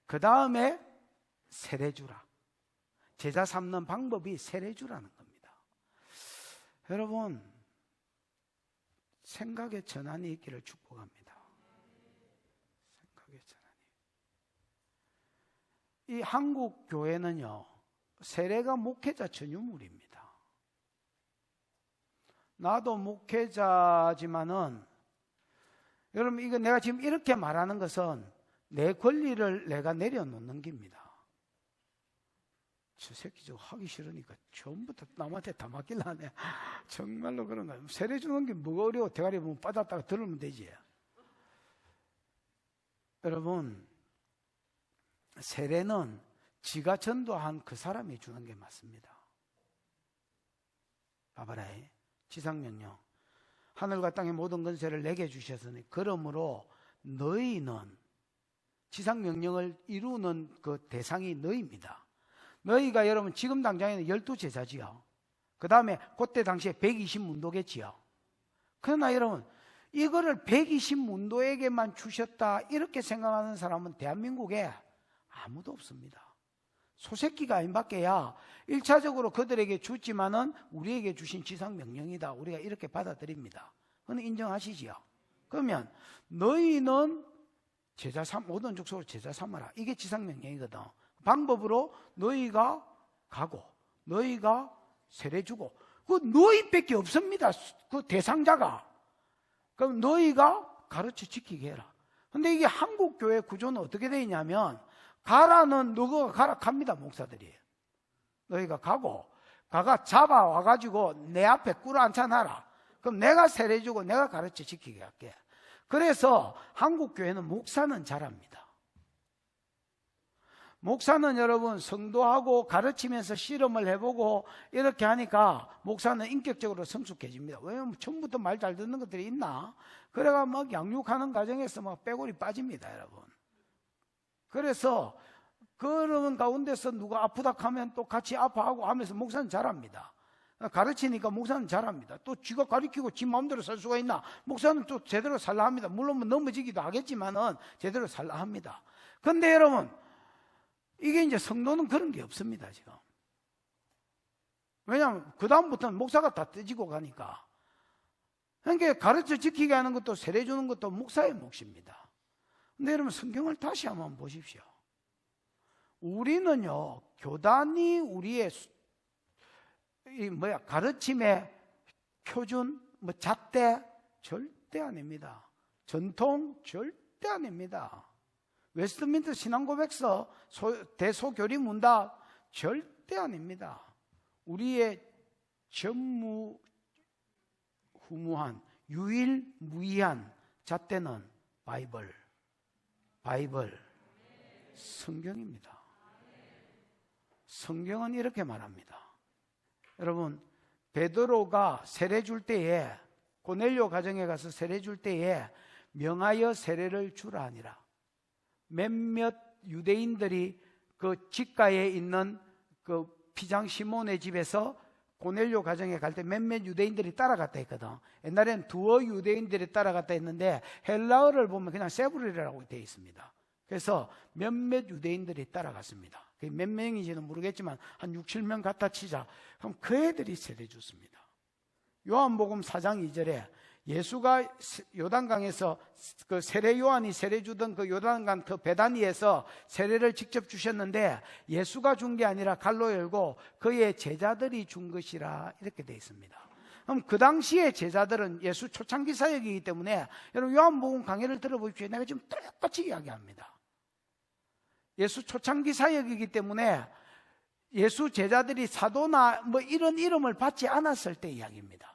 그 다음에 세례 주라. 제자 삼는 방법이 세례 주라는 겁니다. 여러분, 생각의 전환이 있기를 축복합니다. 생각의 전환이. 이 한국 교회는요, 세례가 목회자 전유물입니다. 나도 목회자지만은, 여러분, 이거 내가 지금 이렇게 말하는 것은 내 권리를 내가 내려놓는 겁니다. 저 새끼 저거 하기 싫으니까 처음부터 남한테 다 맡길라네. 정말로 그런가. 세례 주는 게 뭐가 어려워. 대가리 보면 빠졌다가 들으면 되지. 여러분, 세례는 지가 전도한 그 사람이 주는 게 맞습니다. 봐봐라. 지상명령. 하늘과 땅의 모든 권세를 내게 주셨으니 그러므로 너희는, 지상명령을 이루는 그 대상이 너희입니다. 너희가 여러분 지금 당장에는 12제자지요. 그 다음에 그때 당시에 120문도겠지요. 그러나 여러분 이거를 120문도에게만 주셨다 이렇게 생각하는 사람은 대한민국에 아무도 없습니다. 소새끼가 임밖에야 1차적으로 그들에게 줬지만은 우리에게 주신 지상명령이다. 우리가 이렇게 받아들입니다. 그건 인정하시지요. 그러면 너희는 제자 삼, 모든 족속으로 제자 삼아라. 이게 지상명령이거든. 방법으로 너희가 가고 너희가 세례 주고 그 너희밖에 없습니다. 그 대상자가. 그럼 너희가 가르쳐 지키게 해라. 근데 이게 한국 교회 구조는 어떻게 되어 있냐면 가라는 너가 가라 갑니다. 목사들이. 너희가 가고 가가 잡아와 가지고 내 앞에 꿇어앉혀놔라. 그럼 내가 세례 주고 내가 가르쳐 지키게 할게. 그래서 한국 교회는 목사는 잘합니다. 목사는 여러분 성도하고 가르치면서 실험을 해보고 이렇게 하니까 목사는 인격적으로 성숙해집니다. 왜냐하면 처음부터 말 잘 듣는 것들이 있나? 그래가 막 양육하는 과정에서 막 빼골이 빠집니다, 여러분. 그래서 그런 가운데서 누가 아프다 하면 또 같이 아파하고 하면서 목사는 잘합니다. 가르치니까 목사는 잘합니다. 또 쥐가 가르치고 지 마음대로 살 수가 있나? 목사는 또 제대로 살라 합니다. 물론 뭐 넘어지기도 하겠지만은 제대로 살라 합니다. 근데 여러분 이게 이제 성도는 그런 게 없습니다, 지금. 왜냐하면 그다음부터는 목사가 다 떼지고 가니까. 그러니까 가르쳐 지키게 하는 것도 세례 주는 것도 목사의 몫입니다. 근데 여러분 성경을 다시 한번 보십시오. 우리는요, 교단이 우리의 가르침의 표준, 잣대 절대 아닙니다. 전통 절대 아닙니다. 웨스트민스터 신앙고백서 대소교리 문답 절대 아닙니다. 우리의 전무후무한 유일무이한 잣대는 바이블 성경입니다. 성경은 이렇게 말합니다. 여러분 베드로가 세례 줄 때에 고넬료 가정에 가서 세례 줄 때에 명하여 세례를 주라 하니라. 몇몇 유대인들이 그 집가에 있는 그 피장 시몬의 집에서 고넬료 가정에 갈 때 몇몇 유대인들이 따라갔다 했거든. 옛날에는 두어 유대인들이 따라갔다 했는데 헬라어를 보면 그냥 세브르라고 되어 있습니다. 그래서 몇몇 유대인들이 따라갔습니다. 몇 명인지는 모르겠지만 한 6, 7명 갖다 치자. 그럼 그 애들이 세례 줬습니다. 요한복음 4장 2절에 예수가 요단강에서 그 세례 요한이 세례 주던 그 요단강 그 베다니에서 세례를 직접 주셨는데 예수가 준 게 아니라 갈로 열고 그의 제자들이 준 것이라 이렇게 되어 있습니다. 그럼 그 당시의 제자들은 예수 초창기 사역이기 때문에 여러분 요한복음 강해를 들어보십시오. 내가 지금 똑같이 이야기합니다. 예수 초창기 사역이기 때문에 예수 제자들이 사도나 뭐 이런 이름을 받지 않았을 때 이야기입니다.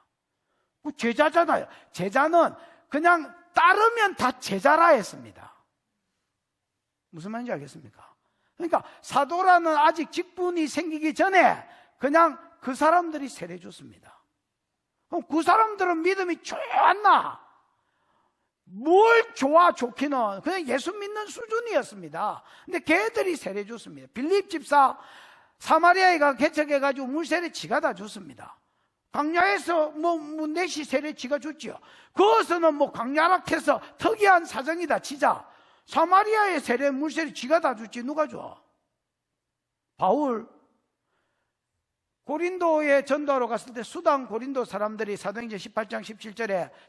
제자잖아요. 제자는 그냥 따르면 다 제자라 했습니다. 무슨 말인지 알겠습니까? 그러니까 사도라는 아직 직분이 생기기 전에 그냥 그 사람들이 세례 줬습니다. 그럼 그 사람들은 믿음이 좋았나? 뭘 좋기는 그냥 예수 믿는 수준이었습니다. 근데 걔들이 세례 줬습니다. 빌립 집사 사마리아에 가 개척해가지고 물세례 지가 다 줬습니다. 광야에서 내시 세례 지가 줬지요. 그것은 광야락해서 특이한 사정이다 치자. 사마리아의 세례 물세례 지가 다 줬지 누가 줘? 바울 고린도에 전도하러 갔을 때 수당 고린도 사람들이 사도행전 18장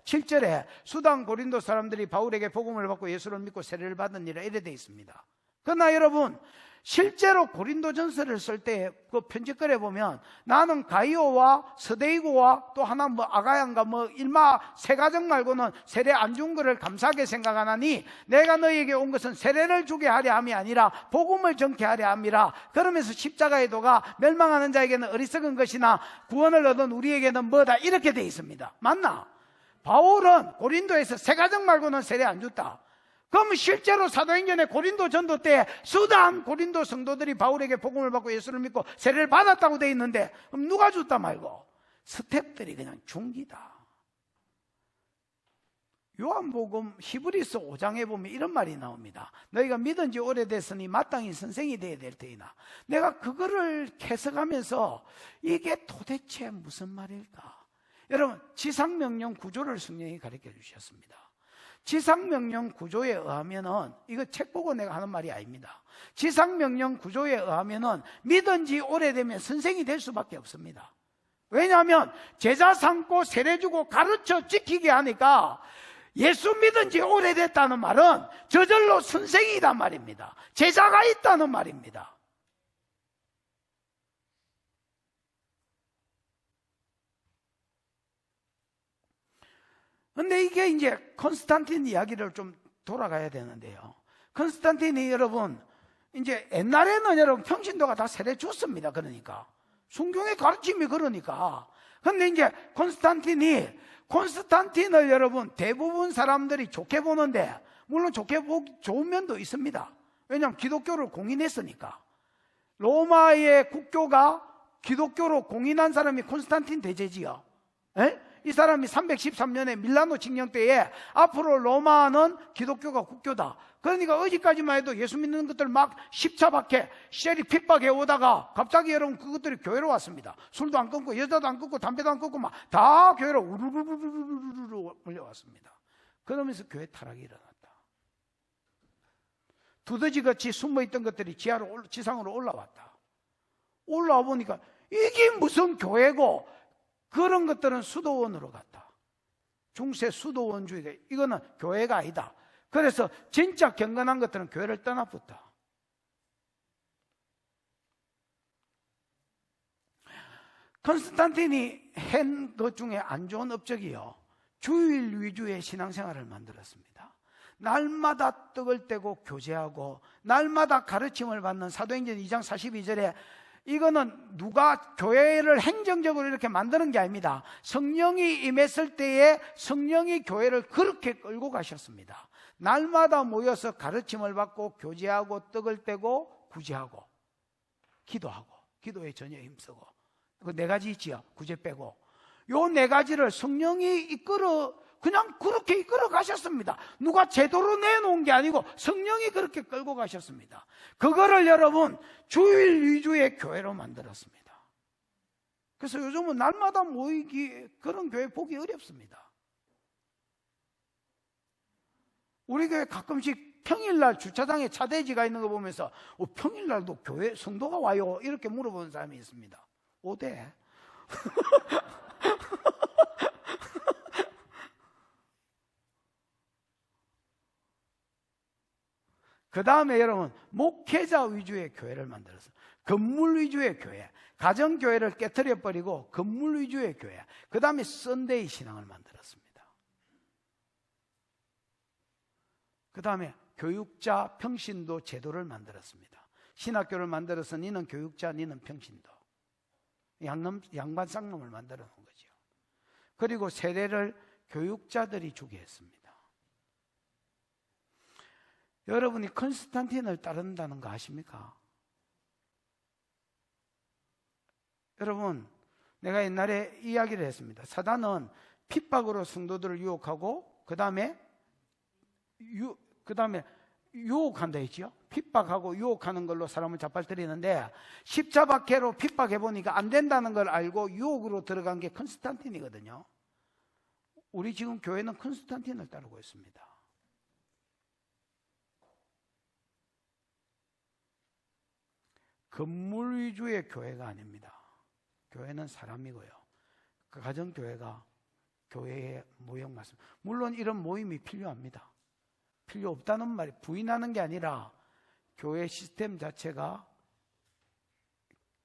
7절에 수당 고린도 사람들이 바울에게 복음을 받고 예수를 믿고 세례를 받은 일이 이래 돼 있습니다. 그러나 여러분, 실제로 고린도전서를 쓸 때 그 편집글에 보면 나는 가이오와 서데이고와 또 하나 뭐 아가야인가 뭐 일마 세 가정 말고는 세례 안 준 거를 감사하게 생각하나니 내가 너희에게 온 것은 세례를 주게 하려 함이 아니라 복음을 전케 하려 함이라. 그러면서 십자가의 도가 멸망하는 자에게는 어리석은 것이나 구원을 얻은 우리에게는 뭐다, 이렇게 돼 있습니다. 맞나? 바울은 고린도에서 세 가정 말고는 세례 안 줬다. 그러면 실제로 사도행전의 고린도 전도 때 수단 고린도 성도들이 바울에게 복음을 받고 예수를 믿고 세례를 받았다고 돼 있는데, 그럼 누가 줬다 말고 스텝들이 그냥 중기다. 요한복음 히브리서 5장에 보면 이런 말이 나옵니다. 너희가 믿은 지 오래됐으니 마땅히 선생이 되어야 될 테이나. 내가 그거를 해석하면서 이게 도대체 무슨 말일까? 여러분, 지상명령 구조를 성령이 가르쳐 주셨습니다. 지상명령 구조에 의하면은, 이거 책 보고 내가 하는 말이 아닙니다. 지상명령 구조에 의하면은 믿은 지 오래되면 선생이 될 수밖에 없습니다. 왜냐하면 제자 삼고 세례 주고 가르쳐 지키게 하니까, 예수 믿은 지 오래됐다는 말은 저절로 선생이란 말입니다. 제자가 있다는 말입니다. 근데 이게 이제 콘스탄틴 이야기를 좀 돌아가야 되는데요. 콘스탄틴이 여러분, 이제 옛날에는 여러분 평신도가 다 세례 줬습니다. 그러니까. 성경의 가르침이 그러니까. 근데 이제 콘스탄틴을 여러분 대부분 사람들이 좋게 보는데, 물론 좋은 면도 있습니다. 왜냐하면 기독교를 공인했으니까. 로마의 국교가 기독교로 공인한 사람이 콘스탄틴 대제지요. 에? 이 사람이 313년에 밀라노 칙령 때에 앞으로 로마는 기독교가 국교다. 그러니까 어디까지만 해도 예수 믿는 것들 막 십차박해 시절이 핍박해 오다가 갑자기 여러분 그것들이 교회로 왔습니다. 술도 안 끊고 여자도 안 끊고 담배도 안 끊고 막 다 교회로 우르르르르르르 몰려왔습니다. 그러면서 교회 타락이 일어났다. 두더지같이 숨어있던 것들이 지상으로 올라왔다. 올라와 보니까 이게 무슨 교회고, 그런 것들은 수도원으로 갔다. 중세 수도원주의가, 이거는 교회가 아니다. 그래서 진짜 경건한 것들은 교회를 떠나붙다. 콘스탄틴이 한 것 중에 안 좋은 업적이요, 주일 위주의 신앙생활을 만들었습니다. 날마다 떡을 떼고 교제하고 날마다 가르침을 받는, 사도행전 2장 42절에 이거는 누가 교회를 행정적으로 이렇게 만드는 게 아닙니다. 성령이 임했을 때에 성령이 교회를 그렇게 끌고 가셨습니다. 날마다 모여서 가르침을 받고 교제하고 떡을 떼고 구제하고 기도하고, 기도에 전혀 힘쓰고, 그 네 가지 있지요. 구제 빼고. 요 네 가지를 성령이 그냥 그렇게 이끌어 가셨습니다. 누가 제도로 내놓은 게 아니고 성령이 그렇게 끌고 가셨습니다. 그거를 여러분 주일 위주의 교회로 만들었습니다. 그래서 요즘은 날마다 모이기, 그런 교회 보기 어렵습니다. 우리 교회 가끔씩 평일날 주차장에 차대지가 있는 거 보면서 평일날도 교회 성도가 와요? 이렇게 물어보는 사람이 있습니다. 오대. 그 다음에 여러분 목회자 위주의 교회를 만들었어요. 건물 위주의 교회, 가정교회를 깨트려버리고 건물 위주의 교회. 그 다음에 썬데이 신앙을 만들었습니다. 그 다음에 교육자 평신도 제도를 만들었습니다. 신학교를 만들어서 니는 교육자, 니는 평신도, 양반 쌍놈을 만들어 놓은 거죠. 그리고 세례를 교육자들이 주게 했습니다. 여러분이 콘스탄틴을 따른다는 거 아십니까? 여러분, 내가 옛날에 이야기를 했습니다. 사단은 핍박으로 성도들을 유혹하고 그 다음에 유혹한다 했지요. 핍박하고 유혹하는 걸로 사람을 잡아뜨리는데, 십자박해로 핍박해보니까 안 된다는 걸 알고 유혹으로 들어간 게 콘스탄틴이거든요. 우리 지금 교회는 콘스탄틴을 따르고 있습니다. 건물 위주의 교회가 아닙니다. 교회는 사람이고요. 그 가정교회가 교회의 모형 맞습니다. 물론 이런 모임이 필요합니다. 필요 없다는 말이 부인하는 게 아니라 교회 시스템 자체가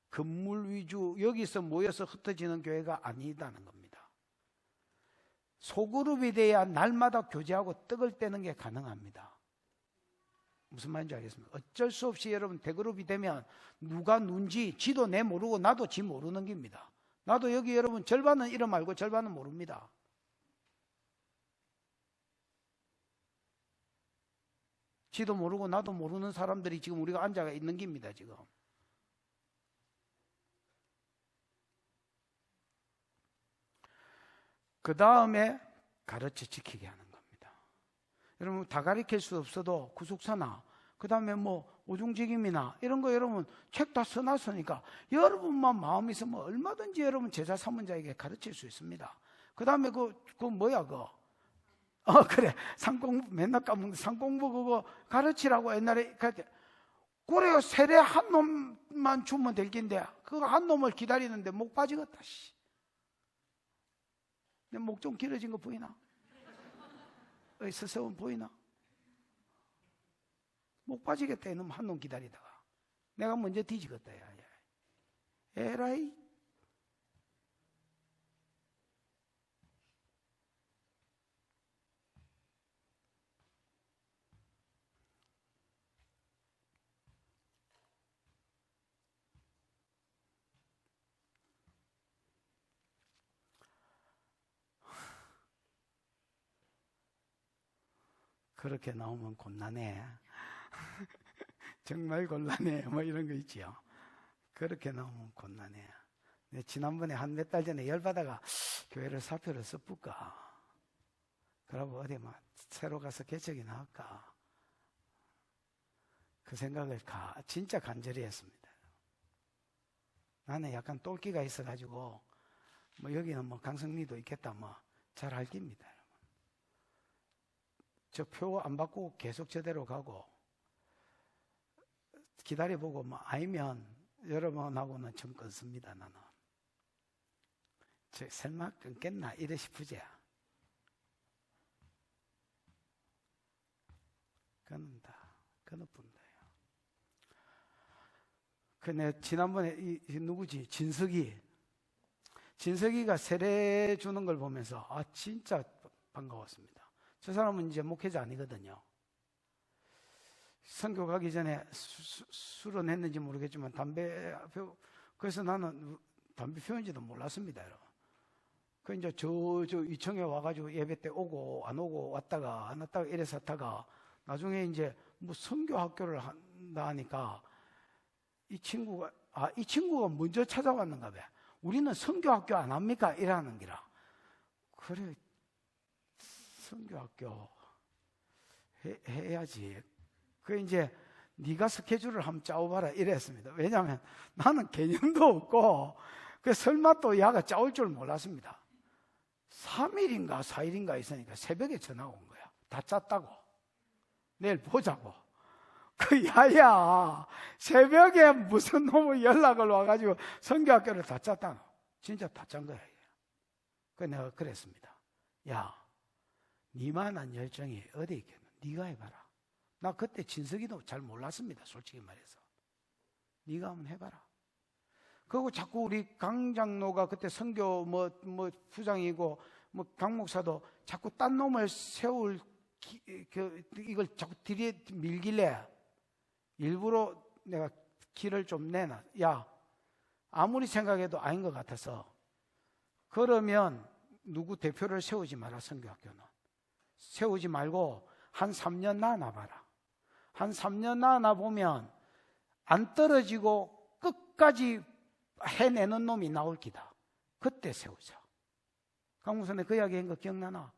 건물 위주, 여기서 모여서 흩어지는 교회가 아니다는 겁니다. 소그룹이 돼야 날마다 교제하고 떡을 떼는 게 가능합니다. 무슨 말인지 알겠습니까? 어쩔 수 없이 여러분 대그룹이 되면 누가 누군지 지도 내 모르고 나도 지 모르는 겁니다. 나도 여기 여러분 절반은 이름 알고 절반은 모릅니다. 지도 모르고 나도 모르는 사람들이 지금 우리가 앉아 있는 겁니다. 지금. 그 다음에 가르쳐 지키게 하는 겁니다. 여러분 다 가르칠 수 없어도 구속사나 그 다음에 뭐 오중직임이나 이런 거 여러분 책 다 써놨으니까 여러분만 마음이 있으면 얼마든지 여러분 제자 사문자에게 가르칠 수 있습니다. 그 다음에 그 뭐야 그래 상공부 맨날 까먹는 상공부 그거 가르치라고 옛날에 그래요. 세례 한 놈만 주면 될 긴데 그거 한 놈을 기다리는데 목 빠지겠다. 내 목 좀 길어진 거 보이나? 서서운 보이나? 목 빠지겠다 이놈 한 놈 기다리다가 내가 먼저 뒤지겠다. 에라이. 그렇게 나오면 곤란해. 정말 곤란해. 뭐 이런 거 있지요. 그렇게 나오면 곤란해. 지난번에 한 몇 달 전에 열받아가 교회를 사표를 써볼까. 그러고 어디 막 새로 가서 개척이나 할까. 그 생각을 진짜 간절히 했습니다. 나는 약간 똘끼가 있어가지고 뭐 여기는 뭐 강성리도 있겠다 뭐 잘 알 겁니다. 저 표 안 바꾸고 계속 저대로 가고 기다려보고 뭐 아니면 여러분하고는 좀 끊습니다. 나는 설마 끊겠나 이래 싶으지. 끊는다. 끊어본다요. 근데 지난번에 누구지? 진석이가 세례 주는 걸 보면서 진짜 반가웠습니다. 저 사람은 이제 목회자 아니거든요. 선교 가기 전에 술은 했는지 모르겠지만 담배 그래서 나는 담배 피우는지도 몰랐습니다. 여러분. 그 이제 저 이청에 와가지고 예배 때 오고 안 오고 왔다가 안 왔다가 이래서 하다가 나중에 이제 뭐 선교 학교를 한다 하니까 이 친구가 먼저 찾아왔는가 봐. 우리는 선교 학교 안 합니까? 이러는 기라. 그래. 선교학교 해야지. 그 이제 네가 스케줄을 한번 짜봐라 이랬습니다. 왜냐하면 나는 개념도 없고 그 설마 또 야가 짜올 줄 몰랐습니다. 3일인가 4일인가 있으니까 새벽에 전화가 온 거야. 다 짰다고. 내일 보자고. 그 야야 새벽에 무슨 놈의 연락을 와가지고 선교학교를 다 짰다노. 진짜 다 짠 거야. 그 내가 그랬습니다. 야 니만한 열정이 어디 있겠노? 네가 해봐라. 나 그때 진석이도 잘 몰랐습니다. 솔직히 말해서. 네가 한번 해봐라. 그리고 자꾸 우리 강 장로가 그때 선교 뭐 부장이고 뭐 강 목사도 자꾸 딴 놈을 세울 이걸 자꾸 뒤에 밀길래 일부러 내가 길을 좀 내놔. 야 아무리 생각해도 아닌 것 같아서 그러면 누구 대표를 세우지 마라. 선교학교는. 세우지 말고 한 3년 나눠봐라. 한 3년 나눠보면 안 떨어지고 끝까지 해내는 놈이 나올 기다. 그때 세우자. 강무선에 그 이야기 한 거 기억나나?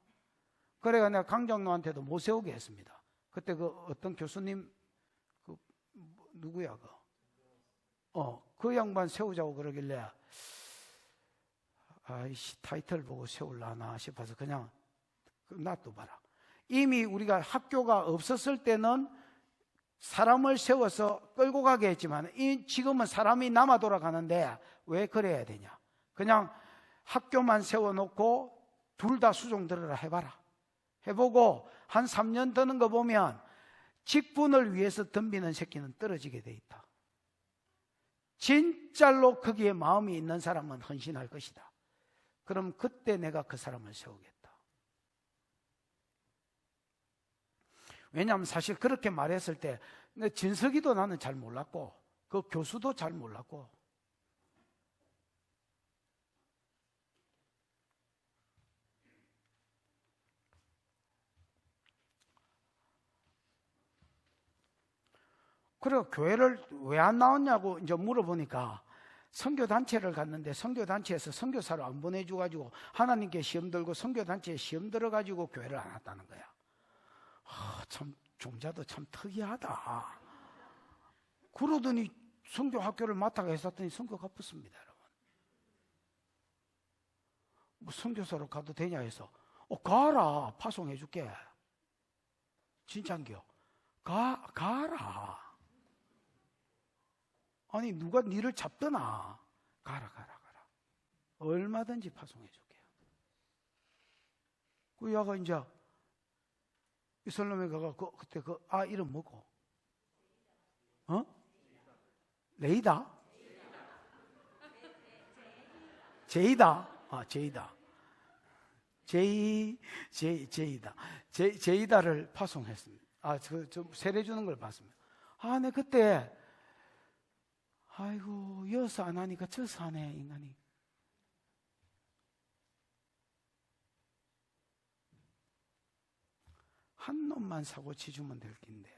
그래가 내가 강장로한테도 못 세우게 했습니다. 그때 그 어떤 교수님 누구야 그 양반 세우자고 그러길래 아이씨 타이틀 보고 세울라나 싶어서 그냥 놔둬봐라. 이미 우리가 학교가 없었을 때는 사람을 세워서 끌고 가게 했지만 지금은 사람이 남아 돌아가는데 왜 그래야 되냐. 그냥 학교만 세워놓고 둘 다 수종 들으라 해봐라. 해보고 한 3년 드는 거 보면 직분을 위해서 덤비는 새끼는 떨어지게 돼 있다. 진짜로 거기에 마음이 있는 사람은 헌신할 것이다. 그럼 그때 내가 그 사람을 세우겠다. 왜냐하면 사실 그렇게 말했을 때 진석이도 나는 잘 몰랐고 그 교수도 잘 몰랐고 그리고 교회를 왜 안 나왔냐고 이제 물어보니까 선교단체를 갔는데 선교단체에서 선교사를 안 보내줘가지고 하나님께 시험 들고 선교단체에 시험 들어가지고 교회를 안 왔다는 거야. 참 종자도 참 특이하다. 그러더니 선교학교를 맡아가 했었더니 선교가 붙습니다. 여러분. 뭐 선교사로 가도 되냐 해서 가라 파송해 줄게. 진짠겨. 가라. 아니 누가 니를 잡더나. 가라. 얼마든지 파송해 줄게요. 그 야가 이제 이슬람에 가가 그때 이름 뭐고? 레이다? 제이다. 제이다를 파송했습니다. 저 세례 주는 걸 봤습니다. 네 그때 아이고 여서 안 하니까 저서 하네 인간이. 한 놈만 사고 치주면 될 낀데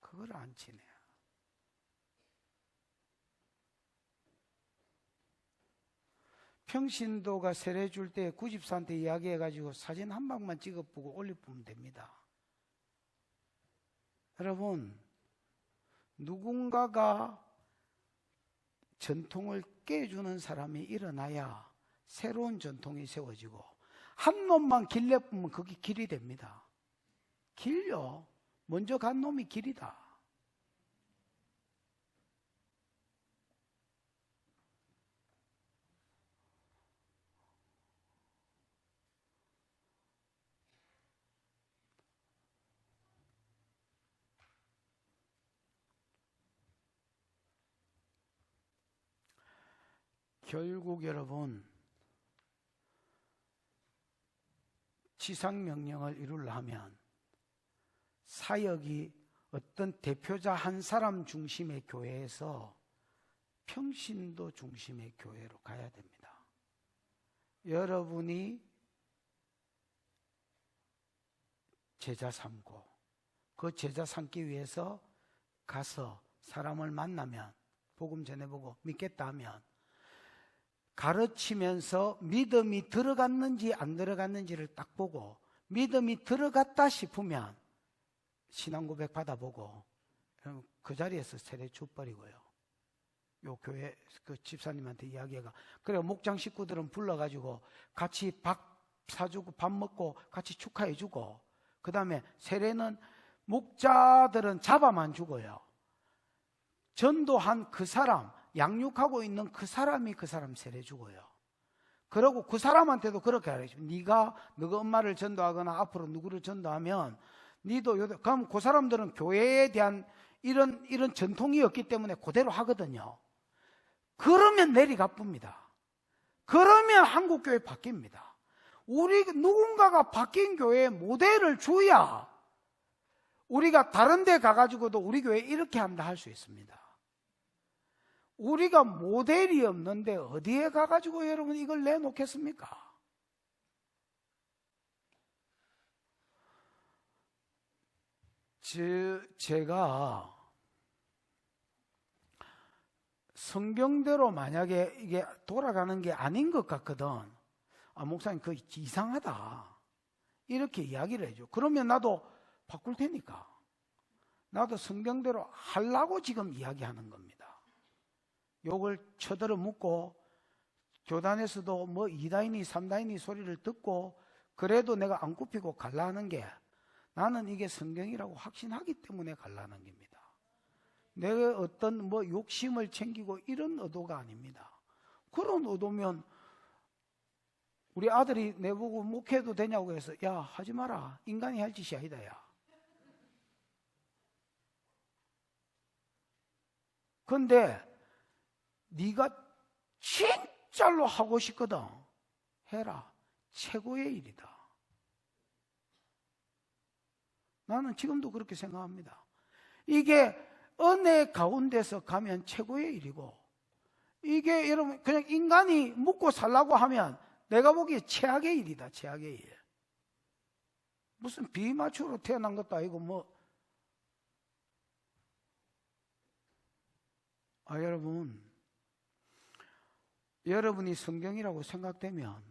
그걸 안 치네. 평신도가 세례 줄 때 구집사한테 이야기해가지고 사진 한 방만 찍어보고 올려보면 됩니다. 여러분, 누군가가 전통을 깨주는 사람이 일어나야 새로운 전통이 세워지고 한 놈만 길 내보면 그게 길이 됩니다. 길요. 먼저 간 놈이 길이다. 결국 여러분 지상명령을 이루려면 사역이 어떤 대표자 한 사람 중심의 교회에서 평신도 중심의 교회로 가야 됩니다. 여러분이 제자 삼고 그 제자 삼기 위해서 가서 사람을 만나면 복음 전해보고 믿겠다 하면 가르치면서 믿음이 들어갔는지 안 들어갔는지를 딱 보고 믿음이 들어갔다 싶으면 신앙 고백 받아보고 그 자리에서 세례 줘버리고요. 요 교회 그 집사님한테 이야기해가 그래 목장 식구들은 불러가지고 같이 밥 사주고 밥 먹고 같이 축하해주고 그 다음에 세례는 목자들은 잡아만 주고요. 전도한 그 사람 양육하고 있는 그 사람이 그 사람 세례 주고요. 그러고 그 사람한테도 그렇게 하죠. 네가 너가 엄마를 전도하거나 앞으로 누구를 전도하면 니도 그럼 그 사람들은 교회에 대한 이런 전통이 없기 때문에 그대로 하거든요. 그러면 내리가 쁩니다. 그러면 한국 교회 바뀝니다. 우리 누군가가 바뀐 교회에 모델을 줘야 우리가 다른 데 가가지고도 우리 교회 이렇게 한다 할 수 있습니다. 우리가 모델이 없는데 어디에 가가지고 여러분 이걸 내놓겠습니까? 제가 성경대로 만약에 이게 돌아가는 게 아닌 것 같거든. 목사님 그거 이상하다 이렇게 이야기를 해줘. 그러면 나도 바꿀 테니까 나도 성경대로 하려고 지금 이야기하는 겁니다. 욕을 쳐들어 묻고 교단에서도 뭐 2다이니 3다이니 소리를 듣고 그래도 내가 안 굽히고 갈라는 게 나는 이게 성경이라고 확신하기 때문에 갈라는 겁니다. 내가 어떤 뭐 욕심을 챙기고 이런 의도가 아닙니다. 그런 의도면 우리 아들이 내보고 목회도 되냐고 해서 야 하지 마라 인간이 할 짓이 아니다 야 근데 네가 진짜로 하고 싶거든, 해라. 최고의 일이다. 나는 지금도 그렇게 생각합니다. 이게 은혜 가운데서 가면 최고의 일이고, 이게 여러분 그냥 인간이 묵고 살라고 하면 내가 보기에 최악의 일이다. 최악의 일. 무슨 비맞추로 태어난 것도 아니고 뭐. 여러분이 성경이라고 생각되면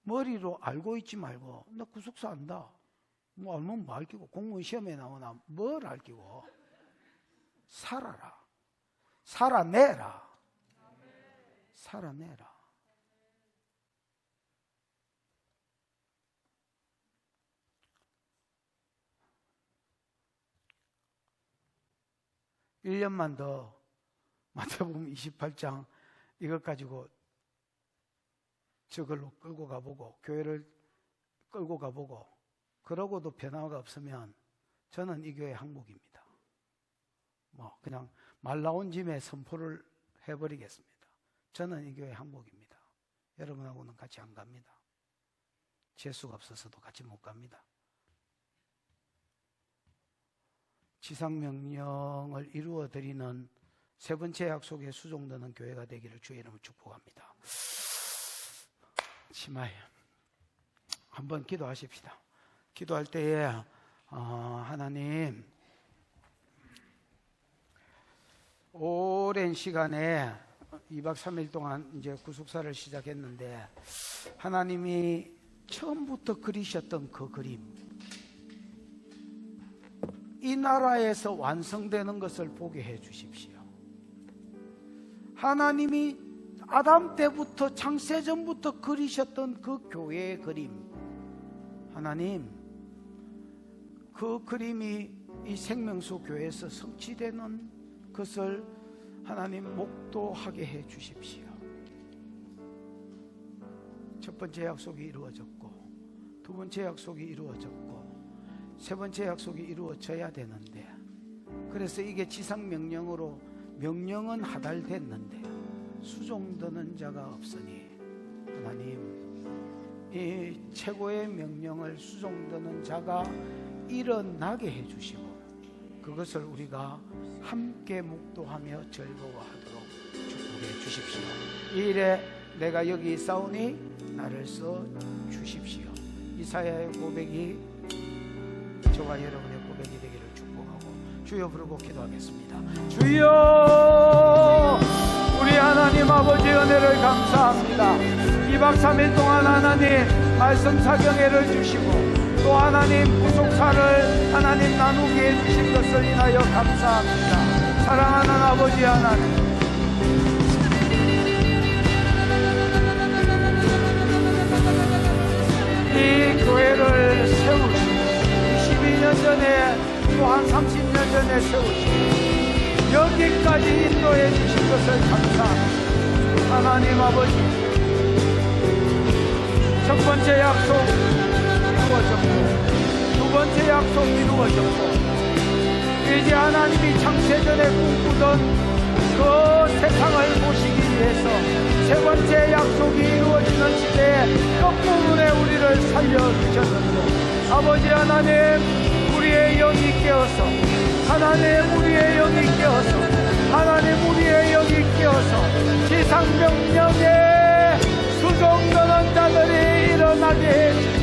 머리로 알고 있지 말고, 나 구속사 안다, 뭐 알면 뭐 알기고, 공무원 시험에 나오나 뭘 알기고, 살아라. 살아내라. 살아내라. 일 년만 더 마태복음 28장 이것 가지고 저걸로 끌고 가보고, 교회를 끌고 가보고, 그러고도 변화가 없으면 저는 이 교회 항복입니다. 뭐 그냥 말 나온 김에 선포를 해버리겠습니다. 저는 이 교회 항복입니다. 여러분하고는 같이 안 갑니다. 재수가 없어서도 같이 못 갑니다. 지상명령을 이루어드리는 세 번째 약속에 수종되는 교회가 되기를 주의 이름으로 축복합니다. 치마에 한번 기도하십시다. 기도할 때에 하나님, 오랜 시간에 2박 3일 동안 이제 구속사를 시작했는데, 하나님이 처음부터 그리셨던 그 그림, 이 나라에서 완성되는 것을 보게 해 주십시오. 하나님이 아담 때부터 창세전부터 그리셨던 그 교회의 그림, 하나님, 그 그림이 이 생명수 교회에서 성취되는 것을 하나님 목도하게 해 주십시오. 첫 번째 약속이 이루어졌고, 두 번째 약속이 이루어졌고, 세 번째 약속이 이루어져야 되는데, 그래서 이게 지상명령으로 명령은 하달됐는데 수종드는 자가 없으니, 하나님, 이 최고의 명령을 수종드는 자가 일어나게 해주시고, 그것을 우리가 함께 묵도하며 즐거워하도록 축복해 주십시오. 이 일에 내가 여기 있사오니 나를 써 주십시오. 이사야의 고백이 저와 여러분의 고백이 되기를 축복하고 주여 부르고 기도하겠습니다. 주여, 우리 하나님 아버지 은혜를 감사합니다. 2박 3일 동안 하나님 말씀 사경회를 주시고, 또 하나님 구속사를 하나님 나누게 해주신 것을 인하여 감사합니다. 사랑하는 아버지 하나님, 이 교회를 세우시고 22년 전에 또 한 30년 전에 세우시고 여기까지 인도해 주신 것을 감사합니다. 하나님 아버지, 첫 번째 약속 이루어졌고, 두 번째 약속 이루어졌고, 이제 하나님이 창세전에 꿈꾸던 그 세상을 보시기 위해서 세 번째 약속이 이루어지는 시대에 끝부분에 우리를 살려주셨는데, 아버지 하나님, 우리의 영이 깨어서, 하나님 우리의 영이 깨어서, 하나님 우리의 영이 깨어서 지상명령에 수종드는 자들이 일어나게 해주시옵소서.